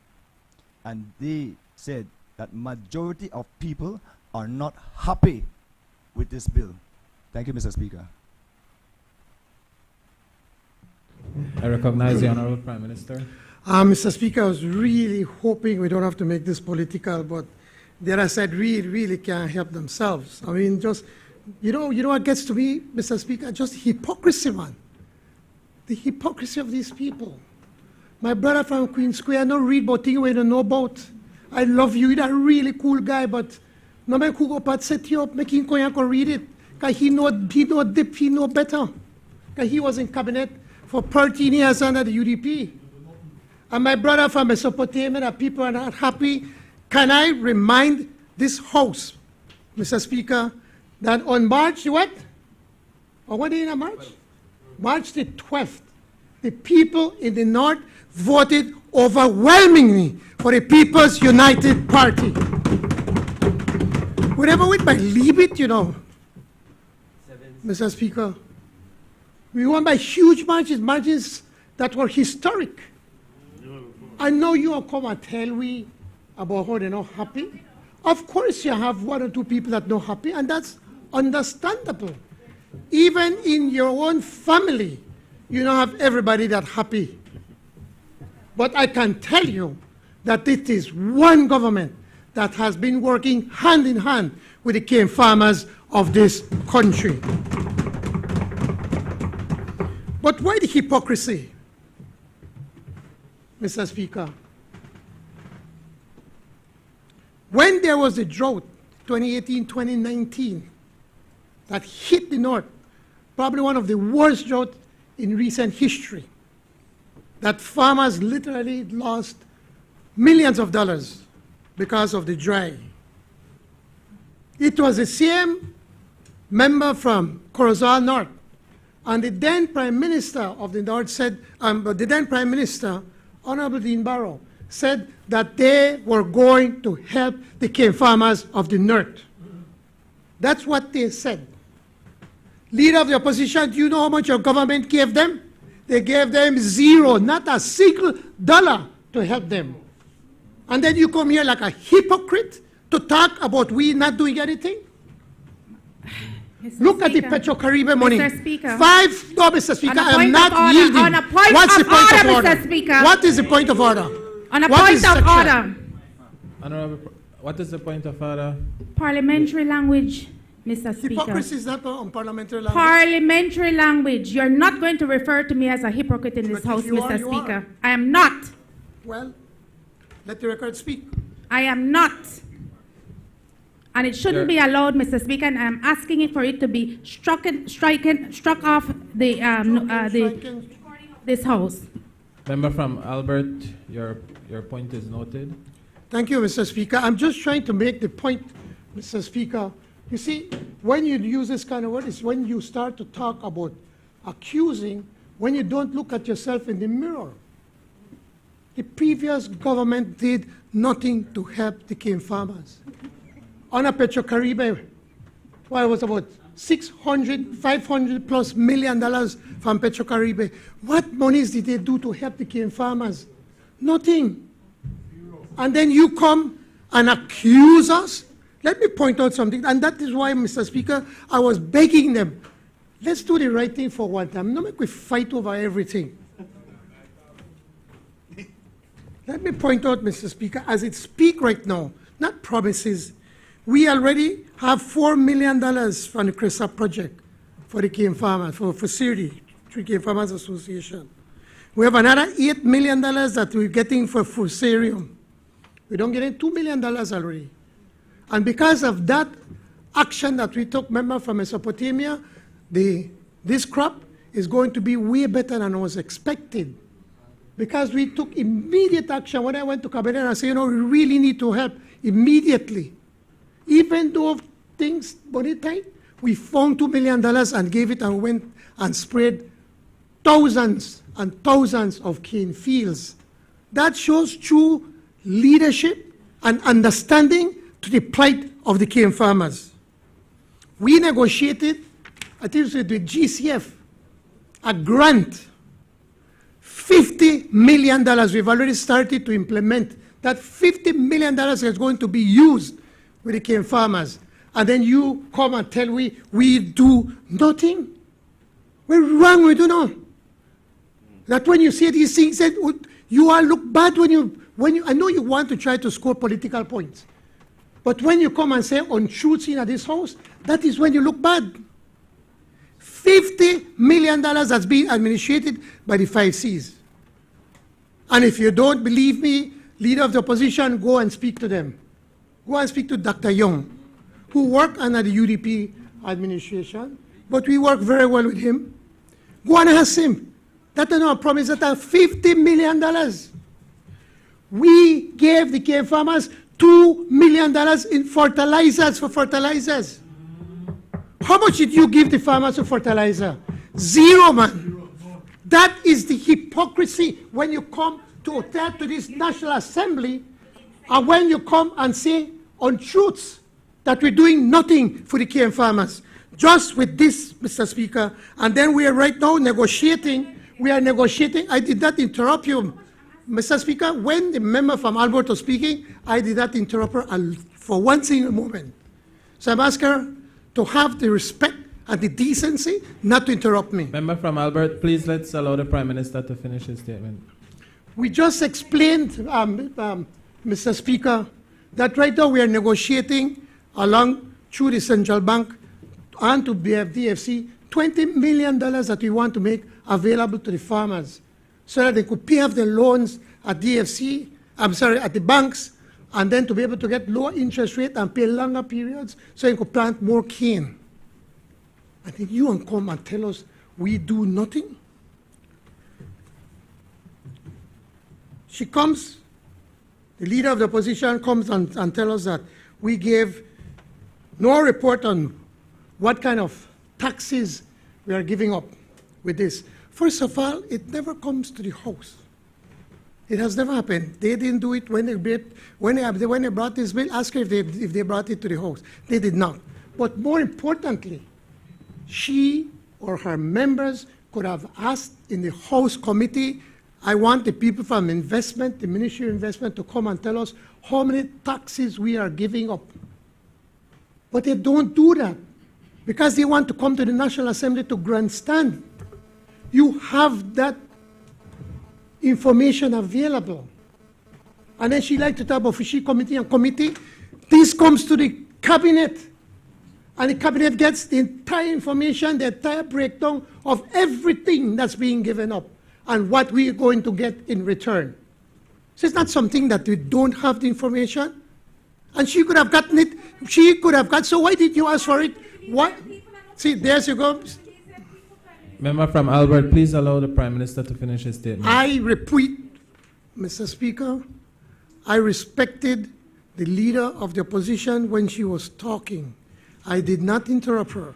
and they said that majority of people are not happy with this bill. Thank you, Mr. Speaker. I recognize the Honorable Prime Minister. Mr. Speaker, I was really hoping we don't have to make this political, but the other side really can't help themselves. I mean, just, you know what gets to me, Mr. Speaker? Just hypocrisy, man. The hypocrisy of these people. My brother from Queen Square, I don't read about things we don't know about. I love you, you're a really cool guy, but no man could go but set you up, make him go and read it. Because he know better. Because he was in cabinet for 13 years under the UDP. And my brother from Mesopotamia, that people are not happy. Can I remind this House, Mr. Speaker, that on March what? Or what day in March? March the 12th, the people in the North voted overwhelmingly for the People's United Party. Whatever we believe it, you know, Mr. Speaker, we won by huge margins that were historic. I know you will come and tell me about how they're not happy. Of course you have 1 or 2 people that are not happy, and that's understandable. Even in your own family, you don't have everybody that happy. But I can tell you that it is one government that has been working hand in hand with the cane farmers of this country. But why the hypocrisy, Mr. Speaker? When there was a drought, 2018-2019, that hit the North, probably one of the worst droughts in recent history, that farmers literally lost millions of dollars because of the dry. It was the same member from Corozal North, and the then Prime Minister of the North said, the then Prime Minister, Honorable Dean Barrow, said that they were going to help the cane farmers of the North. That's what they said. Leader of the opposition, do you know how much your government gave them? They gave them 0, not a single dollar to help them. And then you come here like a hypocrite to talk about we not doing anything? Look at the Petro-Caribbean money. Mr. Speaker. Mr. Speaker, I am not yielding. On a point What's the of point of order, order? Mr. Speaker. What is the point of order? On a What point is of section? order. Honorable, what is the point of order? Parliamentary language, Mr. Speaker. Hypocrisy is not on parliamentary language. Parliamentary language. You're not going to refer to me as a hypocrite in this But house, if you are, Mr. you Speaker. are. I am not. Well, let the record speak. I am not. And it shouldn't be allowed, Mr. Speaker, and I'm asking it for it to be struck off this house. Member from Albert, your point is noted. Thank you, Mr. Speaker. I'm just trying to make the point, Mr. Speaker. You see, when you use this kind of word, it's when you start to talk about accusing, when you don't look at yourself in the mirror. The previous government did nothing to help the cane farmers. On a Petro-Caribbean, well, it was about $500+ million from Petro-Caribbean. What monies did they do to help the cane farmers? Nothing. And then you come and accuse us? Let me point out something, and that is why, Mr. Speaker, I was begging them, let's do the right thing for one time. Don't make we fight over everything. Let me point out, Mr. Speaker, as it speaks right now, not promises, we already have $4 million from the CRESA project for the cane farmers, for CIRDI, Tree Cane Farmers Association. We have another $8 million that we're getting for Fusarium. We don't get $2 million already. And because of that action that we took, member from Mesopotamia, this crop is going to be way better than I was expected. Because we took immediate action. When I went to Cabinet, I said, you know, we really need to help immediately. Even though things money tight, we found $2 million and gave it and went and sprayed thousands and thousands of cane fields. That shows true leadership and understanding to the plight of the cane farmers. We negotiated, I think it was with GCF, a grant, $50 million. We've already started to implement. That $50 million is going to be used with the cane farmers. And then you come and tell we do nothing? We're wrong, we do not. That when you say these things, that you all look bad when you, I know you want to try to score political points. But when you come and say untruths in this house, that is when you look bad. $50 million has been administrated by the 5 Cs. And if you don't believe me, leader of the opposition, go and speak to them. Go and speak to Dr. Young, who worked under the UDP administration, but we work very well with him. Go and ask him. That is not a promise that $50 million. We gave the cane farmers $2 million in fertilizers for fertilizers. How much did you give the farmers for fertilizer? Zero, man. That is the hypocrisy when you come to attend to this National Assembly and when you come and say untruths that we're doing nothing for the cane farmers. Just with this, Mr. Speaker, and then we are right now negotiating. We are negotiating. I did not interrupt you, Mr. Speaker. When the member from Albert was speaking, I did not interrupt her for one single moment. So I'm asking her to have the respect and the decency not to interrupt me. Member from Albert, please let's allow the Prime Minister to finish his statement. We just explained, Mr. Speaker, that right now we are negotiating along through the central bank and to DFC $20 million that we want to make available to the farmers so that they could pay off the loans at DFC, at the banks, and then to be able to get lower interest rate and pay longer periods so they could plant more cane. And then you want to come and tell us we do nothing? She comes, the leader of the opposition comes and tells us that we gave no report on what kind of taxes we are giving up with this. First of all, it never comes to the House. It has never happened. They didn't do it when they brought this bill. Ask her if they brought it to the House. They did not. But more importantly, she or her members could have asked in the House committee I want the people from investment, the Ministry of Investment, to come and tell us how many taxes we are giving up. But they don't do that because they want to come to the National Assembly to grandstand. You have that information available. And then she likes to talk about fishery committee and committee. This comes to the cabinet. And the cabinet gets the entire information, the entire breakdown of everything that's being given up and what we are going to get in return. So it's not something that we don't have the information. And she could have gotten it. She could have got. So why did you ask for it? What? See, there you go. Member from Albert, please allow the Prime Minister to finish his statement. I repeat, Mr. Speaker, I respected the leader of the opposition when she was talking. I did not interrupt her.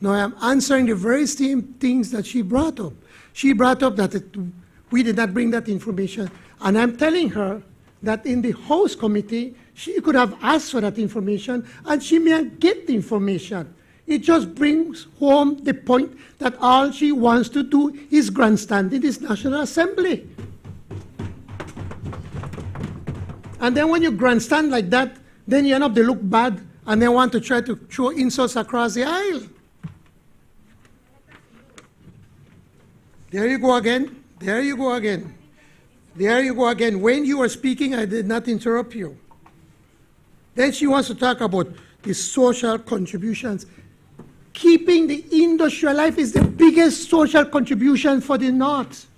Now I am answering the very same things that she brought up. She brought up that we did not bring that information. And I'm telling her that in the House Committee, she could have asked for that information and she may get the information. It just brings home the point that all she wants to do is grandstand in this National Assembly. And then when you grandstand like that, then you end up to look bad and they want to try to throw insults across the aisle. There you go again. There you go again. There you go again. When you were speaking, I did not interrupt you. Then she wants to talk about the social contributions. Keeping the industry alive is the biggest social contribution for the North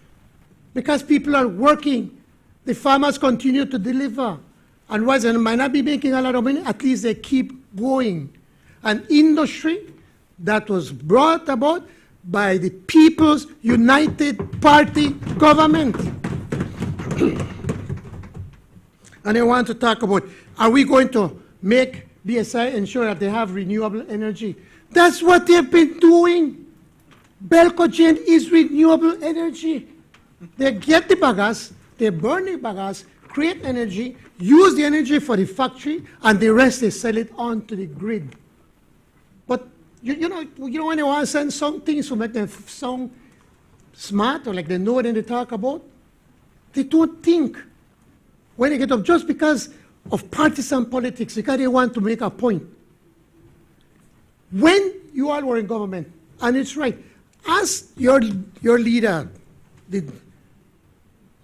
because people are working. The farmers continue to deliver. And while they might not be making a lot of money, at least they keep going. An industry that was brought about by the People's United Party government. And I want to talk about, are we going to make BSI ensure that they have renewable energy? That's what they've been doing. Belcogen is renewable energy. They get the bagasse, they burn the bagasse, create energy, use the energy for the factory, and the rest they sell it on to the grid. But you know when they want to send some things to make them sound smart or like they know what they talk about, they don't think when they get up just because of partisan politics, because they want to make a point. When you all were in government, and it's right, ask your leader, the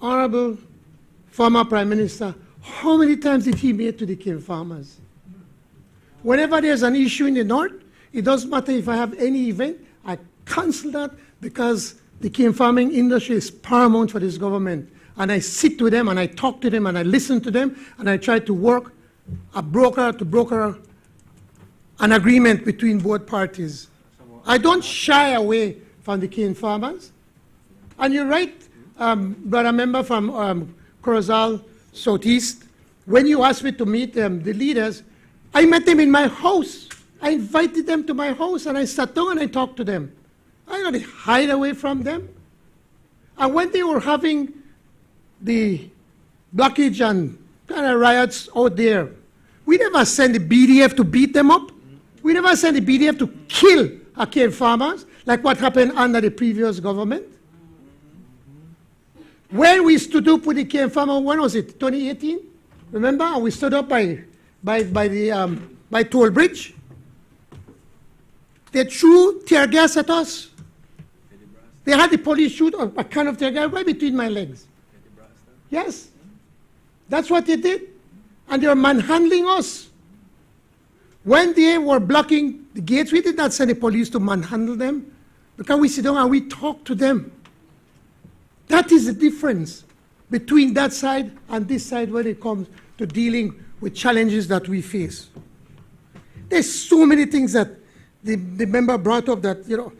Honorable former Prime Minister, how many times did he meet to the cane farmers? Whenever there's an issue in the North, it doesn't matter if I have any event, I cancel that because the cane farming industry is paramount for this government. And I sit with them and I talk to them and I listen to them and I try to work a broker to broker an agreement between both parties. I don't shy away from the cane farmers. And you're right, brother member from Corozal Southeast, when you asked me to meet the leaders, I met them in my house. I invited them to my house and I sat down and I talked to them. I didn't hide away from them. And when they were having the blockage and kind of riots out there, we never sent the BDF to beat them up. We never sent the BDF to kill our cane farmers, like what happened under the previous government. When we stood up with the cane farmer, when was it, 2018? Remember? And we stood up by Toll Bridge. They threw tear gas at us. They had the police shoot a can of tear gas right between my legs. Yes. That's what they did. And they were manhandling us. When they were blocking the gates, we did not send the police to manhandle them because we sit down and we talk to them. That is the difference between that side and this side when it comes to dealing with challenges that we face. There's so many things that the member brought up that,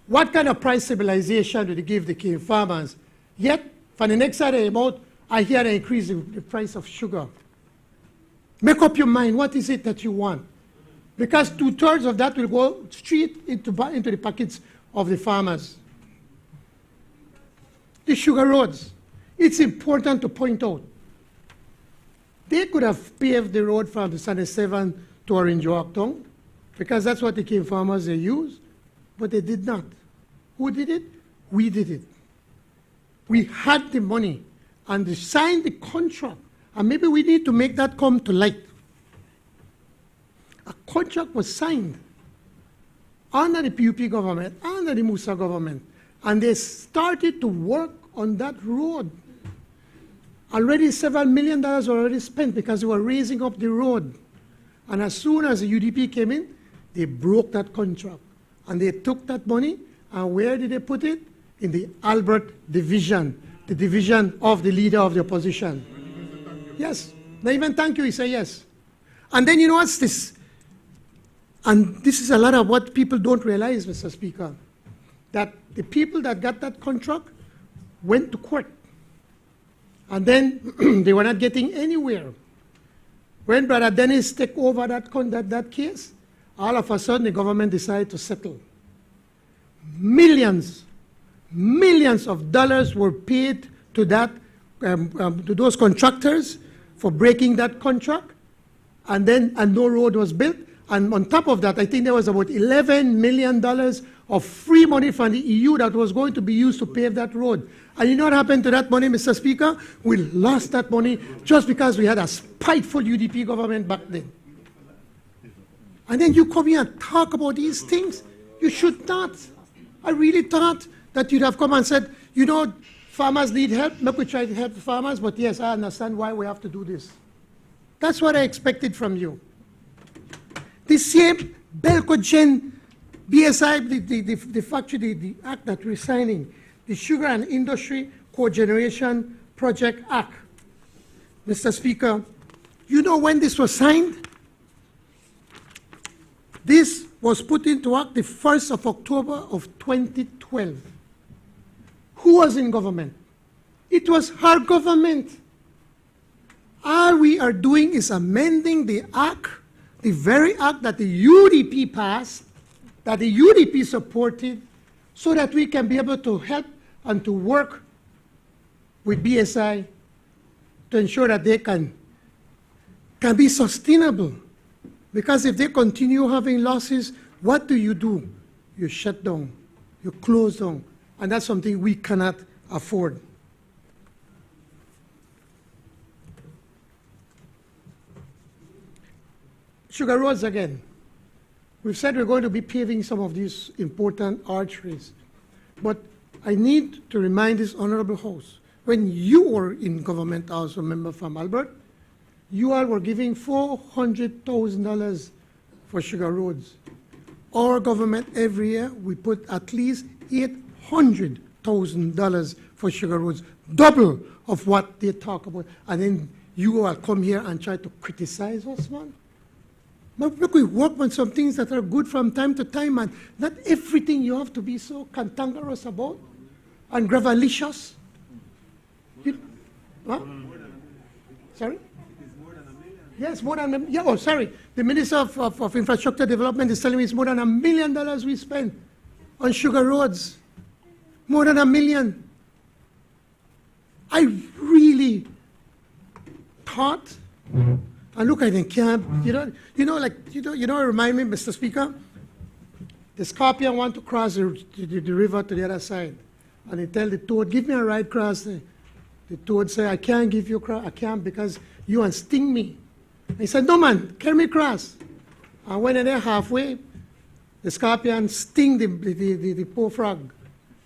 what kind of price stabilization do they give the cane farmers? Yet, for the next side of the month, I hear they increase the price of sugar. Make up your mind, what is it that you want? Because 2/3 of that will go straight into the pockets of the farmers. The sugar roads, it's important to point out. They could have paved the road from the 77 to Orange Walktown, because that's what the cane farmers they use, but they did not. Who did it? We did it. We had the money, and they signed the contract, and maybe we need to make that come to light. A contract was signed under the PUP government, under the Musa government, and they started to work on that road. Already several $1 million were already spent because they were raising up the road. And as soon as the UDP came in, they broke that contract. And they took that money, and where did they put it? In the Albert division, the division of the leader of the opposition. Yes, not even thank you, he said yes. And then you know what's this? And this is a lot of what people don't realize, Mr. Speaker, that the people that got that contract went to court. And then they were not getting anywhere. When Brother Dennis took over that case, all of a sudden the government decided to settle. Millions of dollars were paid to to those contractors for breaking that contract, and no road was built. And on top of that, I think there was about $11 million of free money from the EU that was going to be used to pave that road. And you know what happened to that money, Mr. Speaker? We lost that money just because we had a spiteful UDP government back then. And then you come here and talk about these things. You should not. I really thought that you'd have come and said, you know, farmers need help. Look, we try to help the farmers, but yes, I understand why we have to do this. That's what I expected from you. The same Belcogen, BSI, the factory, the act that we're signing, the Sugar and Industry Cogeneration Project Act. Mr. Speaker, you know when this was signed? This was put into act the 1st of October of 2012. Who was in government? It was our government. All we are doing is amending the act, the very act that the UDP passed, that the UDP supported, so that we can be able to help and to work with BSI to ensure that they can be sustainable. Because if they continue having losses, what do? You shut down, you close down, and that's something we cannot afford. Sugar roads again. We've said we're going to be paving some of these important arteries. But I need to remind this honorable House, when you were in government, also member from Albert, you all were giving $400,000 for sugar roads. Our government every year, we put at least $800,000 for sugar roads, double of what they talk about. And then you all come here and try to criticize us, man. But look, we work on some things that are good from time to time, and not everything you have to be so cantankerous about and gravelicious. What? Sorry? Yes, more than yeah. Oh, sorry. The Minister of Infrastructure Development is telling me it's more than $1 million we spend on sugar roads. More than $1 million. I really thought. And look, I think camp. Remind me, Mr. Speaker. The scorpion want to cross the river to the other side, and they tell the toad, "Give me a ride across." The toad say, "I can't give you I can't because you want sting me." He said, "No man, carry me across." And when they're halfway, the scorpion sting the poor frog.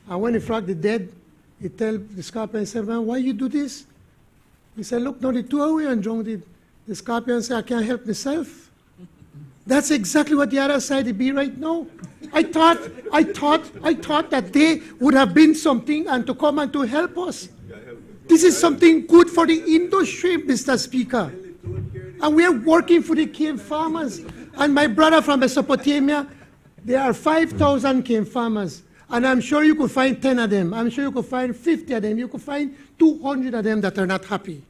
And when the frog is dead, he tell the scorpion, "Say, man, why you do this?" He said, "Look, no, the two away and drowned it." The scorpion said, "I can't help myself." That's exactly what the other side would be right now. I thought that they would have been something and to come and to help us. This is something good for the industry, Mr. Speaker. And we are working for the cane farmers. And my brother from Mesopotamia, there are 5,000 cane farmers. And I'm sure you could find 10 of them. I'm sure you could find 50 of them. You could find 200 of them that are not happy.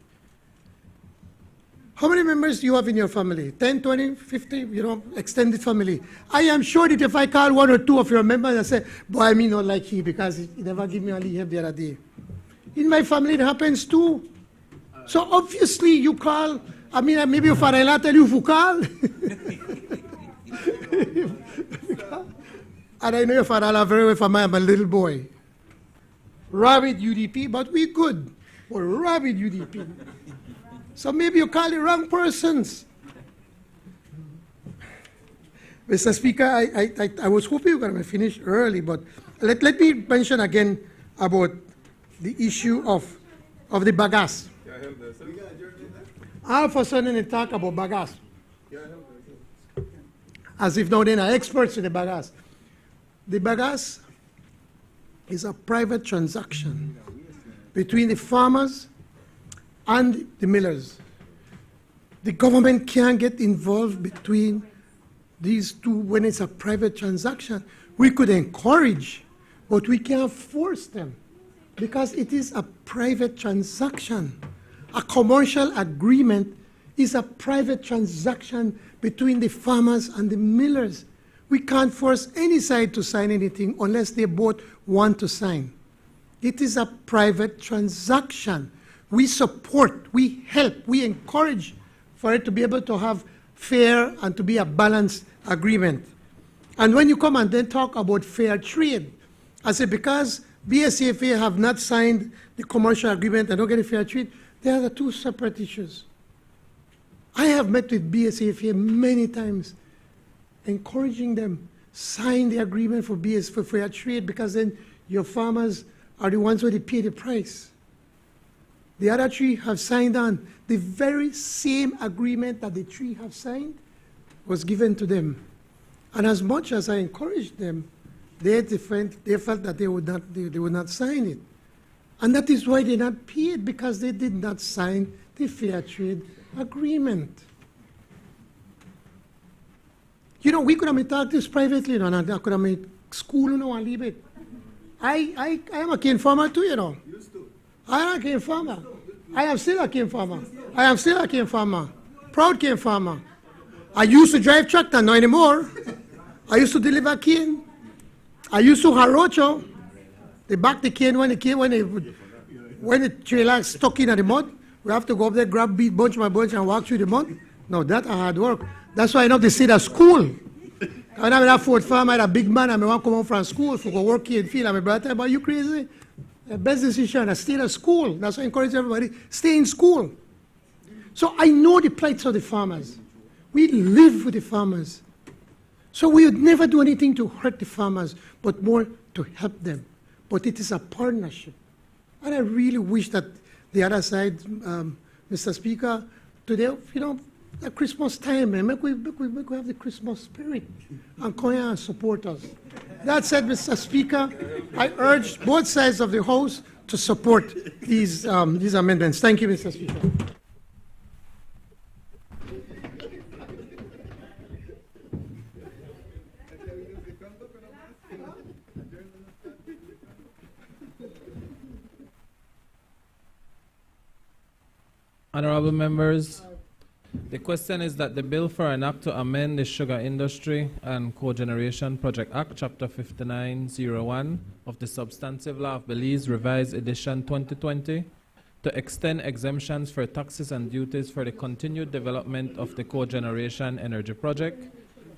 How many members do you have in your family? 10, 20, 50, extended family. I am sure that if I call one or two of your members and say, "Boy, I mean not like he because he never give me a leave the other day." In my family, it happens too. So obviously you call, maybe your father-in-law tell you to call. And I know your father-in-law very well from I'm a little boy. rabid UDP, but we good. We're rabid UDP. So maybe you call the wrong persons. Mr. Speaker, I was hoping we were going to finish early, but let me mention again about the issue of the bagasse. All of a sudden they talk about bagasse. As if now they are experts in the bagasse. The bagasse is a private transaction between the farmers and the millers. The government can't get involved between these two when it's a private transaction. We could encourage, but we can't force them because it is a private transaction. A commercial agreement is a private transaction between the farmers and the millers. We can't force any side to sign anything unless they both want to sign. It is a private transaction. We support, we help, we encourage for it to be able to have fair and to be a balanced agreement. And when you come and then talk about fair trade, I say because BSCFA have not signed the commercial agreement and don't get a fair trade, they are the two separate issues. I have met with BSCFA many times, encouraging them, sign the agreement for for fair trade because then your farmers are the ones who pay the price. The other three have signed on. The very same agreement that the three have signed was given to them. And as much as I encouraged them, they felt that they would not sign it. And that is why they not paid, because they did not sign the fair trade agreement. You know, we could have talked this privately, and I could have made school, and leave it. I am a cane farmer too, you know. I am a cane farmer. I am still a cane farmer. I am still a cane farmer. Proud cane farmer. I used to drive tractor, not anymore. I used to deliver cane. I used to harocho. They back the cane when the trailer stuck in the mud. We have to go up there, grab beat bunch by bunch and walk through the mud. No, that's hard work. That's why I know they say that school. When I'm in that Ford farm, I had a big man, and I want to come home from school to go work here in the field. And my brother said, "Are you crazy? The best decision is stay at school." That's why I encourage everybody, stay in school. So I know the plights of the farmers. We live with the farmers. So we would never do anything to hurt the farmers, but more to help them. But it is a partnership. And I really wish that the other side, Mr. Speaker, today, you know, at Christmas time, make we have the Christmas spirit and come here and support us. That said, Mr. Speaker, I urge both sides of the House to support these amendments. Thank you, Mr. Speaker. Honorable members, the question is that the bill for an act to amend the Sugar Industry and Cogeneration Project Act, Chapter 5901 of the Substantive Law of Belize, Revised Edition 2020, to extend exemptions for taxes and duties for the continued development of the cogeneration energy project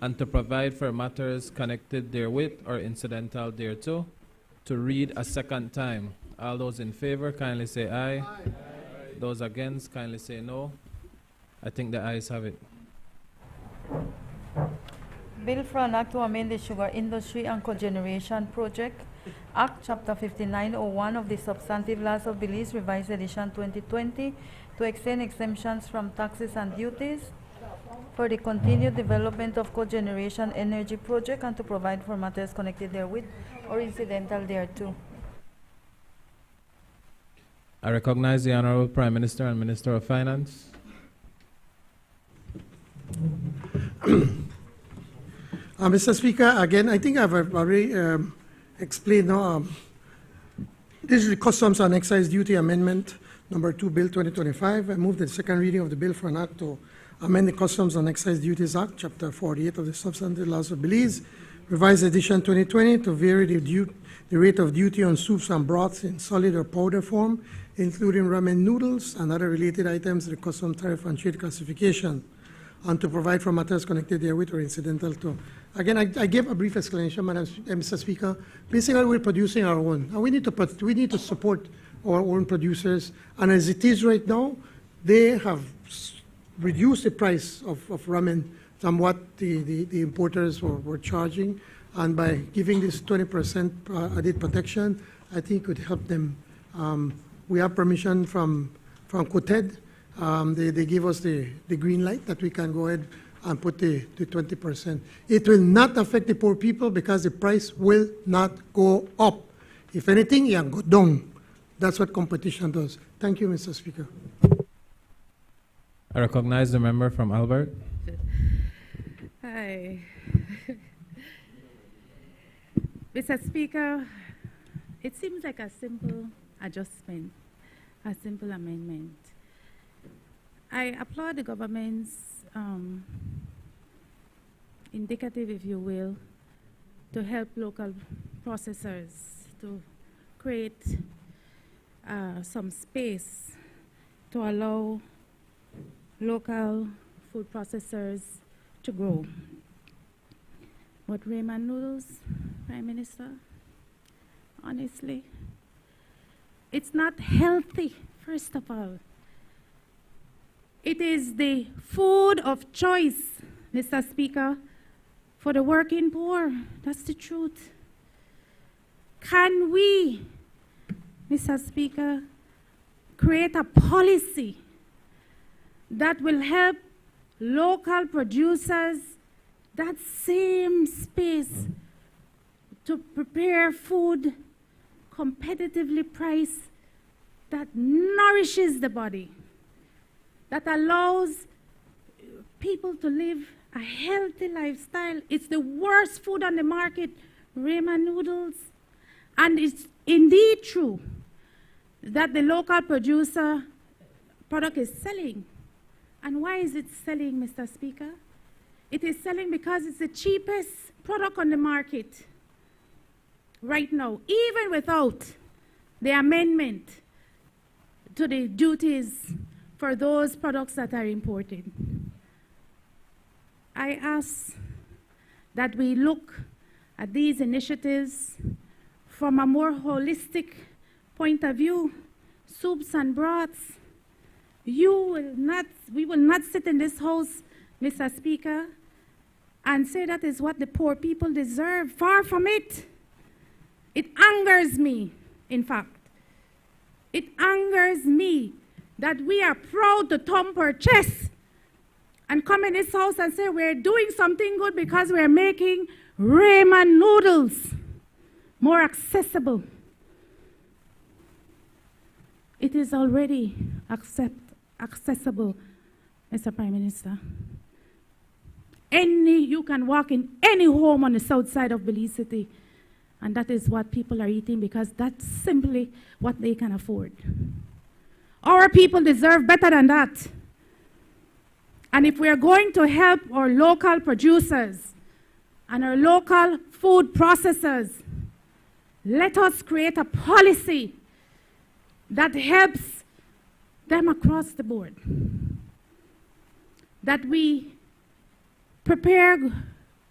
and to provide for matters connected therewith or incidental thereto, to read a second time. All those in favor, kindly say aye. Aye. Those against, kindly say no. I think the ayes have it. Bill for an act to amend the Sugar Industry and Cogeneration Project Act, Chapter 5901 of the Substantive Laws of Belize, Revised Edition 2020, to extend exemptions from taxes and duties for the continued development of cogeneration energy project and to provide for matters connected therewith or incidental thereto. I recognize the Honorable Prime Minister and Minister of Finance. Mr. Speaker, again, I think I've already explained now. This is the Customs and Excise Duty Amendment Number 2, Bill 2025. I move the second reading of the bill for an act to amend the Customs and Excise Duties Act, Chapter 48 of the Substantive Laws of Belize, Revised Edition 2020, to vary the rate of duty on soups and broths in solid or powder form, including ramen noodles and other related items in the Customs Tariff and Trade Classification. and to provide for matters connected therewith or incidental to. Again, I gave a brief explanation, Mr. Speaker. Basically, we're producing our own, and we need to support our own producers. And as it is right now, they have reduced the price of ramen than what the importers were charging. And by giving this 20% added protection, I think would help them. We have permission from COTED. They give us the green light that we can go ahead and put the 20%. It will not affect the poor people because the price will not go up. If anything, it will go down. That's what competition does. Thank you, Mr. Speaker. I recognize the member from Albert. Hi. Mr. Speaker, it seems like a simple adjustment, a simple amendment. I applaud the government's indicative, if you will, to help local processors to create some space to allow local food processors to grow. But ramen noodles, Prime Minister, honestly, it's not healthy, first of all. It is the food of choice, Mr. Speaker, for the working poor. That's the truth. Can we, Mr. Speaker, create a policy that will help local producers that same space to prepare food competitively priced that nourishes the body, that allows people to live a healthy lifestyle? It's the worst food on the market, ramen noodles. And it's indeed true that the local producer product is selling. And why is it selling, Mr. Speaker? It is selling because it's the cheapest product on the market right now, even without the amendment to the duties for those products that are imported. I ask that we look at these initiatives from a more holistic point of view. Soups and broths. We will not sit in this house, Mr. Speaker, and say that is what the poor people deserve. Far from it. It angers me, in fact. It angers me that we are proud to thump our chest and come in this house and say we're doing something good because we're making ramen noodles more accessible. It is already accessible, Mr. Prime Minister. You can walk in any home on the south side of Belize City, and that is what people are eating because that's simply what they can afford. Our people deserve better than that. And if we're going to help our local producers and our local food processors, let us create a policy that helps them across the board. That we prepare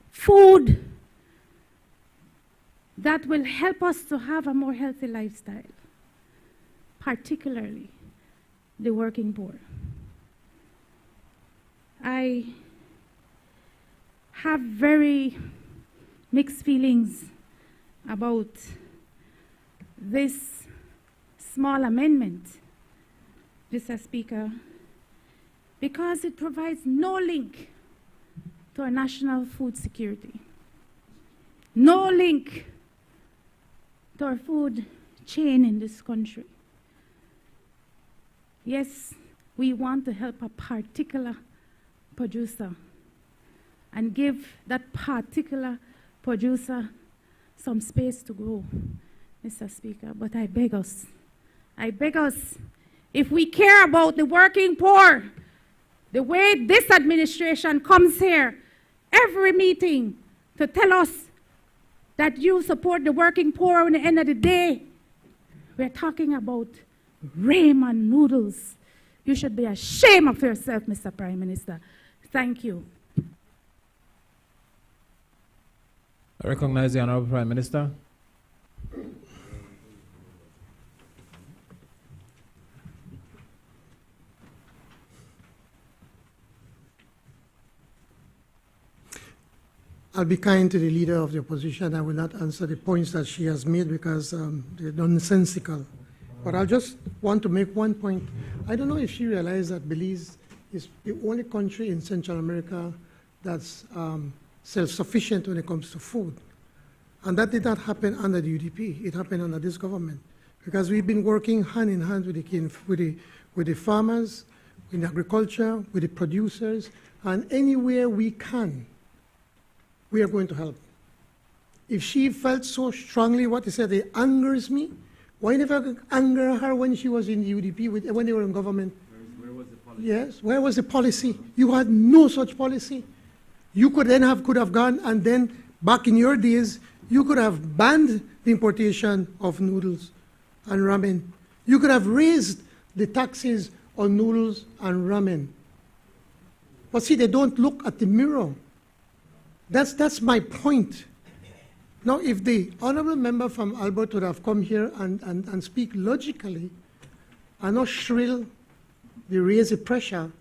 food that will help us to have a more healthy lifestyle, particularly the working poor. I have very mixed feelings about this small amendment, Mr. Speaker, because it provides no link to our national food security, no link to our food chain in this country. Yes, we want to help a particular producer and give that particular producer some space to grow, Mr. Speaker. But I beg us, if we care about the working poor, the way this administration comes here every meeting to tell us that you support the working poor, at the end of the day, we're talking about ramen noodles. You should be ashamed of yourself, Mr. Prime Minister. Thank you. I recognize the Honorable Prime Minister. I'll be kind to the leader of the opposition. I will not answer the points that she has made because they're nonsensical. But I just want to make one point. I don't know if she realized that Belize is the only country in Central America that's self-sufficient when it comes to food. And that did not happen under the UDP. It happened under this government. Because we've been working hand in hand with the farmers, in agriculture, with the producers, and anywhere we can, we are going to help. If she felt so strongly what they said, it angers me. Why never anger her when she was in the UDP, when they were in government? Where was the policy? Yes, where was the policy? You had no such policy. You could have gone, and then back in your days, you could have banned the importation of noodles and ramen. You could have raised the taxes on noodles and ramen. But see, they don't look at the mirror. That's my point. Now, if the honorable member from Albert would have come here and speak logically and not shrill, they raise the pressure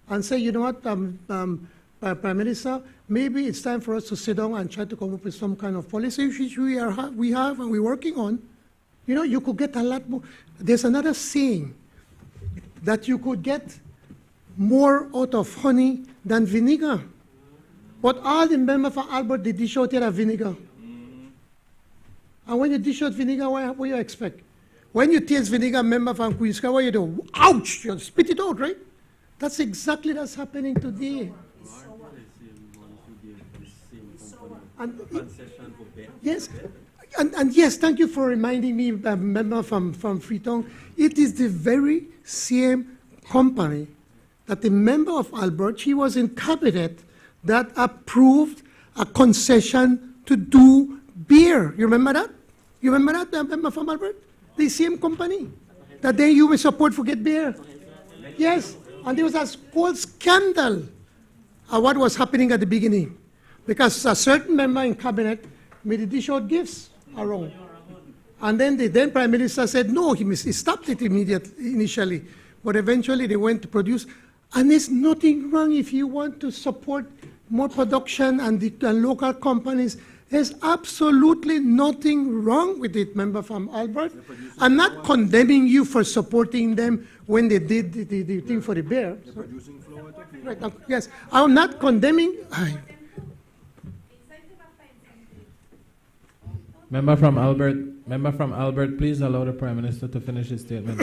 and say, you know what, Prime Minister, maybe it's time for us to sit down and try to come up with some kind of policy which we have and we're working on. You know, you could get a lot more. There's another saying that you could get more out of honey than vinegar. But all the members for Albert, they dish out here vinegar. And when you dish out vinegar, what do you expect? When you taste vinegar, member from Queen's Square, what do you do? Ouch! You spit it out, right? That's exactly what's happening today. Yes, and yes, thank you for reminding me, member from Freetown. It is the very same company that the member of Albert, she was in cabinet, that approved a concession to do beer. You remember that? You remember that, member from Albert? The same company that they you will support for get beer. Yes, and there was a whole scandal of what was happening at the beginning, because a certain member in cabinet made a dish out gifts around. And then the then Prime Minister said, no, he stopped it initially. But eventually they went to produce. And there's nothing wrong if you want to support more production and local companies. There's absolutely nothing wrong with it, member from Albert. I'm not condemning you for supporting them when they did the thing for the bear. They're producing flour. Right, yes, I'm not condemning. Member from Albert, please allow the Prime Minister to finish his statement.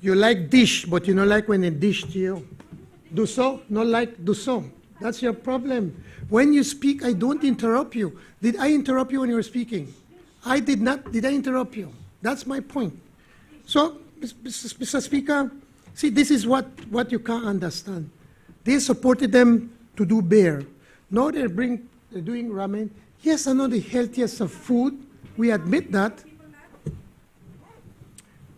You like dish, but you don't like when they dish to you. Do so, not like do so. That's your problem. When you speak, I don't interrupt you. Did I interrupt you when you were speaking? I did not. Did I interrupt you? That's my point. So, Mr. Speaker, see, this is what you can't understand. They supported them to do beer. Now they're doing ramen. Yes, I know the healthiest of food. We admit that.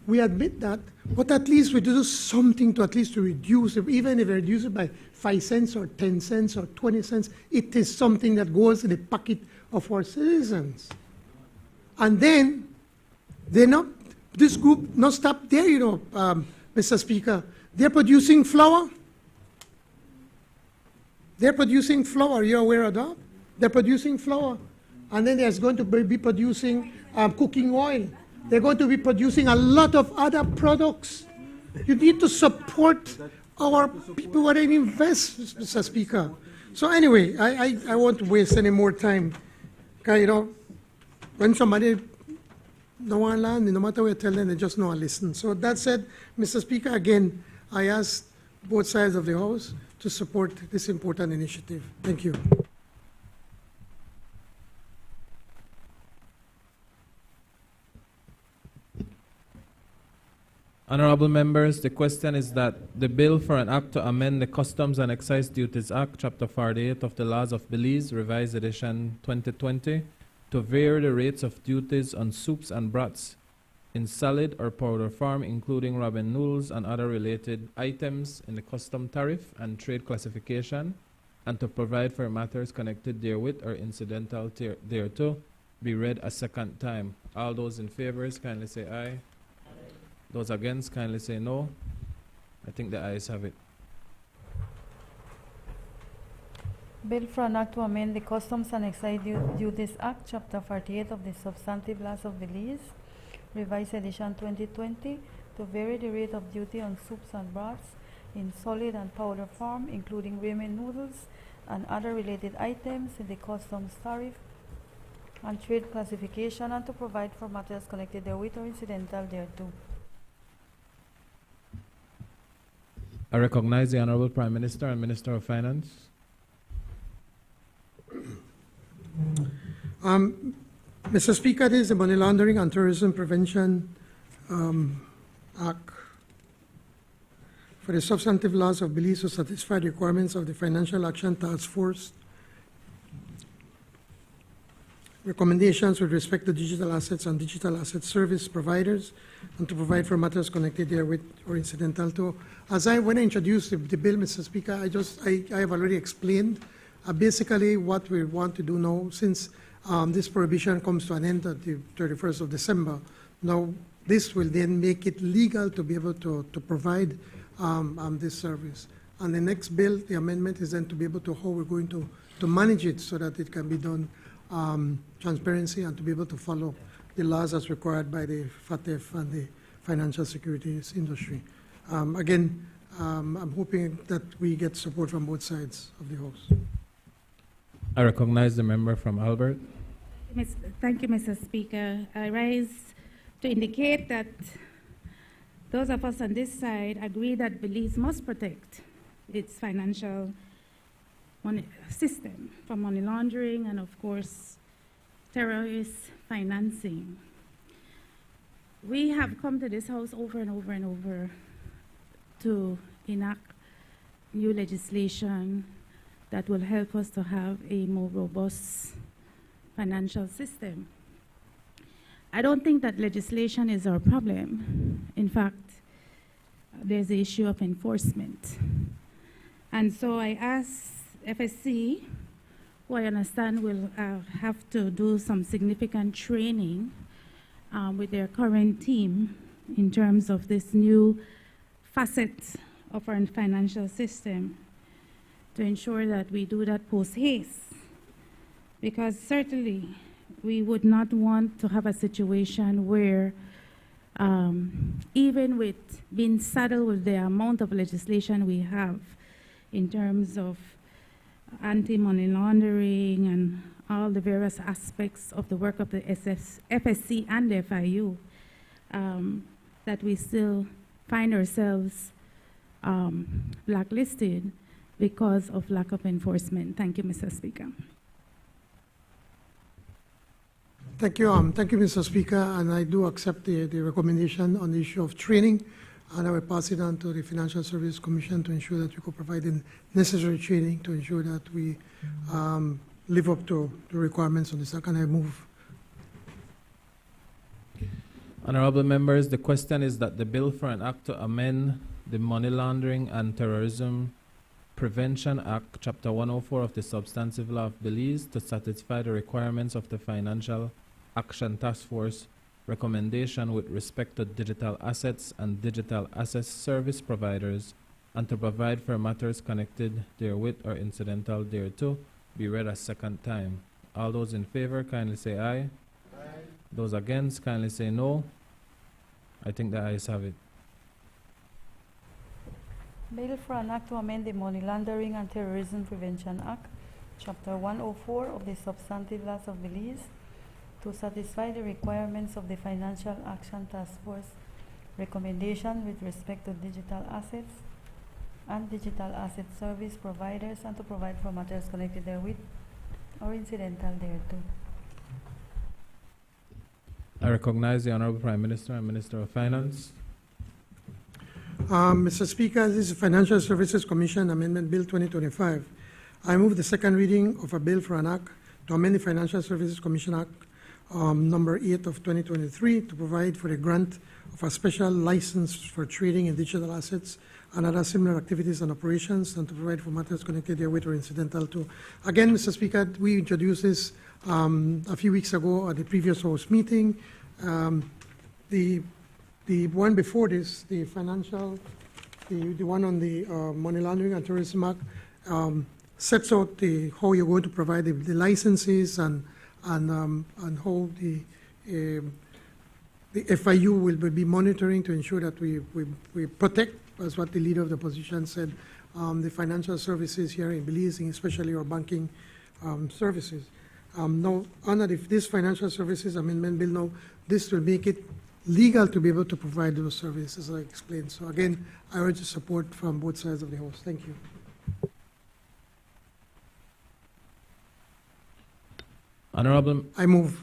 We admit that. But at least we do something to reduce it. Even if we reduce it by 5 cents or 10 cents or 20 cents, it is something that goes in the pocket of our citizens. And then this group not stop there, Mr. Speaker. They're producing flour. They're producing flour. You're aware of that? They're producing flour. And then they're going to be producing cooking oil. They're going to be producing a lot of other products. You need to support our people when they invest, Mr. Speaker. So anyway, I won't waste any more time. When somebody don't want to learn, no matter what you tell them, they just know and listen. So that said, Mr. Speaker, again, I ask both sides of the House to support this important initiative. Thank you. Honorable members, the question is that the bill for an act to amend the Customs and Excise Duties Act, Chapter 48 of the Laws of Belize, Revised Edition 2020, to vary the rates of duties on soups and broths in solid or powder form, including robin noodles and other related items in the custom tariff and trade classification, and to provide for matters connected therewith or incidental thereto, be read a second time. All those in favor, kindly say aye. Those against, kindly say no. I think the ayes have it. Bill for an act to amend the Customs and Excise Duties Act, Chapter 48 of the Substantive Laws of Belize, Revised Edition 2020, to vary the rate of duty on soups and broths in solid and powder form, including ramen noodles and other related items in the customs tariff and trade classification, and to provide for matters connected therewith or incidental thereto. I recognize the Honorable Prime Minister and Minister of Finance. Mr. Speaker, this is the Money Laundering and Terrorism Prevention Act for the substantive laws of Belize to satisfy the requirements of the Financial Action Task Force recommendations with respect to digital assets and digital asset service providers, and to provide for matters connected therewith or incidental to. When I introduced the bill, Mr. Speaker, I have already explained basically what we want to do now, since this prohibition comes to an end at the 31st of December. Now, this will then make it legal to be able to provide this service. And the next bill, the amendment, is then to be able to how we're going to manage it so that it can be done transparency and to be able to follow the laws as required by the FATF and the financial securities industry. Again, I'm hoping that we get support from both sides of the House. I recognize the member from Albert. Thank you, Mr. Speaker. I rise to indicate that those of us on this side agree that Belize must protect its financial system from money laundering and, of course, terrorist financing. We have come to this House over and over and over to enact new legislation that will help us to have a more robust financial system. I don't think that legislation is our problem. In fact, there's the issue of enforcement. And so I asked FSC, who I understand will have to do some significant training with their current team in terms of this new facet of our financial system, to ensure that we do that post haste. Because certainly we would not want to have a situation where even with being saddled with the amount of legislation we have in terms of anti-money laundering and all the various aspects of the work of the FSC and the FIU, that we still find ourselves blacklisted because of lack of enforcement. Thank you, Mr. Speaker. Thank you. Thank you, Mr. Speaker, and I do accept the recommendation on the issue of training, and I will pass it on to the Financial Services Commission to ensure that we could provide the necessary training to ensure that we live up to the requirements on this. Can I move? Honorable members, the question is that the bill for an act to amend the Money Laundering and Terrorism Prevention Act, Chapter 104 of the Substantive Law of Belize, to satisfy the requirements of the Financial Action Task Force recommendation with respect to digital assets and digital asset service providers, and to provide for matters connected therewith or incidental thereto, be read a second time. All those in favor, kindly say aye. Aye. Those against, kindly say no. I think the ayes have it. Bill for an act to amend the Money Laundering and Terrorism Prevention Act, Chapter 104 of the Substantive Laws of Belize, to satisfy the requirements of the Financial Action Task Force recommendation with respect to digital assets and digital asset service providers, and to provide for matters connected therewith or incidental thereto. I recognize the Honorable Prime Minister and Minister of Finance. Mr. Speaker, this is Financial Services Commission Amendment Bill 2025. I move the second reading of a bill for an act to amend the Financial Services Commission Act number 8 of 2023 to provide for a grant of a special license for trading in digital assets and other similar activities and operations, and to provide for matters connected therewith or incidental to. Again, Mr. Speaker, we introduced this a few weeks ago at the previous House meeting. The one before this, the financial, the one on the Money Laundering and Terrorism Act, sets out how you're going to provide the licenses and how the FIU will be monitoring to ensure that we protect, as what the leader of the opposition said, the financial services here in Belize, especially our banking services. Now, under this financial services amendment bill, now this will make it legal to be able to provide those services, as I explained. So again, I urge support from both sides of the House. Thank you. Honorable, I move.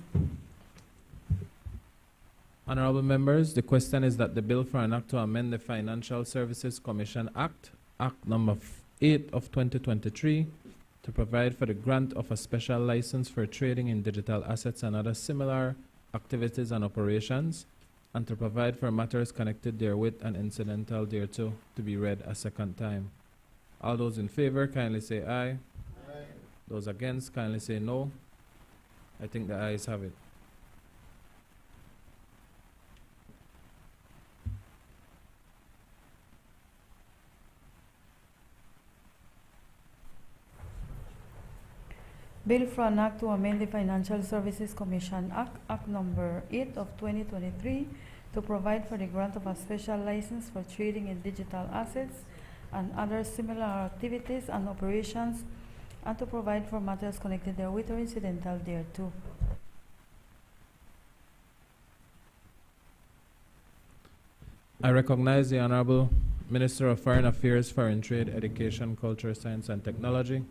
Honorable members, the question is that the bill for an act to amend the Financial Services Commission Act, Act number 8 of 2023, to provide for the grant of a special license for trading in digital assets and other similar activities and operations, and to provide for matters connected therewith and incidental thereto, to be read a second time. All those in favor, kindly say aye. Aye. Those against, kindly say no. I think the ayes have it. Bill for an act to amend the Financial Services Commission Act, Act number 8 of 2023, to provide for the grant of a special license for trading in digital assets and other similar activities and operations, and to provide for matters connected therewith or incidental thereto. I recognize the Honorable Minister of Foreign Affairs, Foreign Trade, Education, Culture, Science and Technology.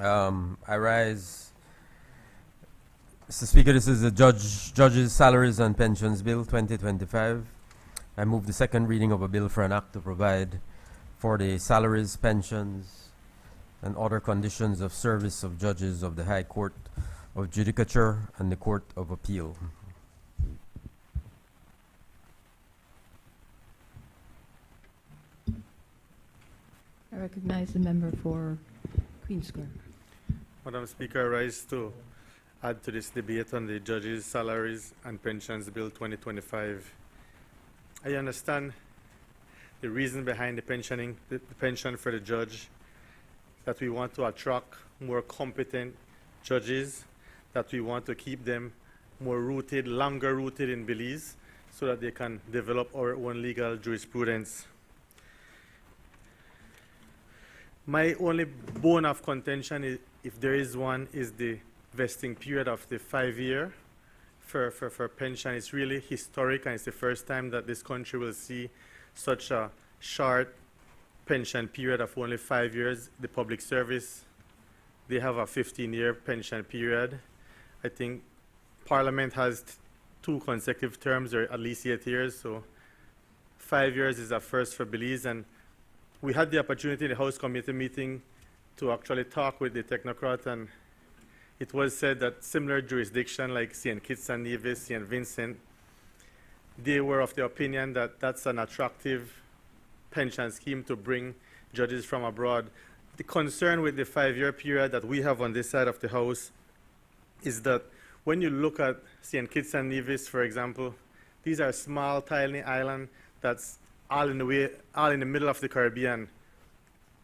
I rise. Mr. Speaker, this is the Judges' Salaries and Pensions Bill 2025. I move the second reading of a bill for an act to provide for the salaries, pensions, and other conditions of service of judges of the High Court of Judicature and the Court of Appeal. I recognize the member for Queen Square. Madam Speaker, I rise to add to this debate on the Judges' Salaries and Pensions Bill 2025. I understand the reason behind the pension for the judge, that we want to attract more competent judges, that we want to keep them more rooted, longer rooted in Belize, so that they can develop our own legal jurisprudence. My only bone of contention, is, if there is one, is the vesting period of the 5-year for pension. It's really historic, and it's the first time that this country will see such a short pension period of only 5 years. The public service, they have a 15-year pension period. I think Parliament has 2 consecutive terms, or at least 8 years, so 5 years is a first for Belize. And we had the opportunity in the House Committee meeting to actually talk with the technocrat, and it was said that similar jurisdiction like St. Kitts and Nevis, St. Vincent, they were of the opinion that that's an attractive pension scheme to bring judges from abroad. The concern with the 5-year period that we have on this side of the House is that when you look at St. Kitts and Nevis, for example, these are small, tiny islands that's all in the middle of the Caribbean.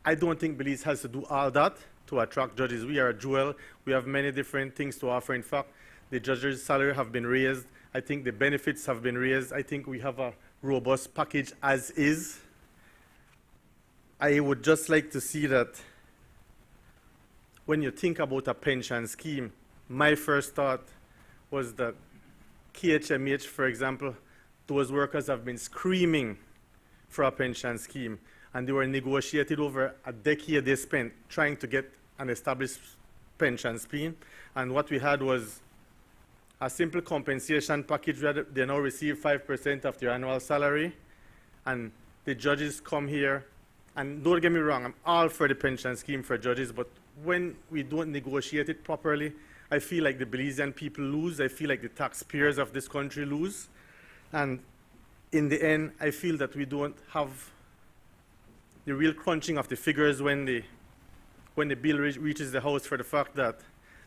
I don't think Belize has to do all that to attract judges. We are a jewel. We have many different things to offer. In fact, the judges' salary have been raised. I think the benefits have been raised. I think we have a robust package as is. I would just like to see that when you think about a pension scheme, my first thought was that KHMH, for example, those workers have been screaming for a pension scheme, and they were negotiated over a decade. They spent trying to get an established pension scheme, and what we had was a simple compensation package where they now receive 5% of their annual salary, and the judges come here And don't get me wrong, I'm all for the pension scheme for judges, but when we don't negotiate it properly, I feel like the Belizean people lose. I feel like the taxpayers of this country lose. And in the end, I feel that we don't have the real crunching of the figures when the bill reaches the House, for the fact that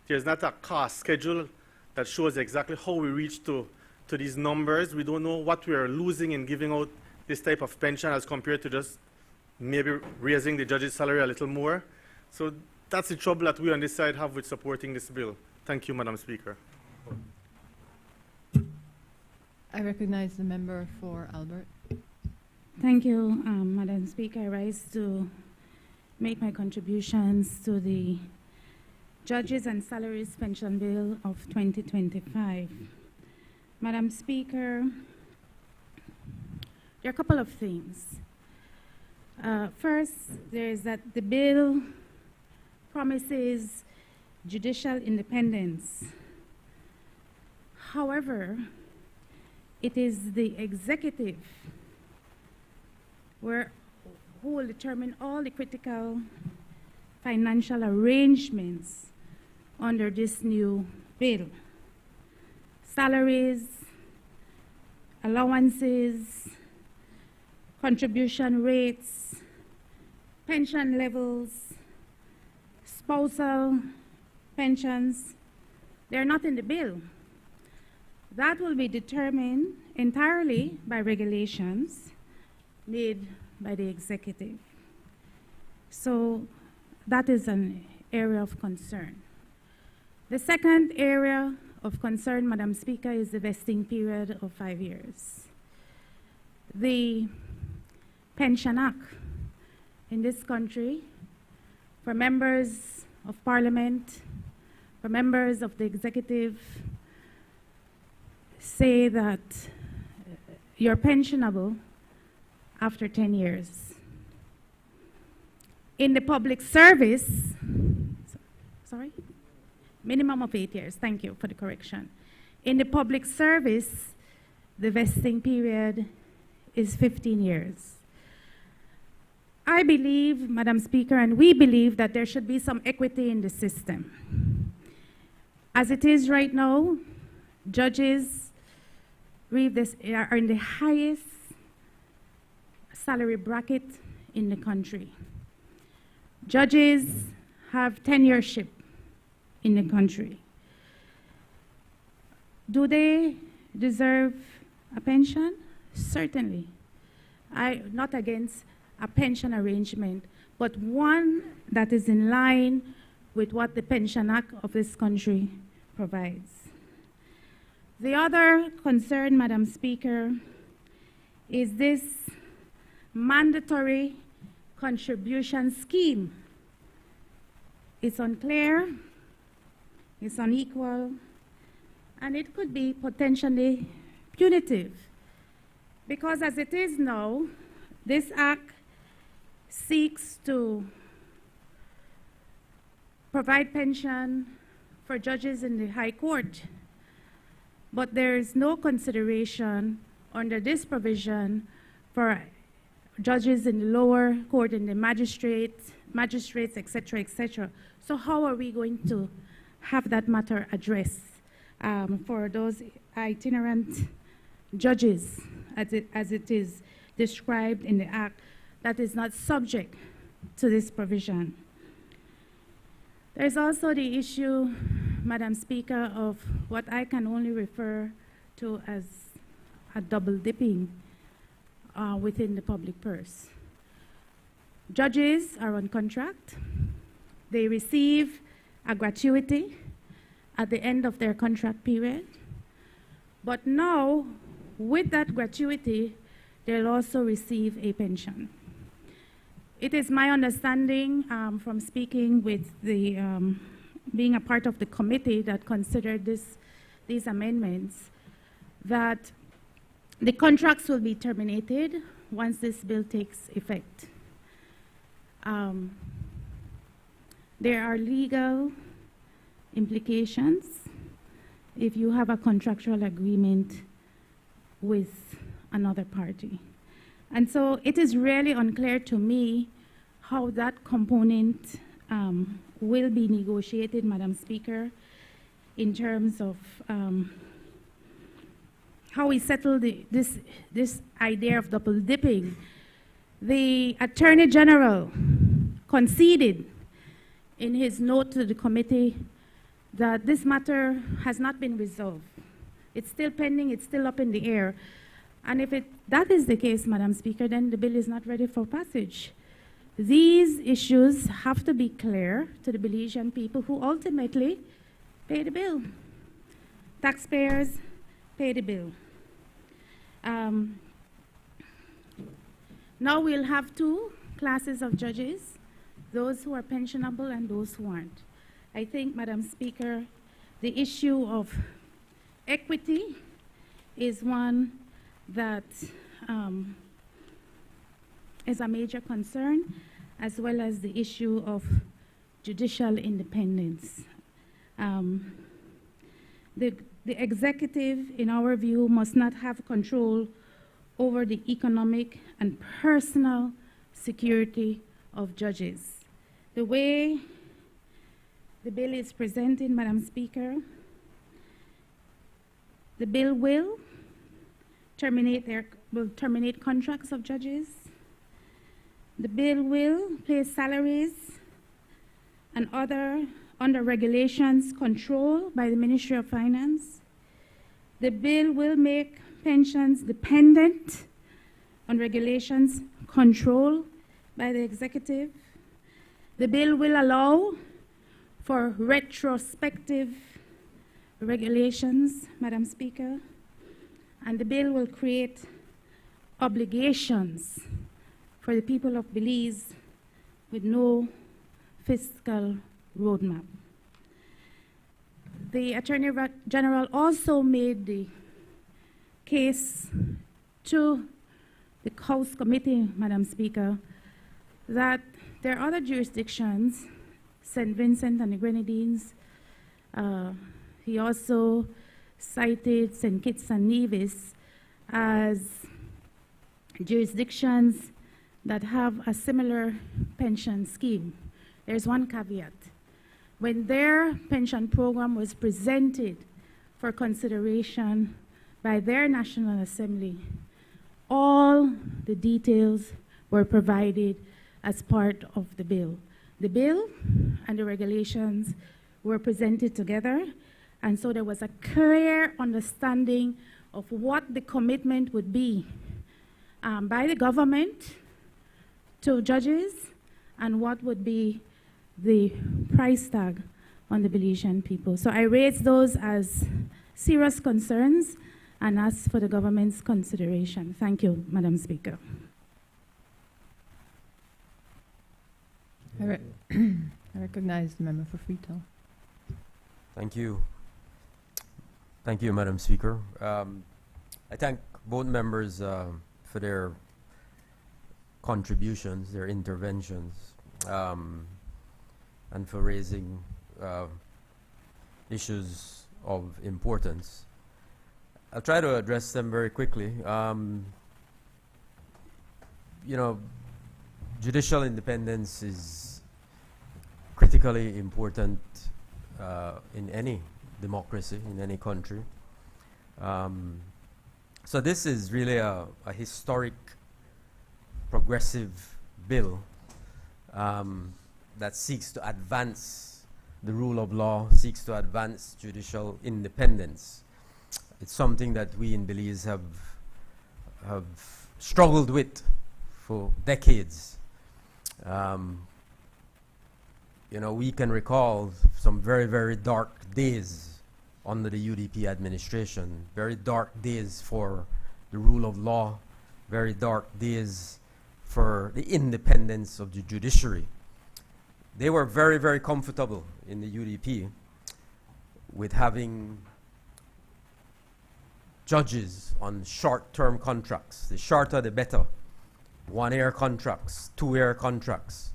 there's not a cost schedule that shows exactly how we reach to these numbers. We don't know what we are losing in giving out this type of pension as compared to just maybe raising the judge's salary a little more. So that's the trouble that we on this side have with supporting this bill. Thank you, Madam Speaker. I recognize the member for Albert. Thank you, Madam Speaker. I rise to make my contributions to the Judges and Salaries Pension Bill of 2025. Madam Speaker, there are a couple of things. First, there is that the bill promises judicial independence. However, it is the executive who will determine all the critical financial arrangements under this new bill. Salaries, allowances, contribution rates, pension levels, spousal pensions, they're not in the bill. That will be determined entirely by regulations made by the executive. So that is an area of concern. The second area of concern, Madam Speaker, is the vesting period of 5 years. The Pension Act in this country, for members of Parliament, for members of the executive, say that you're pensionable after 10 years. In the public service, minimum of 8 years. Thank you for the correction. In the public service, the vesting period is 15 years. I believe, Madam Speaker, and we believe that there should be some equity in the system. As it is right now, judges are in the highest salary bracket in the country. Judges have tenureship in the country. Do they deserve a pension? Certainly. I'm not against a pension arrangement, but one that is in line with what the Pension Act of this country provides. The other concern, Madam Speaker, is this mandatory contribution scheme. It's unclear, it's unequal, and it could be potentially punitive. Because as it is now, this act seeks to provide pension for judges in the High Court, but there is no consideration under this provision for judges in the lower court, in the magistrates, etc., etc. So how are we going to have that matter addressed for those itinerant judges, as it is described in the Act, that is not subject to this provision? There's also the issue, Madam Speaker, of what I can only refer to as a double dipping within the public purse. Judges are on contract. They receive a gratuity at the end of their contract period. But now, with that gratuity, they'll also receive a pension. It is my understanding from speaking with the, being a part of the committee that considered these amendments, that the contracts will be terminated once this bill takes effect. There are legal implications if you have a contractual agreement with another party. And so it is really unclear to me how that component will be negotiated, Madam Speaker, in terms of how we settle this idea of double dipping. The Attorney General conceded in his note to the committee that this matter has not been resolved. It's still pending, it's still up in the air. And if that is the case, Madam Speaker, then the bill is not ready for passage. These issues have to be clear to the Belizean people who ultimately pay the bill. Taxpayers pay the bill. Now we'll have two classes of judges, those who are pensionable and those who aren't. I think, Madam Speaker, the issue of equity is one that is a major concern, as well as the issue of judicial independence. The executive, in our view, must not have control over the economic and personal security of judges. The way the bill is presented, Madam Speaker, the bill will terminate contracts of judges. The bill will place salaries and other under regulations controlled by the Ministry of Finance. The bill will make pensions dependent on regulations controlled by the executive. The bill will allow for retrospective regulations, Madam Speaker, and the bill will create obligations for the people of Belize with no fiscal roadmap. The Attorney General also made the case to the House Committee, Madam Speaker, that there are other jurisdictions, St. Vincent and the Grenadines. He also cited St. Kitts and Nevis as jurisdictions that have a similar pension scheme. There's one caveat. When their pension program was presented for consideration by their National Assembly, all the details were provided as part of the bill. The bill and the regulations were presented together, and so there was a clear understanding of what the commitment would be by the government to judges and what would be the price tag on the Belizean people. So I raise those as serious concerns and ask for the government's consideration. Thank you, Madam Speaker. I recognize the member for Freetown. Thank you. Thank you, Madam Speaker. I thank both members for their contributions, their interventions, and for raising issues of importance. I'll try to address them very quickly. You know, judicial independence is critically important in any democracy, in any country. So this is really a historic, progressive bill that seeks to advance the rule of law, seeks to advance judicial independence. It's something that we in Belize have struggled with for decades. You know, we can recall some very, very dark days under the UDP administration, very dark days for the rule of law, very dark days for the independence of the judiciary. They were very, very comfortable in the UDP with having judges on short-term contracts. The shorter, the better. 1-year contracts, 2-year contracts.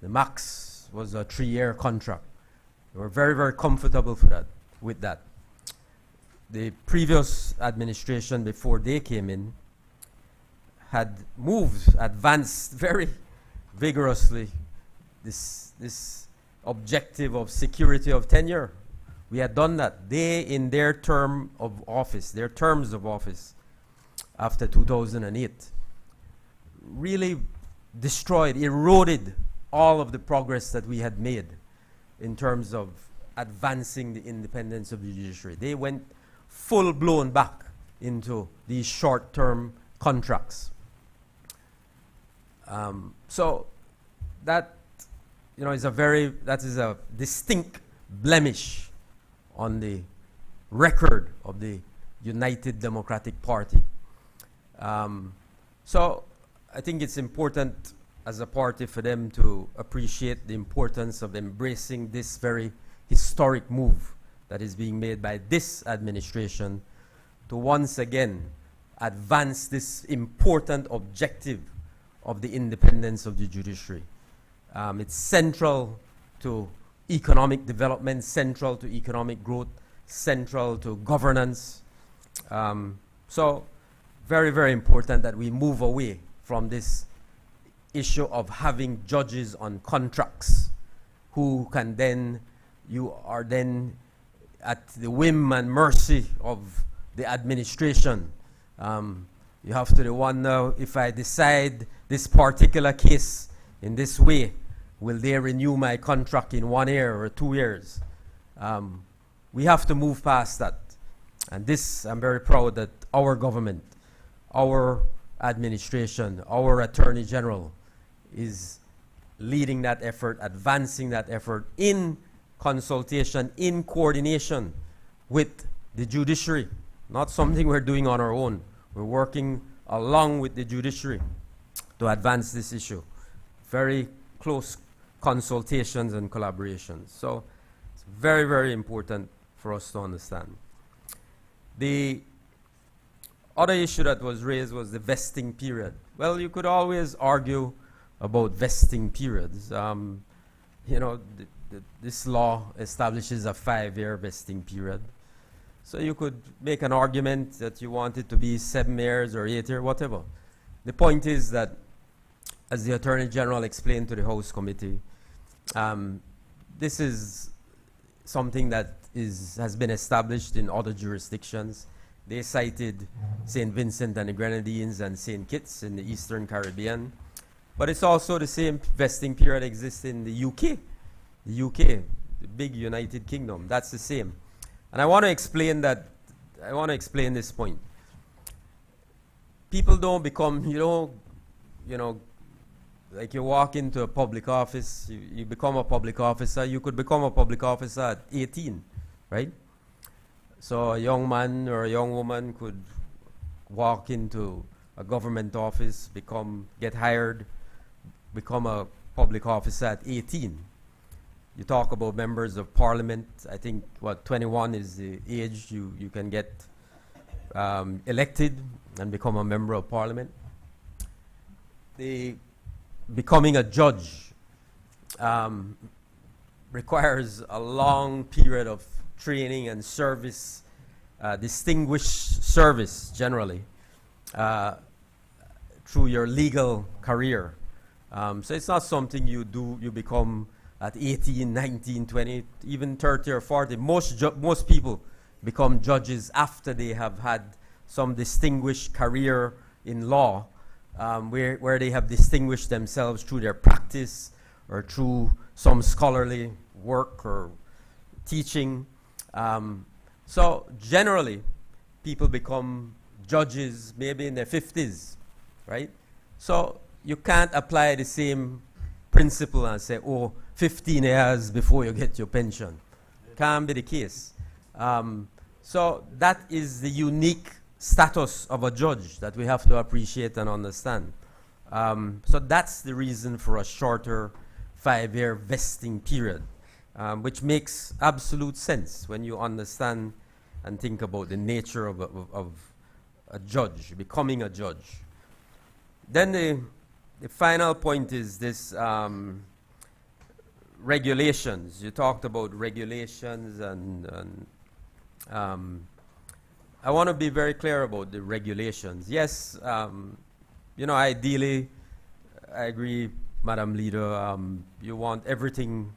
The max was a 3-year contract. They were very, very comfortable with that. The previous administration, before they came in, had moved, advanced very vigorously this objective of security of tenure. We had done that. They, in their terms of office after 2008, really destroyed, eroded all of the progress that we had made in terms of advancing the independence of the judiciary. They went full-blown back into these short-term contracts. So that, is a distinct blemish on the record of the United Democratic Party. So I think it's important as a party for them to appreciate the importance of embracing this very historic move that is being made by this administration to once again advance this important objective of the independence of the judiciary. It's central to economic development, central to economic growth, central to governance. So very, very important that we move away from this issue of having judges on contracts who can then, you are then at the whim and mercy of the administration. You have to wonder, if I decide this particular case in this way, will they renew my contract in 1 year or 2 years? We have to move past that. And this, I'm very proud that our government, our administration, our Attorney General is leading that effort, advancing that effort in consultation, in coordination with the judiciary. Not something we're doing on our own. We're working along with the judiciary to advance this issue. Very close consultations and collaborations. So it's very, very important for us to understand. The other issue that was raised was the vesting period. Well, you could always argue about vesting periods. This law establishes a 5-year vesting period. So you could make an argument that you want it to be 7 years or 8 years, whatever. The point is that, as the Attorney General explained to the House Committee, this is something that has been established in other jurisdictions. They cited St. Vincent and the Grenadines and St. Kitts in the Eastern Caribbean. But it's also the same vesting period exists in the UK. The UK, the big United Kingdom, that's the same. And I want to explain this point. People don't become, like you walk into a public office, you become a public officer. You could become a public officer at 18, right? So a young man or a young woman could walk into a government office, get hired, become a public officer at 18. You talk about members of parliament. I think, 21 is the age you can get elected and become a member of parliament. Becoming a judge requires a long period of training and service, distinguished service generally, through your legal career. So it's not something you become at 18, 19, 20, even 30 or 40. Most people become judges after they have had some distinguished career in law, where they have distinguished themselves through their practice or through some scholarly work or teaching. So generally, people become judges maybe in their 50s, right? So you can't apply the same principle and say, 15 years before you get your pension. Can't be the case. So that is the unique status of a judge that we have to appreciate and understand. So that's the reason for a shorter 5-year vesting period, which makes absolute sense when you understand and think about the nature of a judge, becoming a judge. Then the final point is this regulations. You talked about regulations and I want to be very clear about the regulations. Yes, ideally, I agree Madam Leader, you want everything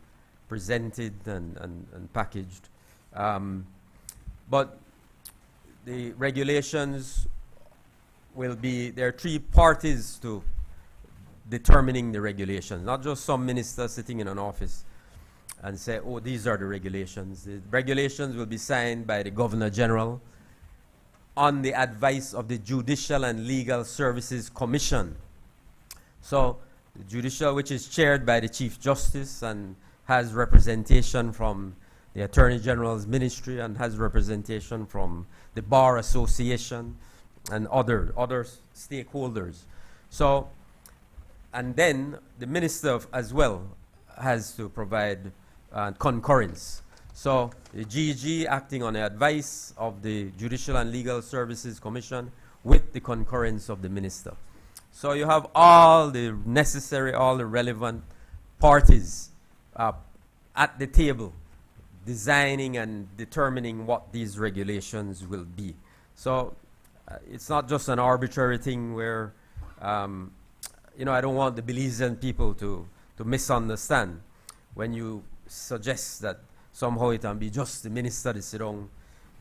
presented and packaged. But the regulations will be, there are three parties to determining the regulations, not just some minister sitting in an office and say, oh, these are the regulations. The regulations will be signed by the Governor General on the advice of the Judicial and Legal Services Commission. So the judicial, which is chaired by the Chief Justice and has representation from the Attorney General's Ministry and has representation from the Bar Association and other stakeholders. So, and then the Minister as well has to provide concurrence. So the GG acting on the advice of the Judicial and Legal Services Commission with the concurrence of the Minister. So you have all the necessary, all the relevant parties at the table designing and determining what these regulations will be. So it's not just an arbitrary thing where, you know, I don't want the Belizean people to misunderstand when you suggest that somehow it can be just the minister to sit down,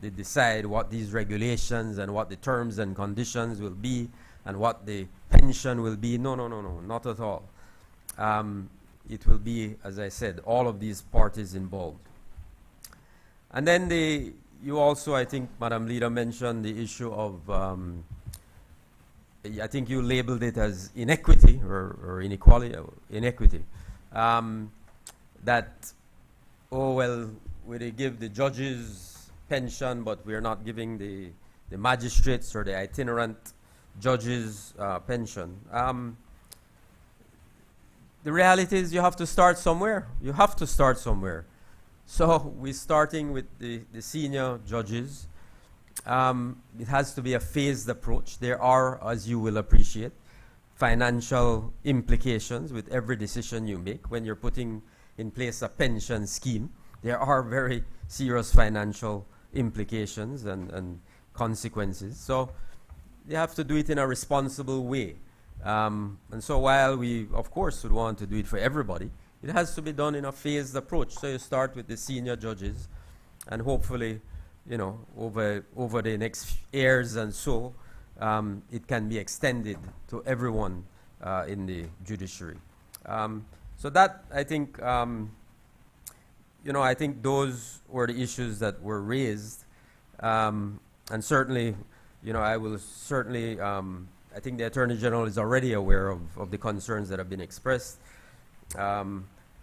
they decide what these regulations and what the terms and conditions will be and what the pension will be. No, no, no, no, not at all. It will be, as I said, all of these parties involved. And then you also, I think, Madam Leader mentioned the issue of, I think you labeled it as inequity or inequality, inequity. That, oh, well, we give the judges pension, but we're not giving the magistrates or the itinerant judges pension. The reality is you have to start somewhere. You have to start somewhere. So we're starting with the senior judges. It has to be a phased approach. There are, as you will appreciate, financial implications with every decision you make. When you're putting in place a pension scheme, there are very serious financial implications and consequences. So you have to do it in a responsible way. And so while we, of course, would want to do it for everybody, it has to be done in a phased approach. So you start with the senior judges, and hopefully, you know, over the next years and so, it can be extended to everyone in the judiciary. So that, I think, you know, I think those were the issues that were raised. And certainly, you know, I will certainly, I think the Attorney General is already aware of the concerns that have been expressed.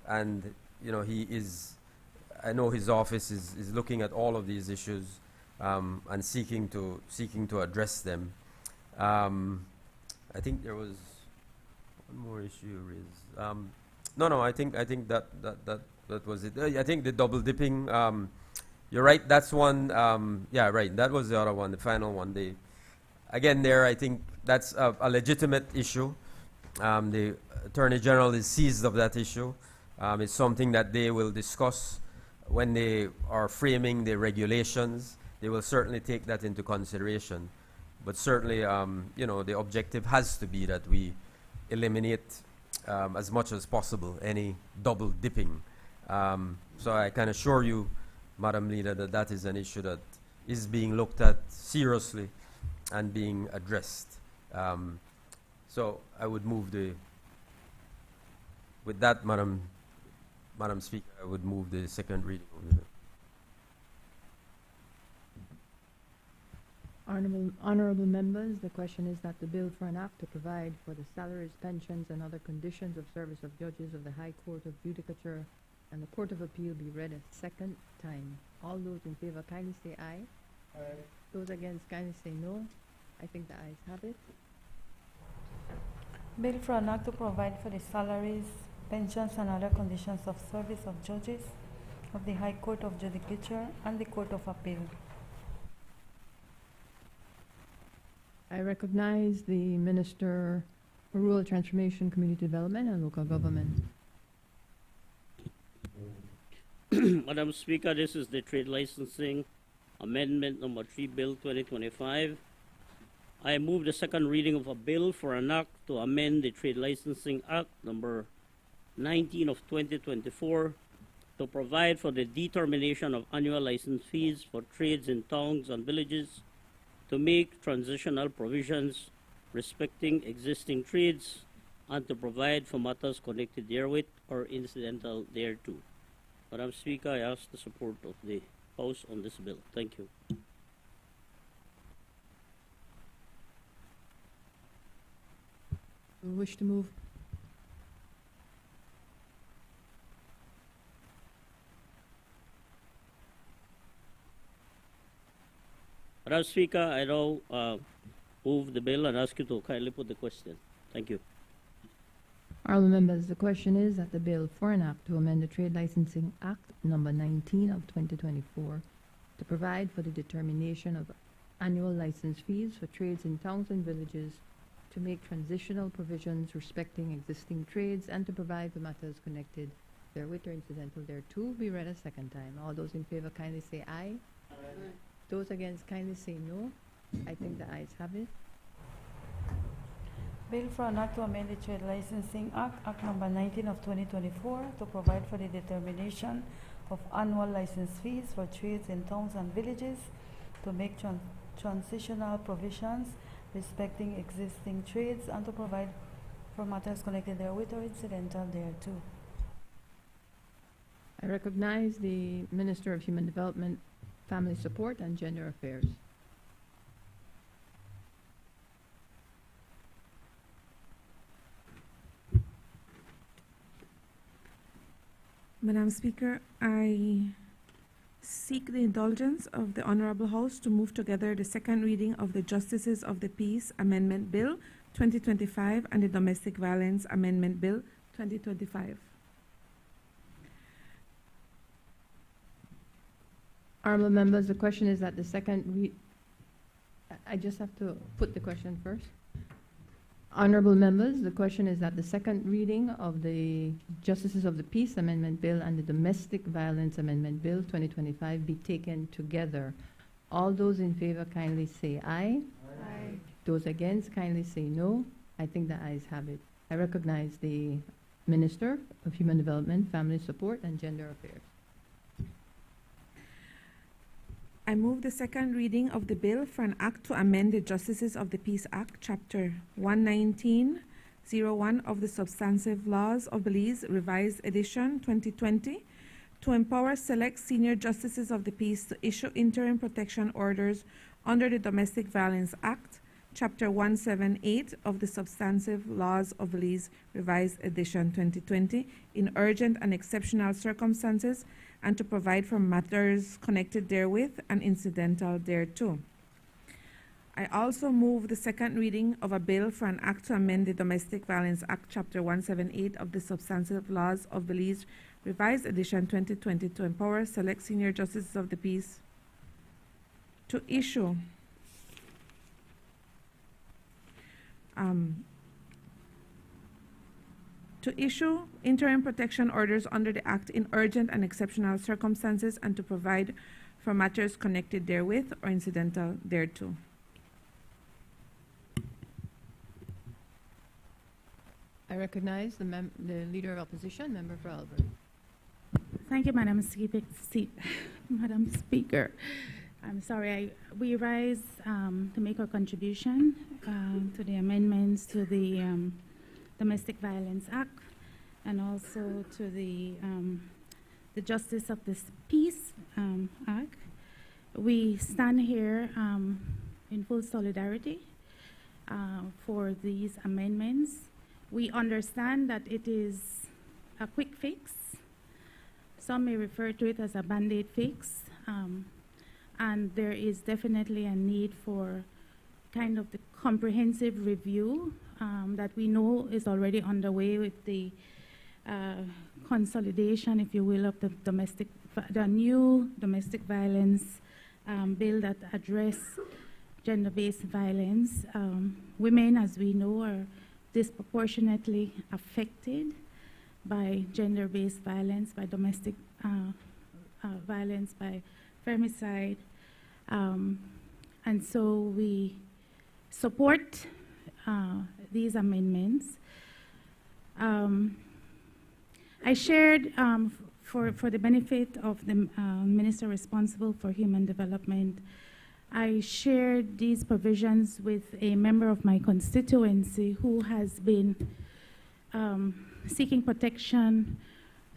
And, you know, he is, I know his office is looking at all of these issues and seeking to address them. I think there was one more issue raised. No, I think that was it. I think the double dipping. You're right. That's one. Yeah, right. That was the other one, the final one. Again, there, I think that's a legitimate issue. The Attorney General is seized of that issue. It's something that they will discuss when they are framing the regulations. They will certainly take that into consideration. But certainly, you know, the objective has to be that we eliminate as much as possible any double dipping. So I can assure you, Madam Leader, that that is an issue that is being looked at seriously and being addressed. So I would move with that, Madam Speaker, I would move the second reading of the bill. Honorable members, the question is that the bill for an act to provide for the salaries, pensions, and other conditions of service of judges of the High Court of Judicature and the Court of Appeal be read a second time. All those in favor kindly say aye. Aye. Those against kindly say no. I think the ayes have it. Bill for an act to provide for the salaries, pensions, and other conditions of service of judges of the High Court of Judicature and the Court of Appeal. I recognize the Minister for Rural Transformation, Community Development, and Local Government. Madam Speaker, this is the Trade Licensing Amendment Number 3 Bill 2025. I move the second reading of a bill for an act to amend the Trade Licensing Act number 19 of 2024 to provide for the determination of annual license fees for trades in towns and villages, to make transitional provisions respecting existing trades, and to provide for matters connected therewith or incidental thereto. Madam Speaker, I ask the support of the House on this bill. Thank you. Who wish to move? Madam Speaker, I now move the bill and ask you to kindly put the question. Thank you. Honorable members, the question is that the bill for an act to amend the Trade Licensing Act number 19 of 2024 to provide for the determination of annual license fees for trades in towns and villages, to make transitional provisions respecting existing trades, and to provide for matters connected therewith or incidental thereto be read a second time. All those in favor kindly say aye. Aye. Those against kindly say no. I think the ayes have it. Bill for an act to amend the Trade Licensing Act, Act number 19 of 2024, to provide for the determination of annual license fees for trades in towns and villages, to make transitional provisions respecting existing trades, and to provide for matters connected therewith or incidental thereto. I recognize the Minister of Human Development, Family Support, and Gender Affairs. Madam Speaker, I seek the indulgence of the Honorable House to move together the second reading of the Justices of the Peace Amendment Bill 2025 and the Domestic Violence Amendment Bill 2025. Honorable members, the question is that the second I just have to put the question first. Honorable members, the question is that the second reading of the Justices of the Peace Amendment Bill and the Domestic Violence Amendment Bill 2025 be taken together. All those in favor kindly say aye. Aye. Those against kindly say no. I think the ayes have it. I recognize the Minister of Human Development, Family Support, and Gender Affairs. I move the second reading of the bill for an act to amend the Justices of the Peace Act, Chapter 11901 of the Substantive Laws of Belize, Revised Edition 2020, to empower select senior Justices of the Peace to issue interim protection orders under the Domestic Violence Act, Chapter 178 of the Substantive Laws of Belize, Revised Edition 2020, in urgent and exceptional circumstances, and to provide for matters connected therewith and incidental thereto. I also move the second reading of a bill for an act to amend the Domestic Violence Act, Chapter 178 of the Substantive Laws of Belize, Revised Edition 2020, to empower select senior Justices of the Peace to issue interim protection orders under the Act in urgent and exceptional circumstances, and to provide for matters connected therewith or incidental thereto. I recognize the Leader of Opposition, Member for Albert. Thank you, Madam Speaker. I'm sorry, we rise to make our contribution to the amendments to the Domestic Violence Act, and also to the Justice of the Peace Act. We stand here in full solidarity for these amendments. We understand that it is a quick fix. Some may refer to it as a Band-Aid fix, and there is definitely a need for kind of the comprehensive review that we know is already underway with the consolidation, if you will, of the new domestic violence bill that address gender-based violence. Women, as we know, are disproportionately affected by gender-based violence, by domestic violence, by femicide. And so we support these amendments. I shared, for the benefit of the Minister responsible for Human Development, I shared these provisions with a member of my constituency who has been seeking protection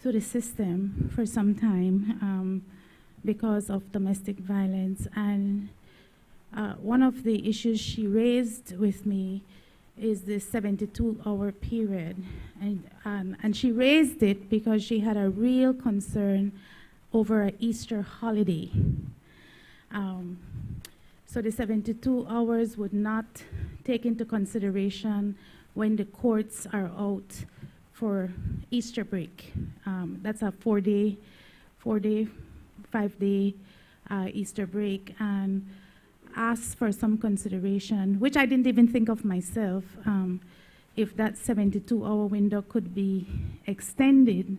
through the system for some time because of domestic violence. And one of the issues she raised with me is the 72-hour period. And she raised it because she had a real concern over an Easter holiday. So the 72 hours would not take into consideration when the courts are out for Easter break. That's a 5-day Easter break, and asked for some consideration, which I didn't even think of myself, if that 72-hour window could be extended,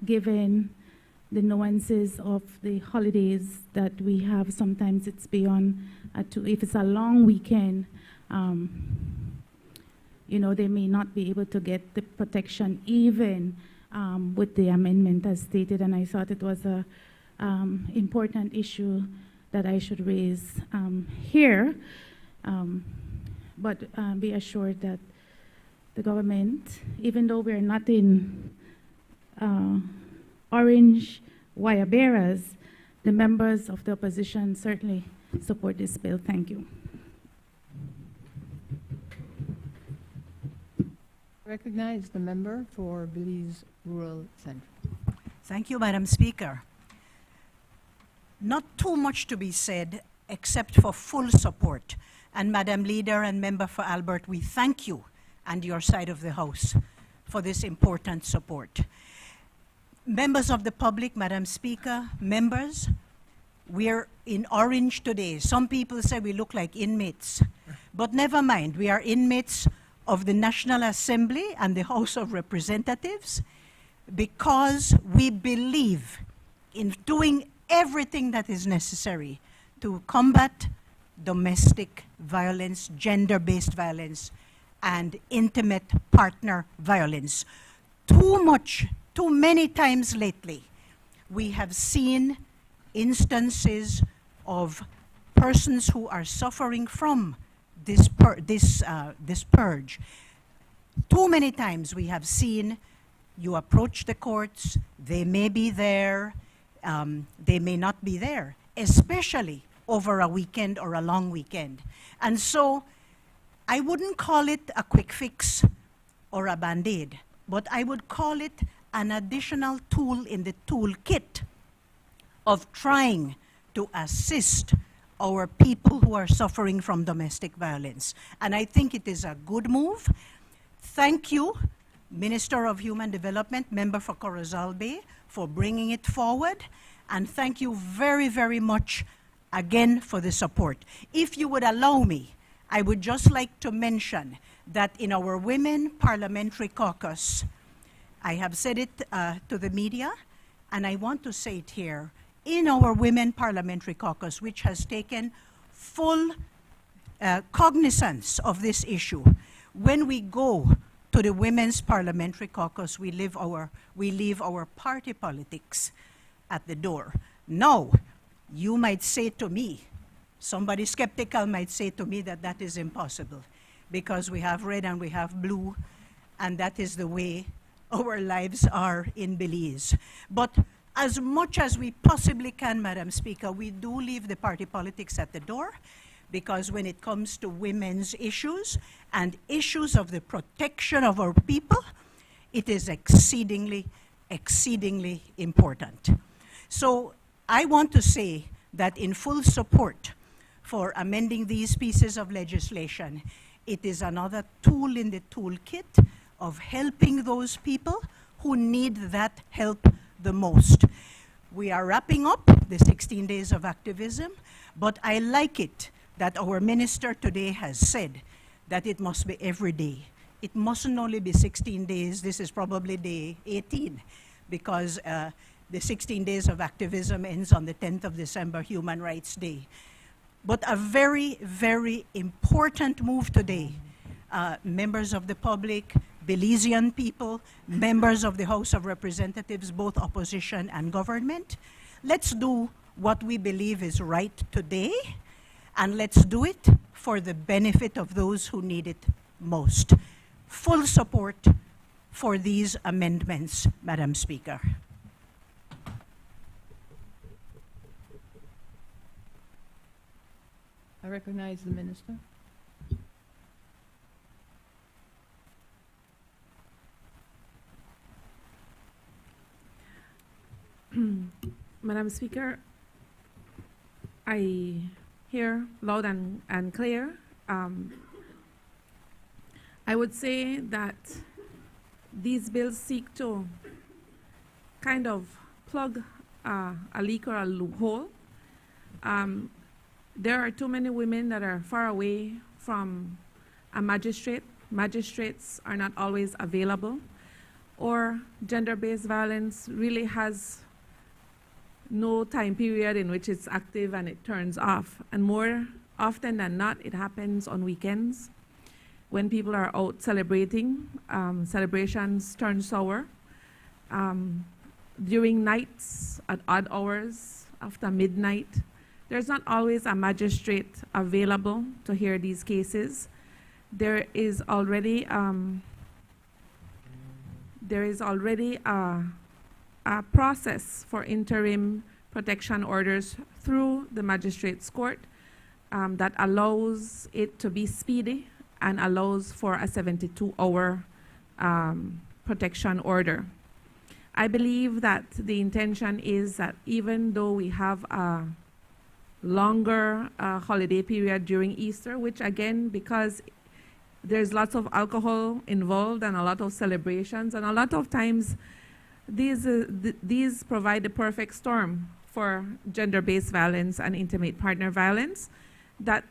given the nuances of the holidays that we have. Sometimes it's beyond, if it's a long weekend, you know, they may not be able to get the protection even with the amendment as stated, and I thought it was a important issue that I should raise here. But be assured that the government, even though we're not in orange wire bearers, the members of the opposition certainly support this bill. Thank you. Recognize the member for Belize Rural Central. Thank you, Madam Speaker. Not too much to be said except for full support. And Madam Leader and Member for Albert, we thank you and your side of the House for this important support. Members of the public, Madam Speaker, members, we're in orange today. Some people say we look like inmates, but never mind, we are inmates of the National Assembly and the House of Representatives because we believe in doing everything that is necessary to combat domestic violence, gender-based violence, and intimate partner violence. Too many times lately, we have seen instances of persons who are suffering from this purge. Too many times we have seen you approach the courts, they may be there, they may not be there, especially over a weekend or a long weekend. And so I wouldn't call it a quick fix or a band-aid, but I would call it an additional tool in the toolkit of trying to assist our people who are suffering from domestic violence. And I think it is a good move. Thank you, Minister of Human Development, Member for Corozal Bay, for bringing it forward. And thank you very, very much again for the support. If you would allow me, I would just like to mention that in our Women Parliamentary Caucus, I have said it to the media, and I want to say it here, in our Women Parliamentary Caucus, which has taken full cognizance of this issue, when we go to the Women's Parliamentary Caucus, we leave our party politics at the door. Now, you might say to me, somebody skeptical might say to me that that is impossible because we have red and we have blue, and that is the way our lives are in Belize. But as much as we possibly can, Madam Speaker, we do leave the party politics at the door, because when it comes to women's issues and issues of the protection of our people, it is exceedingly, exceedingly important. So I want to say that in full support for amending these pieces of legislation, it is another tool in the toolkit of helping those people who need that help the most. We are wrapping up the 16 days of activism, but I like it that our minister today has said that it must be every day. It mustn't only be 16 days. This is probably day 18, because the 16 days of activism ends on the 10th of December, Human Rights Day. but a very, very important move today. Members of the public, Belizean people, members of the House of Representatives, both opposition and government, let's do what we believe is right today, and let's do it for the benefit of those who need it most. Full support for these amendments, Madam Speaker. I recognize the Minister. Madam Speaker, I hear loud and clear. I would say that these bills seek to kind of plug a leak or a loophole. There are too many women that are far away from a magistrate. Magistrates are not always available, or gender-based violence really has no time period in which it's active and it turns off. And more often than not, it happens on weekends when people are out celebrating. Celebrations turn sour. During nights, at odd hours, after midnight, there's not always a magistrate available to hear these cases. There is already a process for interim protection orders through the magistrate's court that allows it to be speedy and allows for a 72-hour protection order. I believe that the intention is that even though we have a longer holiday period during Easter, which again, because there's lots of alcohol involved and a lot of celebrations, and a lot of times these provide the perfect storm for gender-based violence and intimate partner violence, that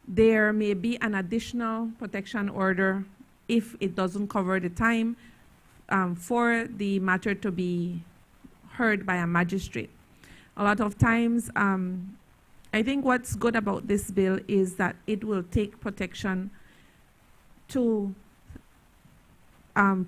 there may be an additional protection order if it doesn't cover the time for the matter to be heard by a magistrate. A lot of times, I think what's good about this bill is that it will take protection to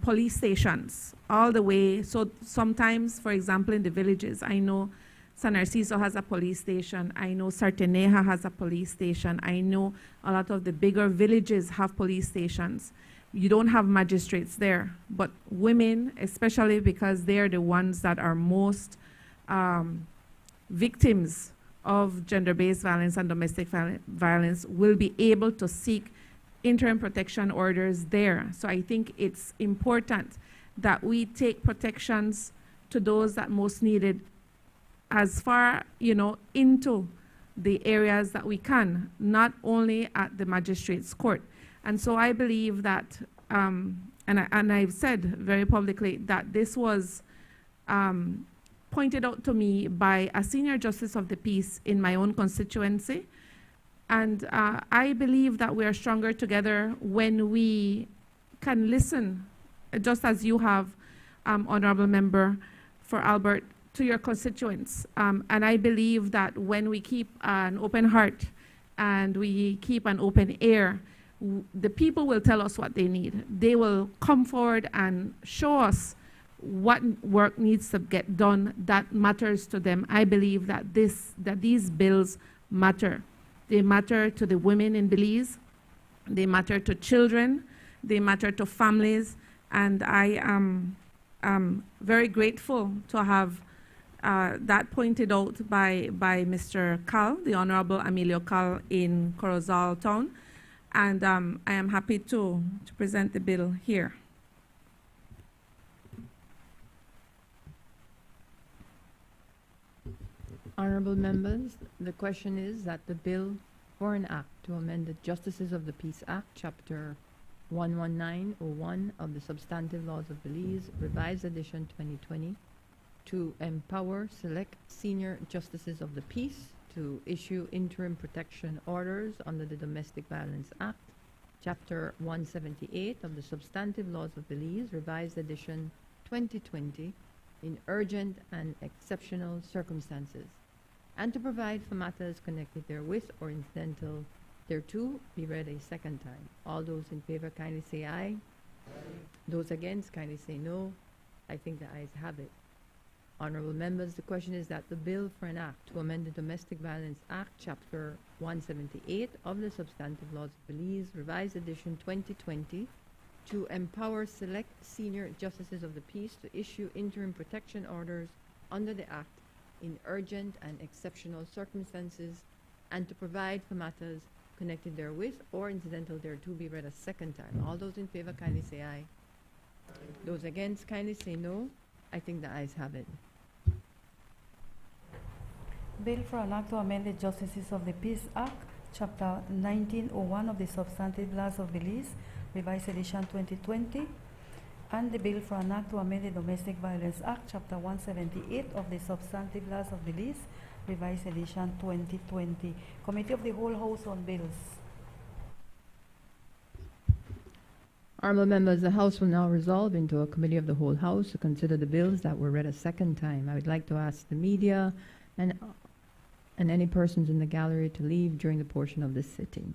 police stations all the way. So sometimes, for example, in the villages, I know San Narciso has a police station. I know Sarteneja has a police station. I know a lot of the bigger villages have police stations. You don't have magistrates there, but women, especially because they're the ones that are most victims of gender-based violence and domestic violence, will be able to seek interim protection orders there. So I think it's important that we take protections to those that most need it as far, into the areas that we can, not only at the magistrate's court. And so I believe that, and I've said very publicly that this was pointed out to me by a senior justice of the peace in my own constituency. And I believe that we are stronger together when we can listen, just as you have, Honorable Member for Albert, to your constituents. And I believe that when we keep an open heart and we keep an open ear, the people will tell us what they need. They will come forward and show us what work needs to get done that matters to them. I believe that these bills matter. They matter to the women in Belize. They matter to children. They matter to families. And I am very grateful to have that pointed out by Mr. Cal, the Honorable Emilio Cal in Corozal Town. And I am happy to present the bill here. Honorable members, the question is that the bill for an act to amend the Justices of the Peace Act, Chapter 11901 of the Substantive Laws of Belize, Revised Edition 2020, to empower select senior justices of the peace to issue interim protection orders under the Domestic Violence Act, Chapter 178 of the Substantive Laws of Belize, Revised Edition 2020, in urgent and exceptional circumstances. and to provide for matters connected therewith or incidental thereto be read a second time. All those in favor kindly say aye. Those against kindly say no. I think the ayes have it. Honorable members, the question is that the bill for an act to amend the Domestic Violence Act, Chapter 178 of the Substantive Laws of Belize, Revised Edition 2020, to empower select senior justices of the peace to issue interim protection orders under the Act in urgent and exceptional circumstances, and to provide for matters connected therewith or incidental thereto be read a second time. All those in favor kindly say aye. Those against kindly say no. I think the ayes have it. Bill for an act to amend the Justices of the Peace Act, Chapter 1901 of the Substantive Laws of Belize, Revised Edition 2020, and the bill for an act to amend the Domestic Violence Act, Chapter 178 of the Substantive Laws of Belize, Revised Edition 2020. Committee of the Whole House on Bills. Honorable members, the House will now resolve into a committee of the whole House to consider the bills that were read a second time. I would like to ask the media and any persons in the gallery to leave during the portion of this sitting.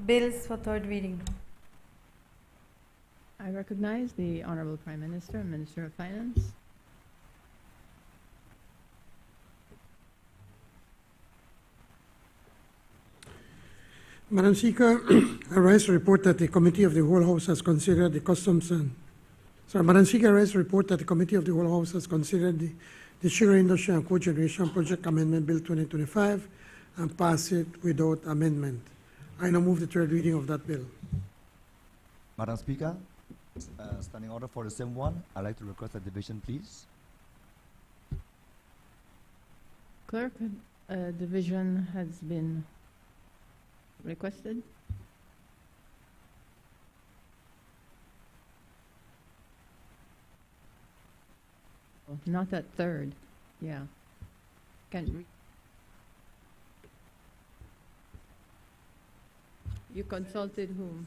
Bills for third reading. I recognize the Honorable Prime Minister and Minister of Finance. Madam Speaker, I rise to report that the Committee of the Whole House has considered the customs and Madam Speaker, I rise to report that the Committee of the Whole House has considered the Sugar Industry and Cogeneration Project Amendment Bill 2025 and passed it without amendment. I now move the third reading of that bill. Madam Speaker, standing order for the same one, I'd like to request a division, please. Clerk, a division has been requested. Oh, not at third. Yeah. Can you consulted whom?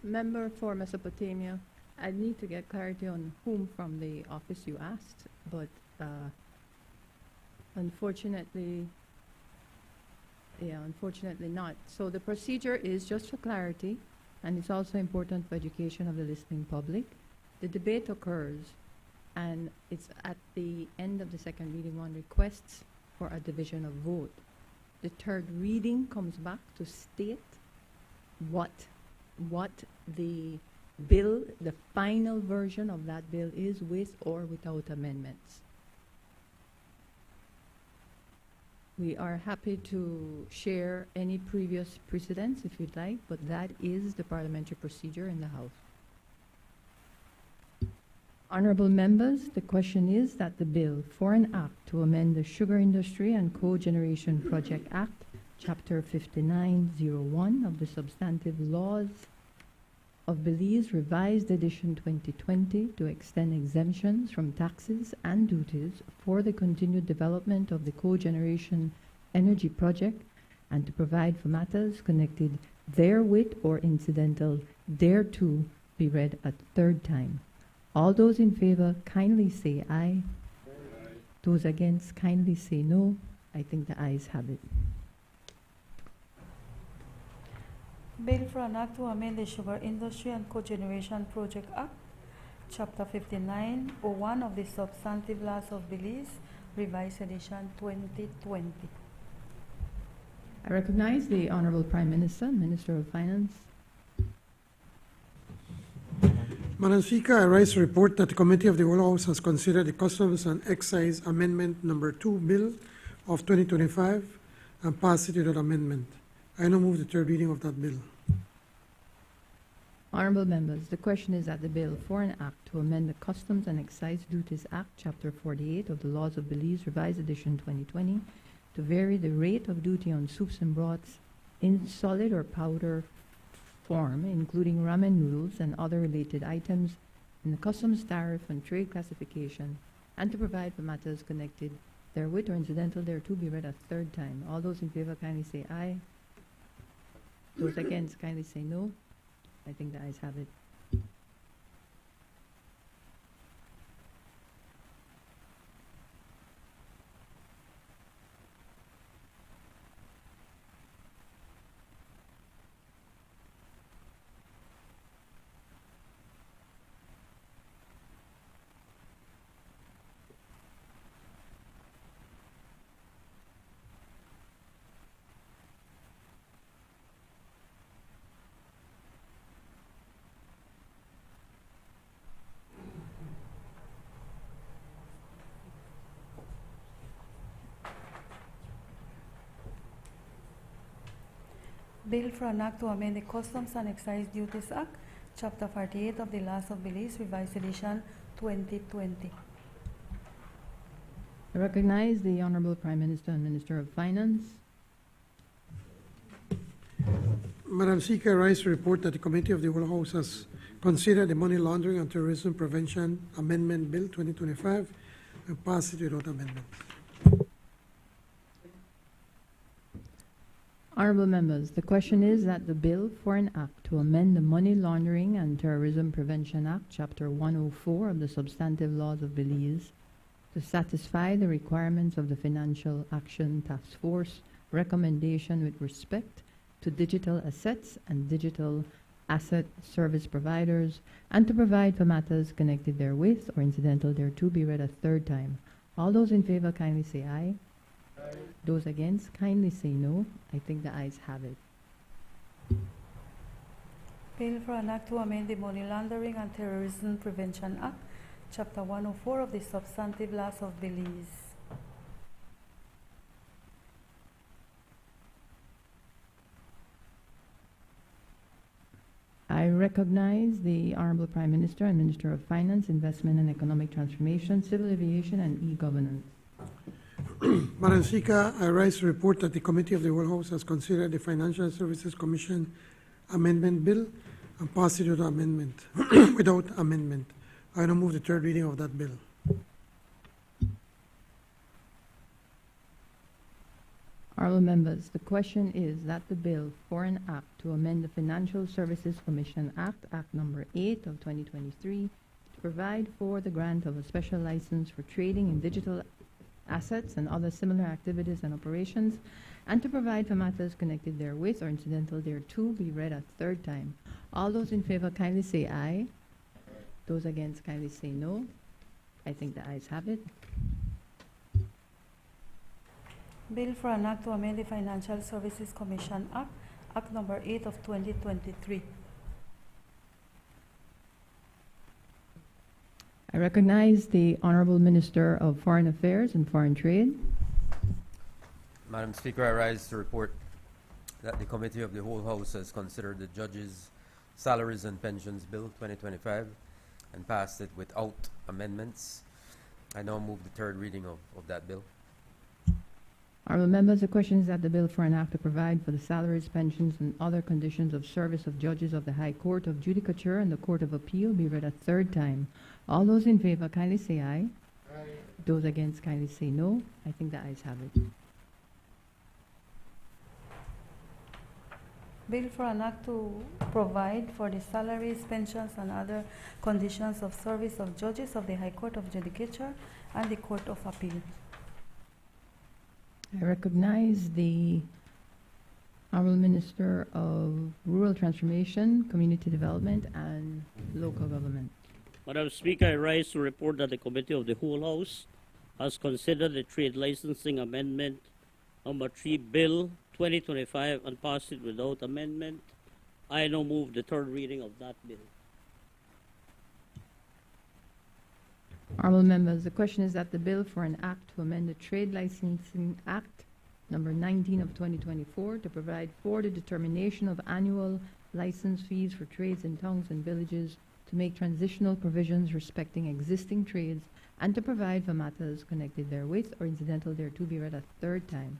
Member for Mesopotamia, I need to get clarity on whom from the office you asked, but unfortunately not. So the procedure is, just for clarity, and it's also important for education of the listening public, the debate occurs, and it's at the end of the second reading one requests for a division of vote. The third reading comes back to state what the bill, the final version of that bill is, with or without amendments. We are happy to share any previous precedents if you'd like, but that is the parliamentary procedure in the House. Honorable members, the question is that the bill for an act to amend the Sugar Industry and Cogeneration Project Act, Chapter 5901 of the Substantive Laws of Belize, Revised Edition 2020, to extend exemptions from taxes and duties for the continued development of the cogeneration energy project, and to provide for matters connected therewith or incidental thereto, be read a third time. All those in favor kindly say aye. Aye. Those against kindly say no. I think the ayes have it. Bill for an act to amend the Sugar Industry and Cogeneration Project Act, Chapter 5901 of the Substantive Laws of Belize, Revised Edition 2020. I recognize the Honorable Prime Minister, Minister of Finance. Madam Speaker, I rise to report that the Committee of the Whole House has considered the Customs and Excise Amendment Number 2 Bill of 2025 and passed it without amendment. I now move the third reading of that bill. Honorable members, the question is that the bill for an act to amend the Customs and Excise Duties Act, Chapter 48 of the Laws of Belize, Revised Edition 2020, to vary the rate of duty on soups and broths in solid or powder form, including ramen noodles and other related items in the customs tariff and trade classification, and to provide for matters connected therewith or incidental thereto, be read a third time. All those in favor kindly say aye. Those against kindly say no. I think the ayes have it. Bill for an act to amend the Customs and Excise Duties Act, Chapter 48 of the Laws of Belize, Revised Edition 2020. I recognize the Honorable Prime Minister and Minister of Finance. Madam Speaker, I rise to report that the Committee of the Whole House has considered the Money Laundering and Terrorism Prevention Amendment Bill 2025 and passed it without amendment. Honorable members, the question is that the bill for an act to amend the Money Laundering and Terrorism Prevention Act, Chapter 104 of the Substantive Laws of Belize, to satisfy the requirements of the Financial Action Task Force recommendation with respect to digital assets and digital asset service providers, and to provide for matters connected therewith or incidental thereto be read a third time. All those in favor kindly say aye. Aye. Those against kindly say no. I think the ayes have it. Bill for an act to amend the Money Laundering and Terrorism Prevention Act, Chapter 104 of the Substantive Laws of Belize. I recognize the Honorable Prime Minister and Minister of Finance, Investment and Economic Transformation, Civil Aviation and E-Governance. Madam Speaker, I rise to report that the Committee of the Whole House has considered the Financial Services Commission Amendment Bill and passed it without amendment. I now move the third reading of that bill. Honorable members, the question is that the bill for an act to amend the Financial Services Commission Act, Act Number 8 of 2023, to provide for the grant of a special license for trading in digital assets and other similar activities and operations, and to provide for matters connected therewith or incidental thereto be read a third time. All those in favor kindly say aye. Those against kindly say no. I think the ayes have it. Bill for an act to amend the Financial Services Commission Act, Act Number 8 of 2023. I recognize the Honorable Minister of Foreign Affairs and Foreign Trade. Madam Speaker, I rise to report that the Committee of the Whole House has considered the Judges' Salaries and Pensions Bill 2025 and passed it without amendments. I now move the third reading of that bill. Honorable members, the question is that the bill for an act to provide for the salaries, pensions, and other conditions of service of judges of the High Court of Judicature and the Court of Appeal be read a third time. All those in favor kindly say aye. Aye. Those against kindly say no. I think the ayes have it. Bill for an act to provide for the salaries, pensions, and other conditions of service of judges of the High Court of Judicature and the Court of Appeal. I recognize the Honorable Minister of Rural Transformation, Community Development, and Local Government. Madam Speaker, I rise to report that the Committee of the Whole House has considered the Trade Licensing Amendment Number 3 Bill 2025 and passed it without amendment. I now move the third reading of that bill. Honorable members, the question is that the bill for an act to amend the Trade Licensing Act Number 19 of 2024 to provide for the determination of annual license fees for trades in towns and villages, to make transitional provisions respecting existing trades, and to provide for matters connected therewith or incidental thereto be read a third time.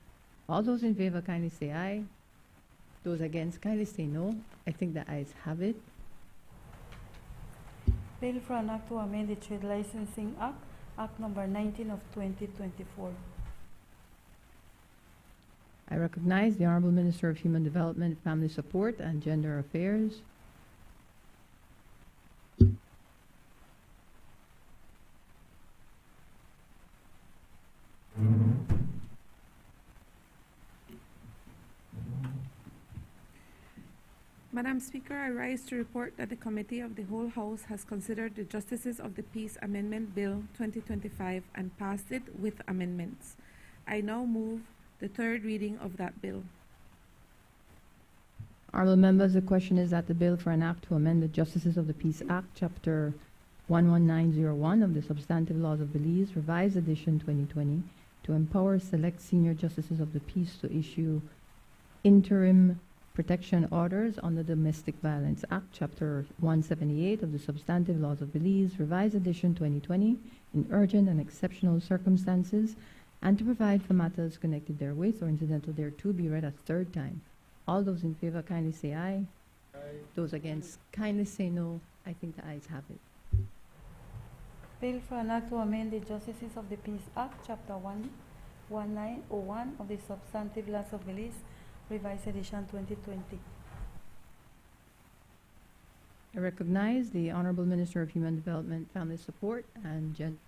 All those in favor kindly say aye. Those against kindly say no. I think the ayes have it. Bill for an act to amend the Trade Licensing Act, Act Number 19 of 2024. I recognize the Honorable Minister of Human Development, Family Support, and Gender Affairs. Madam Speaker, I rise to report that the Committee of the Whole House has considered the Justices of the Peace Amendment Bill 2025 and passed it with amendments. I now move the third reading of that bill. Honorable members, the question is that the bill for an act to amend the Justices of the Peace Act, Chapter 11901 of the Substantive Laws of Belize, Revised Edition 2020, to empower select senior justices of the peace to issue interim protection orders under the Domestic Violence Act, Chapter 178 of the Substantive Laws of Belize, Revised Edition 2020, in urgent and exceptional circumstances, and to provide for matters connected therewith or incidental thereto be read a third time. All those in favor kindly say aye. Aye. Those against kindly say no. I think the ayes have it. Bill for an act to amend the Justices of the Peace Act, Chapter 11901 of the Substantive Laws of Belize, Revised Edition 2020. I recognize the Honorable Minister of Human Development, Family Support, and Gender.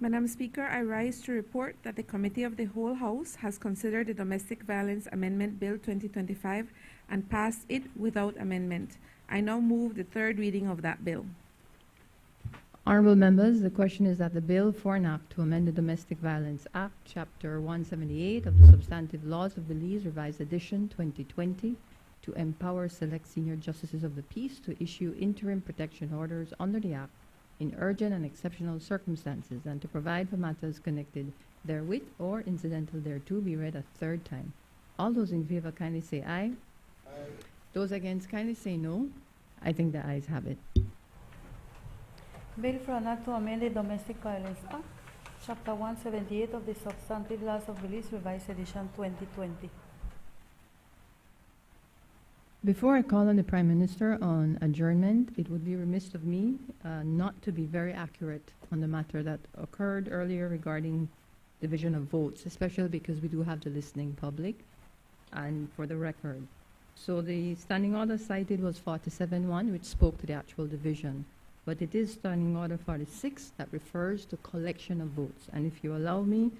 Madam Speaker, I rise to report that the Committee of the Whole House has considered the Domestic Violence Amendment Bill 2025 and passed it without amendment. I now move the third reading of that bill. Honorable members, the question is that the bill for an act to amend the Domestic Violence Act, Chapter 178 of the Substantive Laws of Belize, Revised Edition 2020, to empower select senior justices of the peace to issue interim protection orders under the Act in urgent and exceptional circumstances and to provide for matters connected therewith or incidental thereto be read a third time. All those in favor kindly say aye. Aye. Those against kindly say no. I think the ayes have it. Bill for an act to amend the Domestic Violence Act, Chapter 178 of the Substantive Laws of Belize, Revised Edition 2020. Before I call on the Prime Minister on adjournment, it would be remiss of me not to be very accurate on the matter that occurred earlier regarding division of votes, especially because we do have the listening public and for the record. So the standing order cited was 47-1, which spoke to the actual division. But it is standing order 46 that refers to collection of votes. And if you allow me,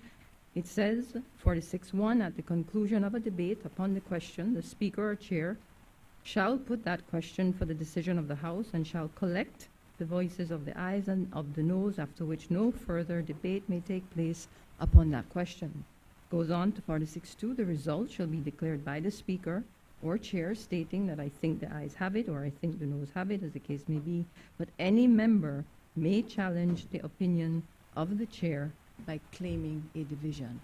it says 46-1, at the conclusion of a debate upon the question, the Speaker or Chair shall put that question for the decision of the House and shall collect the voices of the ayes and of the noes, after which no further debate may take place upon that question. Goes on to 46-2, the result shall be declared by the Speaker or Chair, stating that I think the ayes have it or I think the noes have it, as the case may be, but any member may challenge the opinion of the Chair by claiming a division.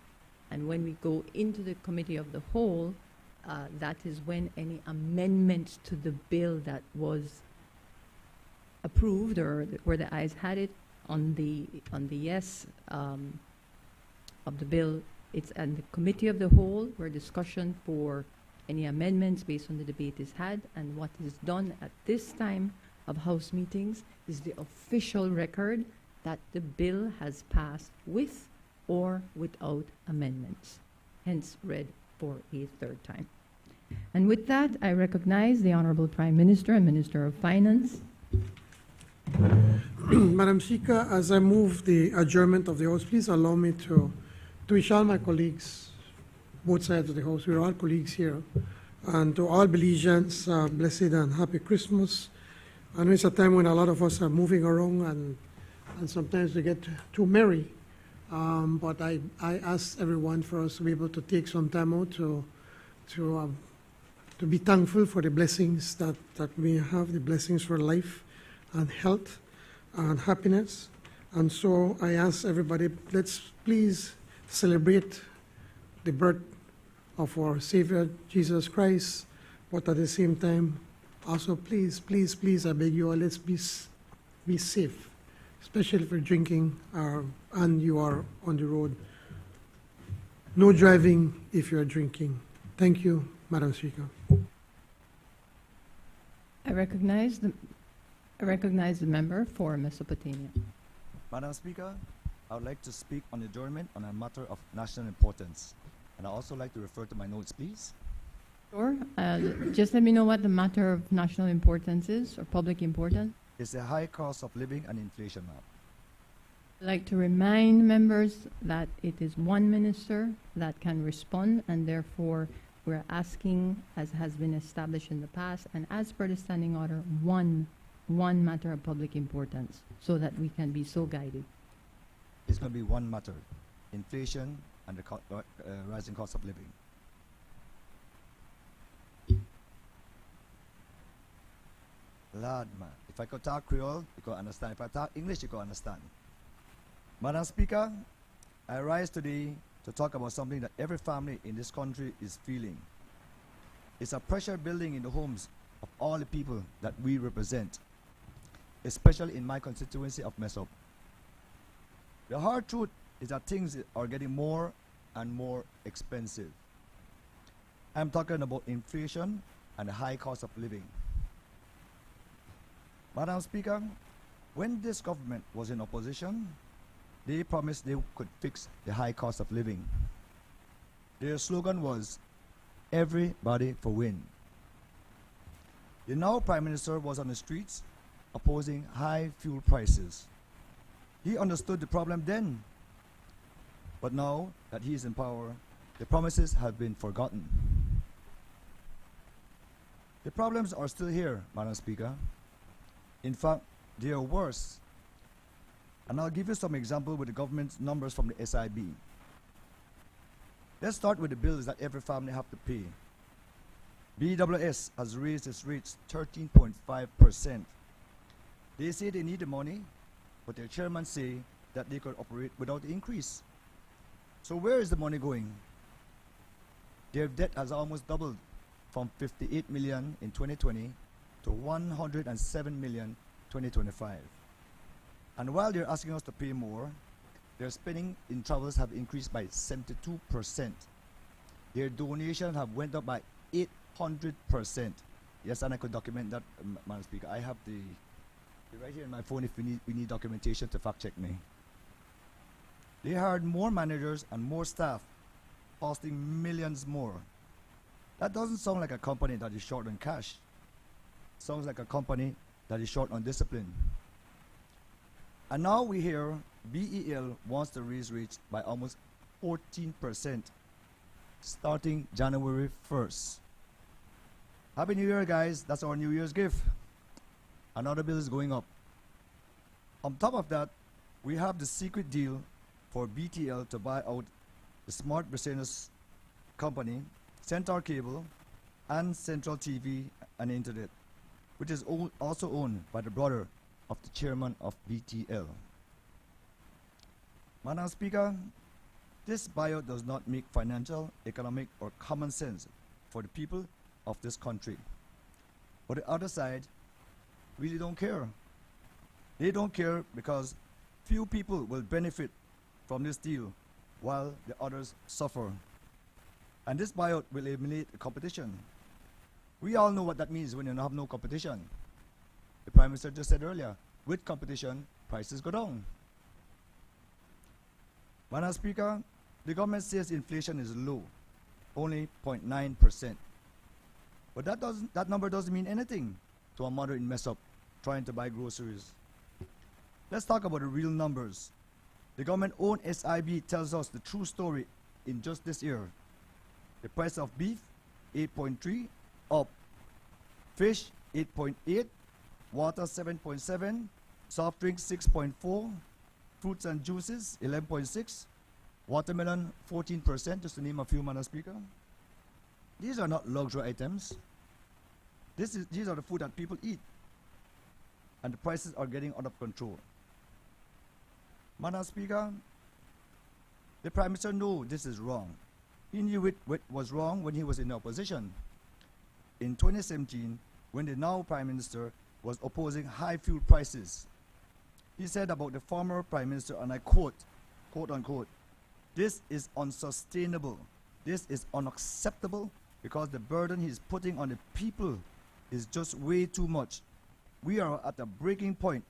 And when we go into the Committee of the Whole, that is when any amendments to the bill that was approved or where the ayes had it on the yes of the bill, it's in the Committee of the Whole where discussion for any amendments based on the debate is had, and what is done at this time of House meetings is the official record that the bill has passed with or without amendments, hence read for a third time. And with that, I recognize the Honorable Prime Minister and Minister of Finance. Madam Speaker, as I move the adjournment of the House, please allow me to wish all my colleagues, both sides of the House, we're all colleagues here, and to all Belizeans, blessed and happy Christmas. I know it's a time when a lot of us are moving around and sometimes we get too merry, but I ask everyone for us to be able to take some time out to be thankful for the blessings that we have, the blessings for life and health and happiness. And so I ask everybody, let's please celebrate the birth of our Savior, Jesus Christ, but at the same time, also please, please, please, I beg you all, let's be safe, especially if you're drinking and you are on the road. No driving if you're drinking. Thank you, Madam Speaker. I recognize the member for Mesopotamia. Madam Speaker, I would like to speak on adjournment on a matter of national importance. And I'd also like to refer to my notes, please. Sure. Just let me know what the matter of national importance is, or public importance. It's the high cost of living and inflation, ma'am. I'd like to remind members that it is one minister that can respond, and therefore we're asking, as has been established in the past, and as per the standing order, one matter of public importance, so that we can be so guided. It's going to be one matter, inflation and the rising cost of living. Lord, man, if I could talk Creole, you could understand. If I talk English, you could understand. Madam Speaker, I rise today to talk about something that every family in this country is feeling. It's a pressure building in the homes of all the people that we represent, especially in my constituency of Mesop. The hard truth is that things are getting more and more expensive. I'm talking about inflation and the high cost of living. Madam Speaker, when this government was in opposition, they promised they could fix the high cost of living. Their slogan was, "Everybody for win." The now Prime Minister was on the streets opposing high fuel prices. He understood the problem then, but now that he is in power, the promises have been forgotten. The problems are still here, Madam Speaker. In fact, they are worse. And I'll give you some example with the government's numbers from the SIB. Let's start with the bills that every family have to pay. BWS has raised its rates 13.5%. They say they need the money, but their chairman say that they could operate without the increase. So where is the money going? Their debt has almost doubled from 58 million in 2020 to 107 million 2025. And while they're asking us to pay more, their spending in travels have increased by 72%. Their donations have went up by 800%. Yes, and I could document that, Madam Speaker. I have the right here in my phone if we need documentation to fact check me. They hired more managers and more staff, costing millions more. That doesn't sound like a company that is short on cash. It sounds like a company that is short on discipline. And now we hear BEL wants to raise rates by almost 14% starting January 1st. Happy New Year, guys. That's our New Year's gift. Another bill is going up. On top of that, we have the secret deal for BTL to buy out the Smart Business Company, Centaur Cable, and Central TV and Internet, which is also owned by the brother of the chairman of BTL. Madam Speaker, this buyout does not make financial, economic, or common sense for the people of this country. But the other side really don't care. They don't care because few people will benefit from this deal while the others suffer. And this buyout will eliminate the competition. We all know what that means when you have no competition. The Prime Minister just said earlier, with competition, prices go down. Madam Speaker, the government says inflation is low, only 0.9%. But that number doesn't mean anything to a mother in mess up trying to buy groceries. Let's talk about the real numbers. The government-owned SIB tells us the true story in just this year. The price of beef, 8.3, up. Fish, 8.8. Water, 7.7. Soft drinks, 6.4. Fruits and juices, 11.6. Watermelon, 14%, just to name a few, Madam Speaker. These are not luxury items. These are the food that people eat. And the prices are getting out of control. Madam Speaker, the Prime Minister knew this is wrong. He knew it was wrong when he was in the opposition. In 2017, when the now Prime Minister was opposing high fuel prices, he said about the former Prime Minister, and I quote, quote unquote, "This is unsustainable. This is unacceptable because the burden he's putting on the people is just way too much. We are at a breaking point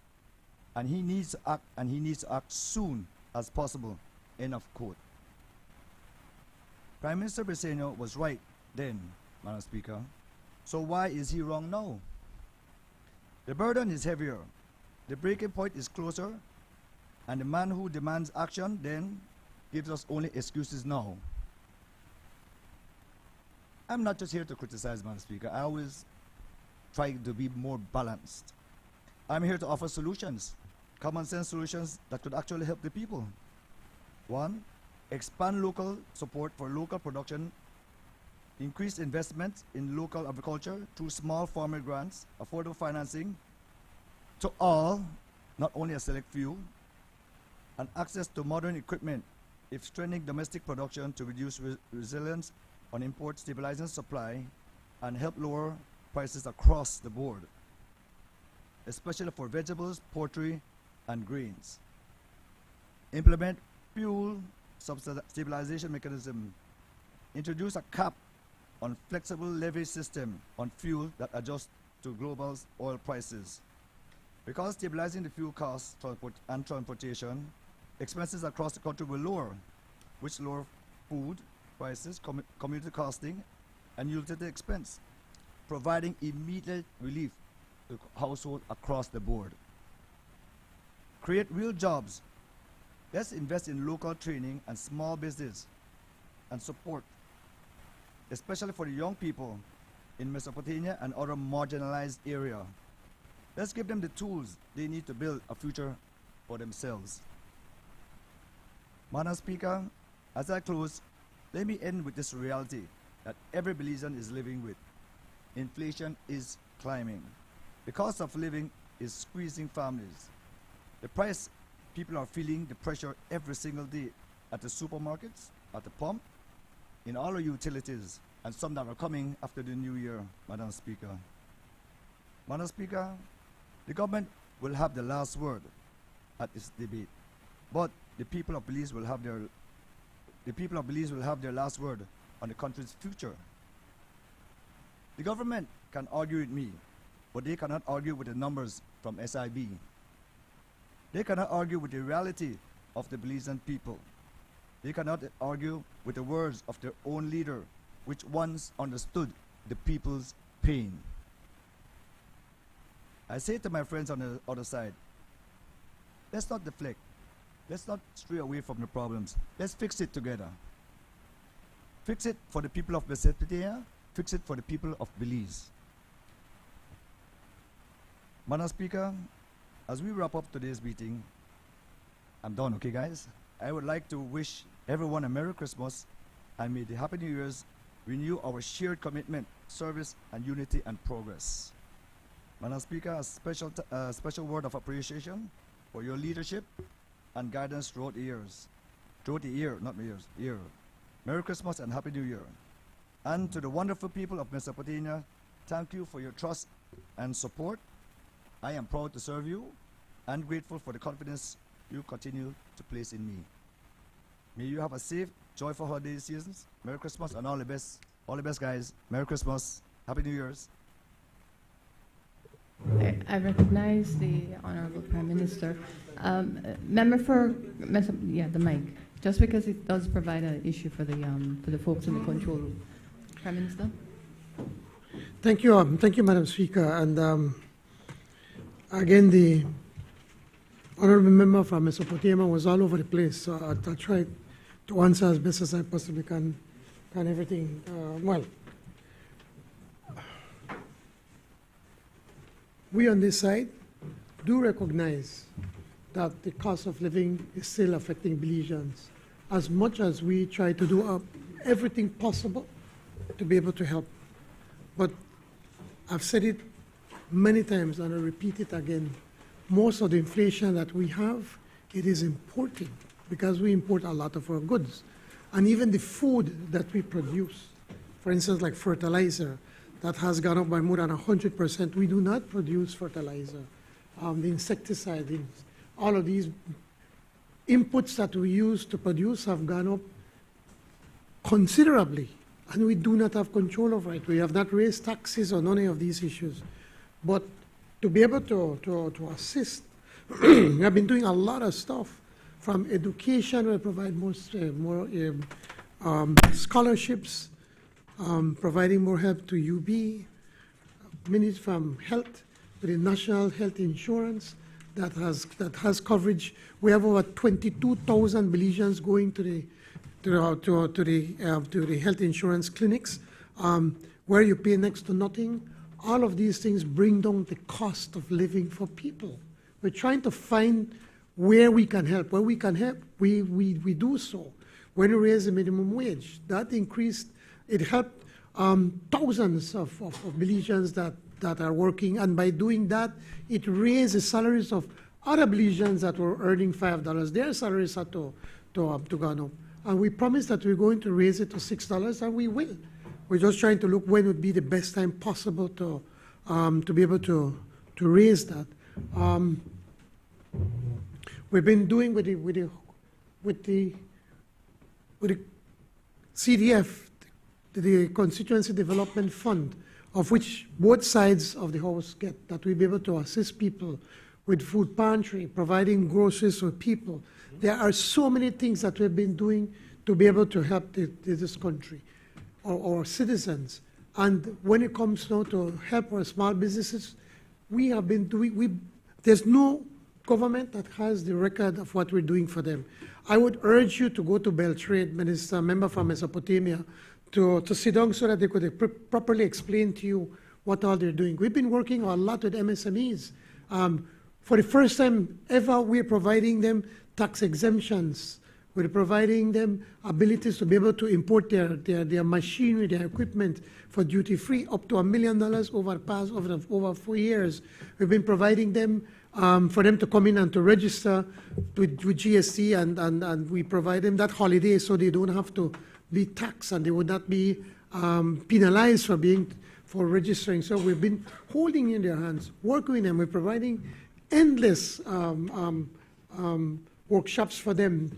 and he needs to act, and he needs to act soon as possible." End of quote. Prime Minister Briceño was right then, Madam Speaker. So why is he wrong now? The burden is heavier. The breaking point is closer, and the man who demands action then gives us only excuses now. I'm not just here to criticize, Madam Speaker. I always try to be more balanced. I'm here to offer solutions, common sense solutions that could actually help the people. One, expand local support for local production, increase investment in local agriculture through small farmer grants, affordable financing to all, not only a select few, and access to modern equipment, if strengthening domestic production to reduce resilience on import, stabilizing supply, and help lower prices across the board, especially for vegetables, poultry, and grains. Implement fuel stabilization mechanism, introduce a cap on flexible levy system on fuel that adjusts to global oil prices. Because stabilizing the fuel costs and transportation, expenses across the country will lower, which lower food prices, community costing, and utility expense, providing immediate relief to households across the board. Create real jobs. Let's invest in local training and small business and support, especially for the young people in Mesopotamia and other marginalized areas. Let's give them the tools they need to build a future for themselves. Madam Speaker, as I close, let me end with this reality that every Belizean is living with. Inflation is climbing. The cost of living is squeezing families. The price people are feeling the pressure every single day at the supermarkets, at the pump, in all our utilities, and some that are coming after the new year, Madam Speaker. Madam Speaker, the government will have the last word at this debate, but the people of Belize will have their last word on the country's future. The government can argue with me, but they cannot argue with the numbers from SIB. They cannot argue with the reality of the Belizean people. They cannot argue with the words of their own leader, which once understood the people's pain. I say to my friends on the other side, let's not deflect. Let's not stray away from the problems. Let's fix it together. Fix it for the people of Mesopotamia. Fix it for the people of Belize. Madam Speaker, as we wrap up today's meeting, I'm done, okay guys? I would like to wish everyone a Merry Christmas, and may the Happy New Year's renew our shared commitment, service, and unity and progress. Madam Speaker, a special word of appreciation for your leadership and guidance throughout the years. Throughout the year, not the years, year. Merry Christmas and Happy New Year. And to the wonderful people of Mesopotamia, thank you for your trust and support. I am proud to serve you and grateful for the confidence you continue to place in me. May you have a safe, joyful holiday seasons. Merry Christmas and all the best. All the best, guys. Merry Christmas. Happy New Year's. I recognize the Honorable Prime Minister. Member for the mic. Just because it does provide an issue for the folks in the control room. Prime Minister. Thank you, Madam Speaker. And again, the honourable member from Mesopotamia was all over the place, so I'll try to answer as best as I possibly can everything. Well, we on this side do recognize that the cost of living is still affecting Belizeans, as much as we try to do everything possible to be able to help. But I've said it many times and I'll repeat it again. Most of the inflation that we have, it is imported because we import a lot of our goods. And even the food that we produce, for instance, like fertilizer, that has gone up by more than 100%. We do not produce fertilizer. The insecticide, all of these inputs that we use to produce have gone up considerably, and we do not have control over it. We have not raised taxes on any of these issues. But to be able to assist, we have been doing a lot of stuff, from education, we provide more scholarships, providing more help to UB, minutes from health, with the National Health Insurance that has coverage. We have over 22,000 Belizeans going to the health insurance clinics, where you pay next to nothing. All of these things bring down the cost of living for people. We're trying to find where we can help. Where we can help, we do so. When we raise the minimum wage, that increased. It helped thousands of Belizeans that are working, and by doing that, it raised the salaries of other Belizeans that were earning $5. Their salaries had to go up. And we promised that we're going to raise it to $6, and we will. We're just trying to look when would be the best time possible to be able to raise that. We've been doing with the with the CDF, the Constituency Development Fund, of which both sides of the House get, that we be able to assist people with food pantry, providing groceries for people. There are so many things that we've been doing to be able to help this country, or citizens. And when it comes now to help our small businesses, we have been doing, there's no government that has the record of what we're doing for them. I would urge you to go to Beltrade, Minister, member from Mesopotamia, to sit down so that they could properly explain to you what all they're doing. We've been working a lot with MSMEs. For the first time ever, we're providing them tax exemptions. We're providing them abilities to be able to import their machinery, their equipment for duty-free, up to $1 million over 4 years. We've been providing them for them to come in and to register with GST, and we provide them that holiday so they don't have to be taxed and they would not be penalized for registering. So we've been holding in their hands, working with them. We're providing endless workshops for them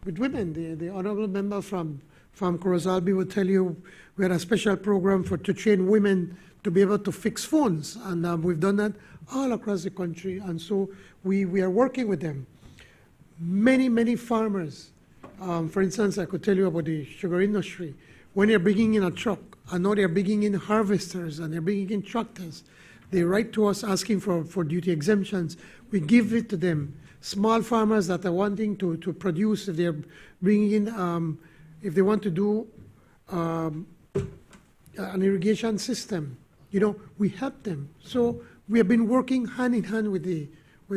with women. The honorable member from Corozalbi will tell you we had a special program to train women to be able to fix phones, and we've done that all across the country. And so we are working with them. Many farmers. For instance, I could tell you about the sugar industry. When they're bringing in a truck, I know they're bringing in harvesters and they're bringing in tractors. They write to us asking for duty exemptions. We give it to them. Small farmers that are wanting to produce, if they're bringing in, if they want to do an irrigation system, we help them. So we have been working hand in hand with the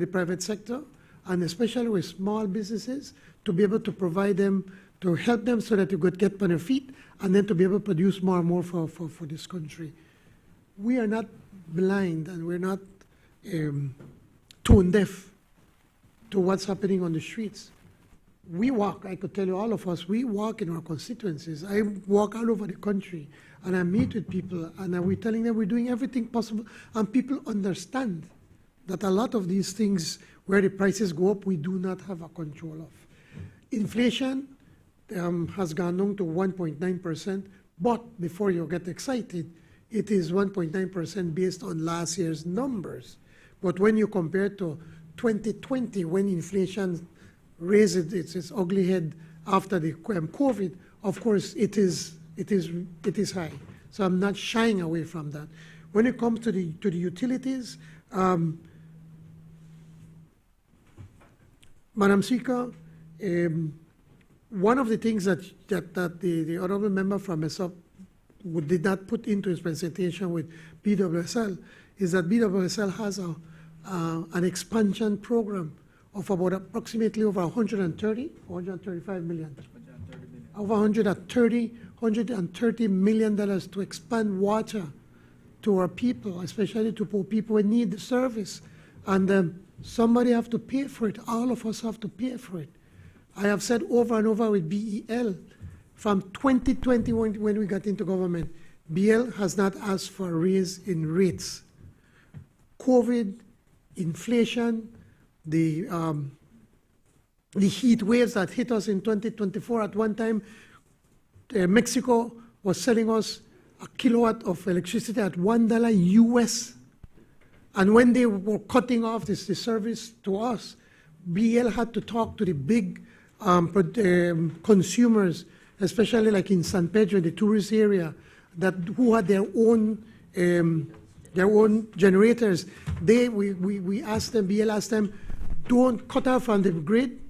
private sector, and especially with small businesses, to be able to provide them, to help them so that they could get on their feet, and then to be able to produce more and more for this country. We are not blind, and we're not tone deaf to what's happening on the streets. We walk, I could tell you, all of us, we walk in our constituencies. I walk all over the country, and I meet with people, and we're telling them we're doing everything possible, and people understand that a lot of these things, where the prices go up, we do not have a control of. Inflation has gone down to 1.9%, but before you get excited, it is 1.9% based on last year's numbers. But when you compare to 2020, when inflation raised its ugly head after the COVID, of course it is high. So I'm not shying away from that. When it comes to the utilities, Madam Speaker, one of the things that the honourable member from ESOP did not put into his presentation with BWSL is that BWSL has an expansion program of about approximately over 135 million. Over $130 million to expand water to our people, especially to poor people who need the service. And somebody have to pay for it. All of us have to pay for it. I have said over and over with BEL, from 2020 when we got into government, BEL has not asked for a raise in rates. COVID, inflation, the heat waves that hit us in 2024, at one time, Mexico was selling us a kilowatt of electricity at $1 US. And when they were cutting off the service to us, BEL had to talk to the big consumers, especially like in San Pedro, the tourist area, who had their own generators. We asked them, BEL asked them, don't cut off on the grid,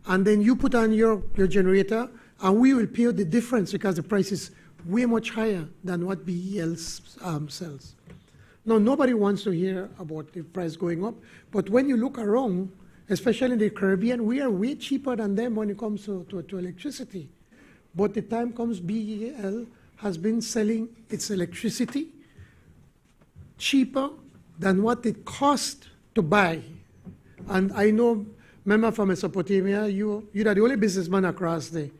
and then you put on your generator, and we will pay the difference because the price is way much higher than what BEL sells. Now, nobody wants to hear about the price going up, but when you look around, especially in the Caribbean, we are way cheaper than them when it comes to electricity. But the time comes, BEL has been selling its electricity cheaper than what it cost to buy. And I know, member from Mesopotamia, you're the only businessman across there.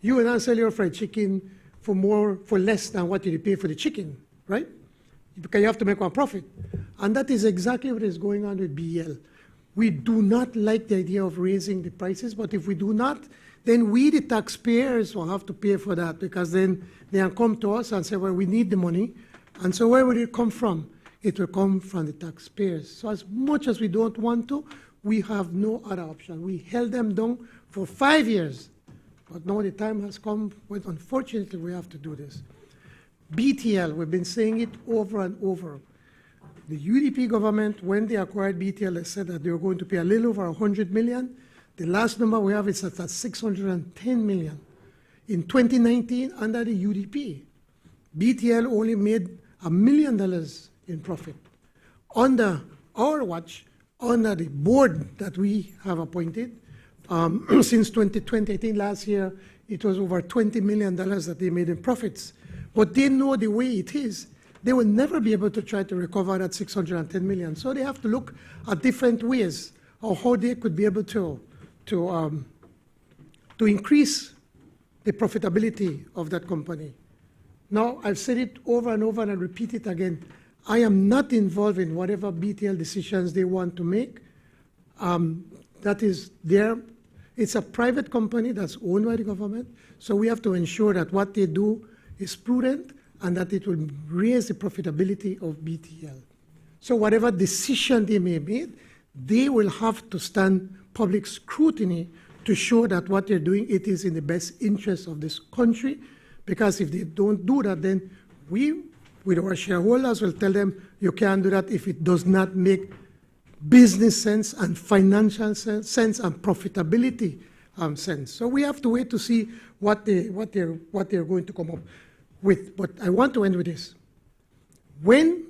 You will not sell your fried chicken for less than what you pay for the chicken, right? Because you have to make one profit. And that is exactly what is going on with BEL. We do not like the idea of raising the prices, but if we do not, then we, the taxpayers, will have to pay for that, because then they will come to us and say, well, we need the money. And so where will it come from? It will come from the taxpayers. So as much as we don't want to, we have no other option. We held them down for 5 years. But now the time has come when, unfortunately, we have to do this. BTL, we've been saying it over and over. The UDP government, when they acquired BTL, they said that they were going to pay a little over 100 million. The last number we have is at 610 million. In 2019, under the UDP, BTL only made $1 million in profit. Under our watch, under the board that we have appointed, since 2020, I think last year, it was over $20 million that they made in profits. But they know the way it is. They will never be able to try to recover that 610 million. So they have to look at different ways of how they could be able to increase the profitability of that company. Now, I've said it over and over, and I'll repeat it again. I am not involved in whatever BTL decisions they want to make. That is their, it's a private company that's owned by the government, so we have to ensure that what they do is prudent and that it will raise the profitability of BTL. So whatever decision they may make, they will have to stand public scrutiny to show that what they're doing, it is in the best interest of this country, because if they don't do that, then we, with our shareholders, will tell them, you can't do that if it does not make business sense and financial sense and profitability sense. So we have to wait to see what they're going to come up with. But I want to end with this. When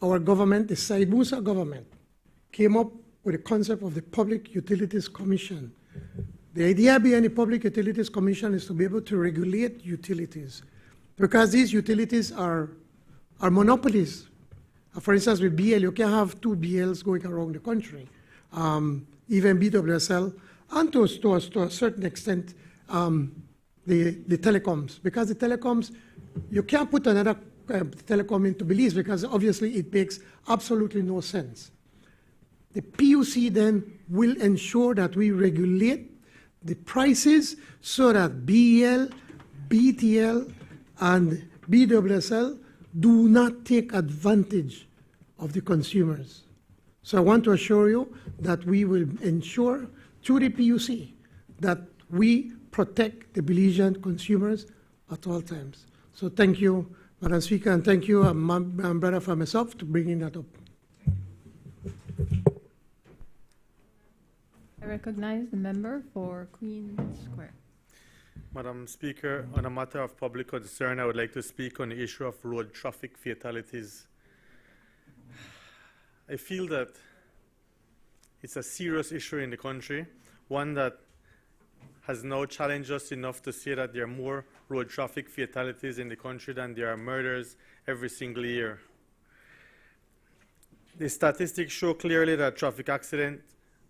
our government, the Said Musa government, came up with the concept of the Public Utilities Commission, the idea behind the Public Utilities Commission is to be able to regulate utilities, because these utilities are monopolies. For instance, with BL, you can have 2 BLs going around the country, even BWSL, and to a certain extent, the telecoms. Because the telecoms, you can't put another telecom into Belize, because obviously it makes absolutely no sense. The PUC then will ensure that we regulate the prices so that BL, BTL, and BWSL do not take advantage of the consumers. So I want to assure you that we will ensure through the PUC that we protect the Belizean consumers at all times. So thank you, Madam Speaker, and thank you, my brother, for myself, to bringing that up. I recognize the member for Queen Square. Madam Speaker, on a matter of public concern, I would like to speak on the issue of road traffic fatalities. I feel that it's a serious issue in the country, one that has now challenged us enough to say that there are more road traffic fatalities in the country than there are murders every single year. The statistics show clearly that traffic accident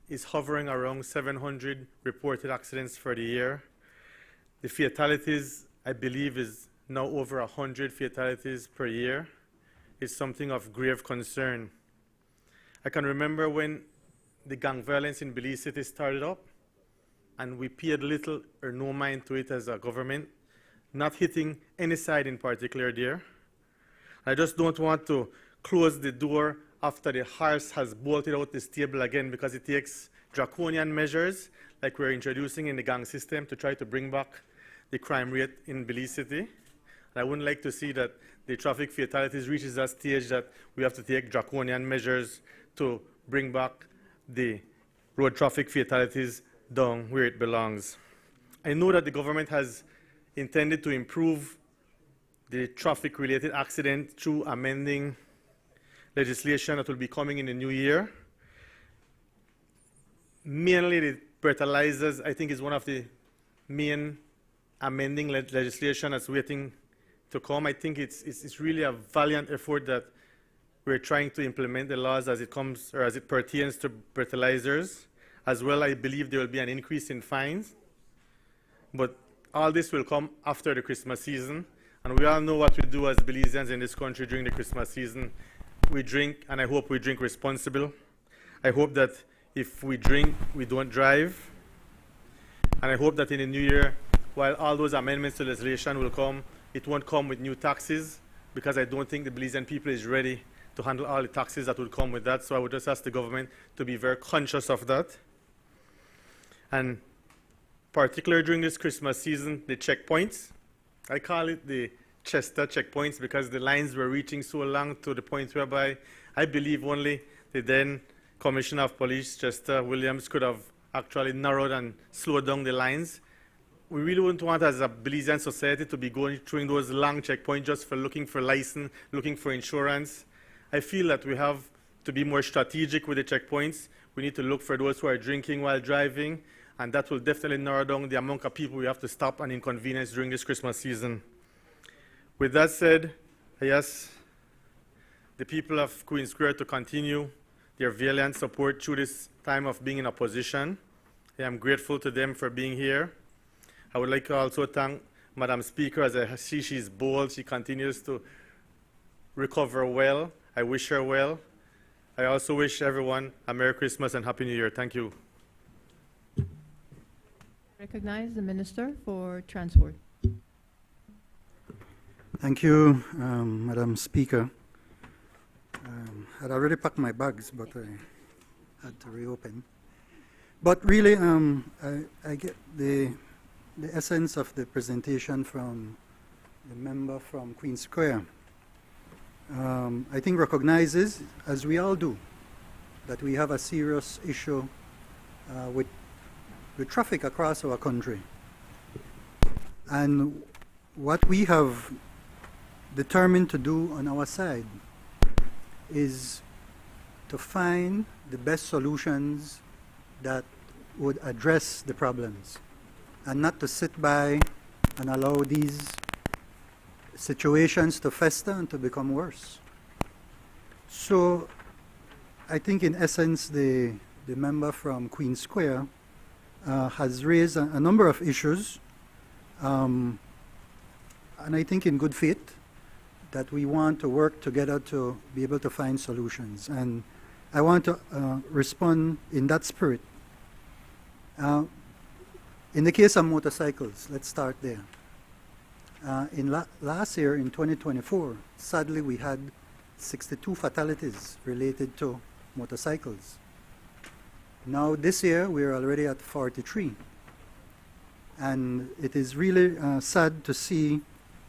is hovering around 700 reported accidents for the year. The fatalities, I believe, is now over 100 fatalities per year. It's something of grave concern. I can remember when the gang violence in Belize City started up, and we paid little or no mind to it as a government, not hitting any side in particular there. I just don't want to close the door after the horse has bolted out the stable again, because it takes draconian measures like we're introducing in the gang system to try to bring back the crime rate in Belize City. And I wouldn't like to see that the traffic fatalities reaches that stage that we have to take draconian measures to bring back the road traffic fatalities down where it belongs. I know that the government has intended to improve the traffic-related accident through amending legislation that will be coming in the new year. Mainly the breathalyzers, I think, is one of the main amending legislation that's waiting to come. I think it's really a valiant effort that we're trying to implement the laws as it comes, or as it pertains to breathalyzers. As well, I believe there will be an increase in fines. But all this will come after the Christmas season. And we all know what we do as Belizeans in this country during the Christmas season. We drink, and I hope we drink responsible. I hope that if we drink, we don't drive. And I hope that in the new year, while all those amendments to legislation will come, it won't come with new taxes, because I don't think the Belizean people is ready to handle all the taxes that would come with that. So I would just ask the government to be very conscious of that. And particularly during this Christmas season, the checkpoints, I call it the Chester checkpoints, because the lines were reaching so long to the point whereby I believe only the then Commissioner of Police, Chester Williams, could have actually narrowed and slowed down the lines. We really wouldn't want, as a Belizean society, to be going through those long checkpoints just for looking for license, looking for insurance. I feel that we have to be more strategic with the checkpoints. We need to look for those who are drinking while driving, and that will definitely narrow down the amount of people we have to stop and inconvenience during this Christmas season. With that said, I ask the people of Queen Square to continue their valiant support through this time of being in opposition. I am grateful to them for being here. I would like to also thank Madam Speaker. As I see she's bold, she continues to recover well. I wish her well. I also wish everyone a Merry Christmas and Happy New Year. Thank you. Recognize the Minister for Transport. Thank you, Madam Speaker. I'd already packed my bags, but I had to reopen. But really, I get the essence of the presentation from the member from Queen Square. I think recognizes, as we all do, that we have a serious issue with traffic across our country. And what we have determined to do on our side is to find the best solutions that would address the problems, and not to sit by and allow these situations to fester and to become worse. So I think in essence the member from Queen Square has raised a number of issues, and I think in good faith that we want to work together to be able to find solutions. And I want to respond in that spirit. In the case of motorcycles, let's start there. Last year, in 2024, sadly we had 62 fatalities related to motorcycles. Now this year, we're already at 43. And it is really sad to see,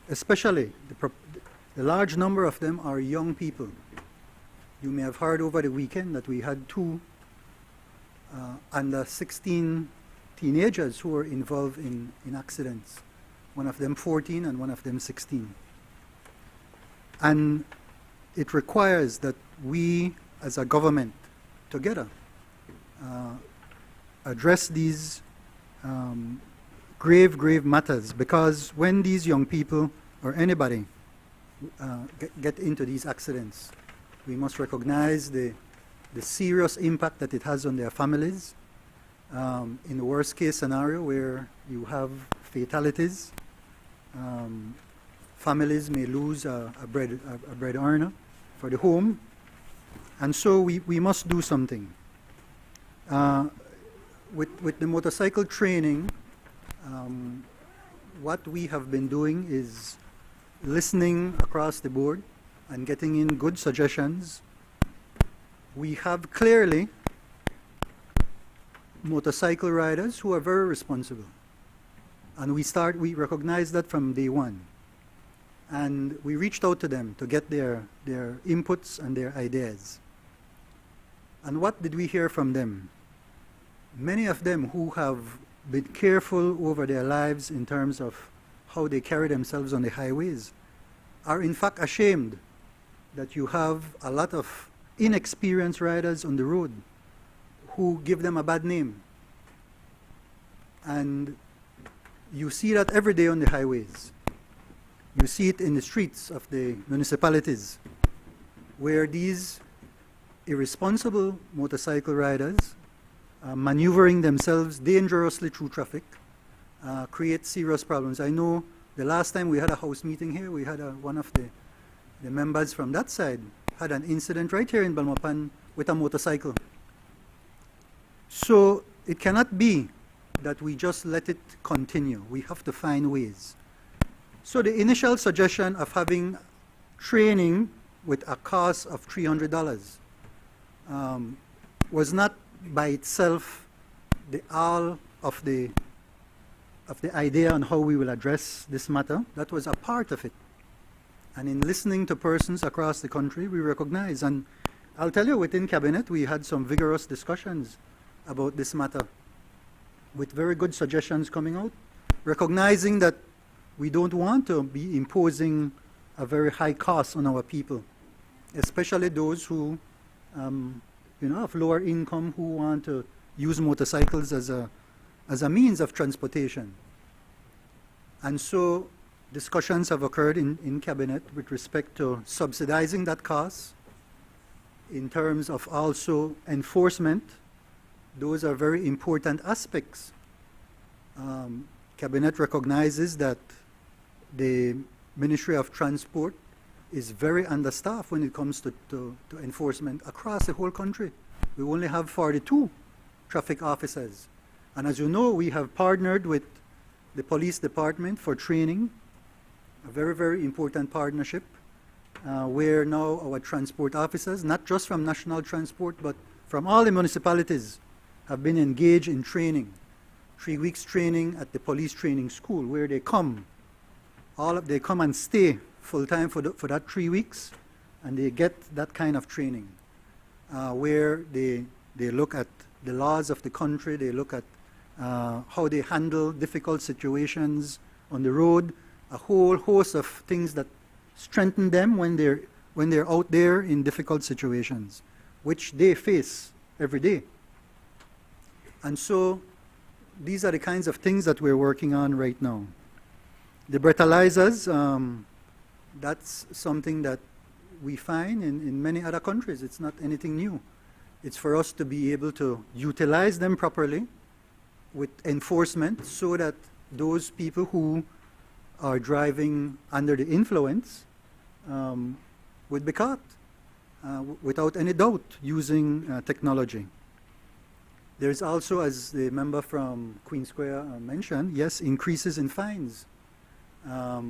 especially the large number of them are young people. You may have heard over the weekend that we had two under 16 teenagers who were involved in accidents. One of them 14 and one of them 16. And it requires that we as a government together address these grave matters, because when these young people or anybody get into these accidents, we must recognize the serious impact that it has on their families. In the worst case scenario where you have fatalities, families may lose a bread earner for the home, and so we must do something. With the motorcycle training, what we have been doing is listening across the board and getting in good suggestions. We have clearly motorcycle riders who are very responsible, and we recognize that from day one, and we reached out to them to get their inputs and their ideas. And what did we hear from them? Many of them who have been careful over their lives in terms of how they carry themselves on the highways are in fact ashamed that you have a lot of inexperienced riders on the road who give them a bad name. And you see that every day on the highways. You see it in the streets of the municipalities, where these irresponsible motorcycle riders maneuvering themselves dangerously through traffic create serious problems. I know the last time we had a house meeting here, we had one of the members from that side had an incident right here in Balmapan with a motorcycle. So it cannot be that we just let it continue. We have to find ways. So the initial suggestion of having training with a cost of $300 was not by itself the all of the idea on how we will address this matter. That was a part of it. And in listening to persons across the country, we recognize, and I'll tell you, within Cabinet, we had some vigorous discussions about this matter with very good suggestions coming out, recognizing that we don't want to be imposing a very high cost on our people, especially those who have lower income, who want to use motorcycles as a means of transportation. And so discussions have occurred in Cabinet with respect to subsidizing that cost in terms of also enforcement. Those are very important aspects. Cabinet recognizes that the Ministry of Transport is very understaffed when it comes to enforcement across the whole country. We only have 42 traffic officers. And as you know, we have partnered with the police department for training, a very, very important partnership, where now our transport officers, not just from National Transport, but from all the municipalities, have been engaged in training. 3 weeks training at the police training school, where they come. They come and stay full-time for that 3 weeks, and they get that kind of training, where they look at the laws of the country, they look at how they handle difficult situations on the road, a whole host of things that strengthen them when they're out there in difficult situations, which they face every day. And so these are the kinds of things that we're working on right now. The breathalyzers, that's something that we find in many other countries. It's not anything new. It's for us to be able to utilize them properly with enforcement so that those people who are driving under the influence would be caught without any doubt using technology. There's also, as the member from Queen Square mentioned, yes, increases in fines. I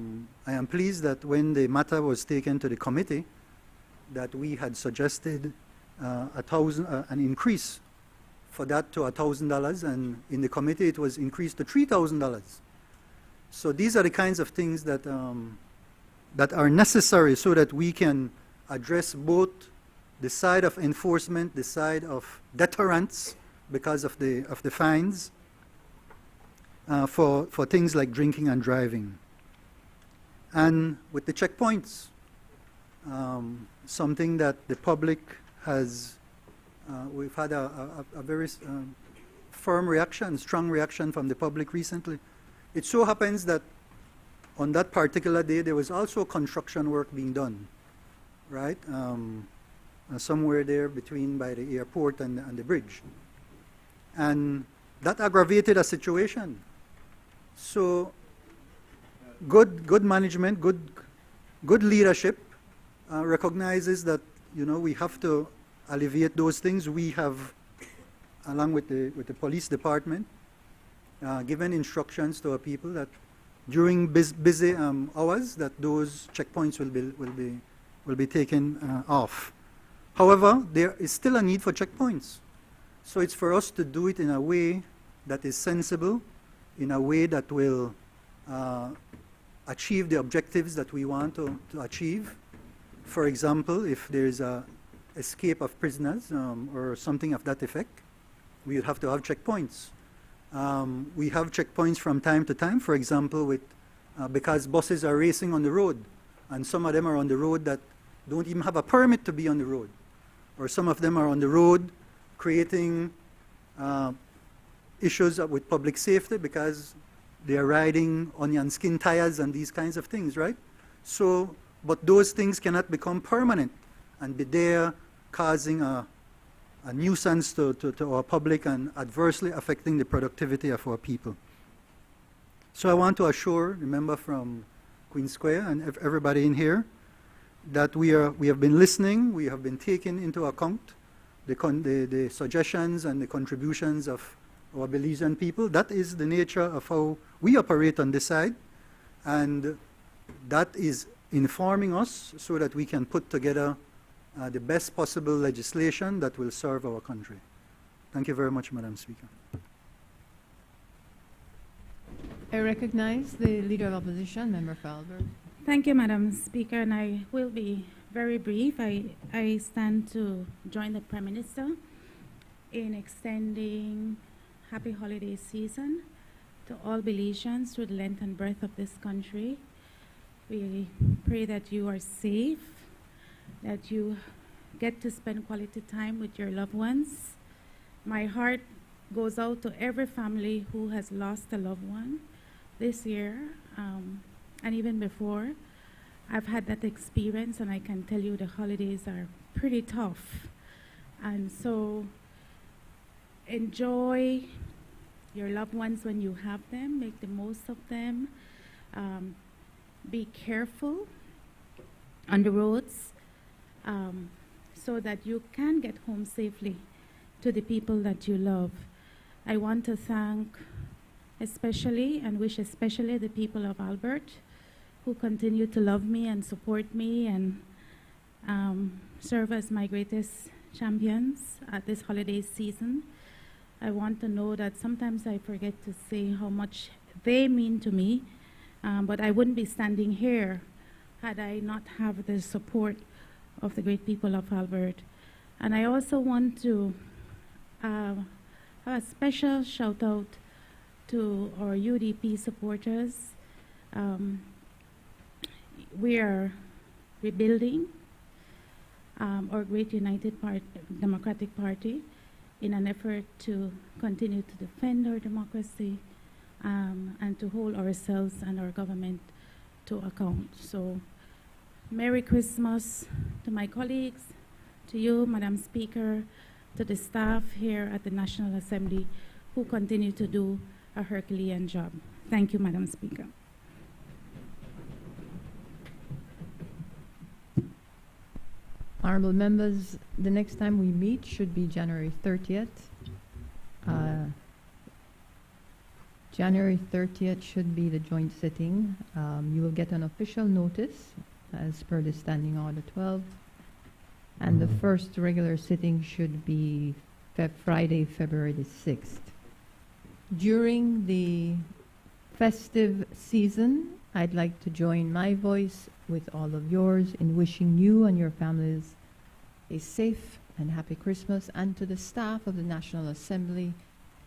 am pleased that when the matter was taken to the committee, that we had suggested an increase for that to $1,000, and in the committee it was increased to $3,000. So these are the kinds of things that that are necessary so that we can address both the side of enforcement, the side of deterrence because of the fines for things like drinking and driving. And with the checkpoints, something that the public has, we've had a very firm reaction, strong reaction from the public recently. It so happens that on that particular day, there was also construction work being done, right? Somewhere there between by the airport and the bridge. And that aggravated a situation. So good management, good leadership recognizes that, you know, we have to alleviate those things. We have, along with the police department, given instructions to our people that during busy hours that those checkpoints will be taken off. However, there is still a need for checkpoints. So it's for us to do it in a way that is sensible, in a way that will achieve the objectives that we want to achieve. For example, if there's a escape of prisoners or something of that effect, we'll have to have checkpoints. We have checkpoints from time to time, for example, because buses are racing on the road, and some of them are on the road that don't even have a permit to be on the road, or some of them are on the road creating issues with public safety because they are riding onion skin tires and these kinds of things, right? So, but those things cannot become permanent and be there causing a nuisance to our public and adversely affecting the productivity of our people. So I want to assure the member from Queen Square and everybody in here that we have been listening, we have been taking into account the suggestions and the contributions of our Belizean people. That is the nature of how we operate on this side, and that is informing us so that we can put together the best possible legislation that will serve our country. Thank you very much, Madam Speaker. I recognize the Leader of Opposition, Member for Albert. Thank you, Madam Speaker, and I will be very brief. I stand to join the Prime Minister in extending happy holiday season to all Belizeans through the length and breadth of this country. We pray that you are safe, that you get to spend quality time with your loved ones. My heart goes out to every family who has lost a loved one this year, and even before. I've had that experience, and I can tell you the holidays are pretty tough. And so enjoy your loved ones when you have them, make the most of them. Be careful on the roads so that you can get home safely to the people that you love. I want to thank especially and wish especially the people of Albert who continue to love me and support me and serve as my greatest champions at this holiday season. I want to know that sometimes I forget to say how much they mean to me, but I wouldn't be standing here had I not have the support of the great people of Albert. And I also want to have a special shout out to our UDP supporters. We are rebuilding our great United Democratic Party in an effort to continue to defend our democracy and to hold ourselves and our government to account. So, Merry Christmas to my colleagues, to you, Madam Speaker, to the staff here at the National Assembly who continue to do a Herculean job. Thank you, Madam Speaker. Honorable members, the next time we meet should be January 30th. January 30th should be the joint sitting. You will get an official notice as per the Standing Order 12. And the first regular sitting should be Friday, February the 6th. During the festive season, I'd like to join my voice with all of yours in wishing you and your families a safe and happy Christmas, and to the staff of the National Assembly,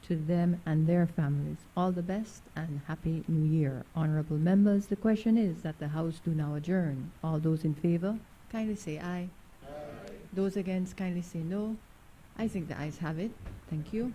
to them and their families, all the best and happy New Year. Honorable members, the question is that the House do now adjourn. All those in favor, kindly say aye. Aye. Those against, kindly say no. I think the ayes have it. Thank you.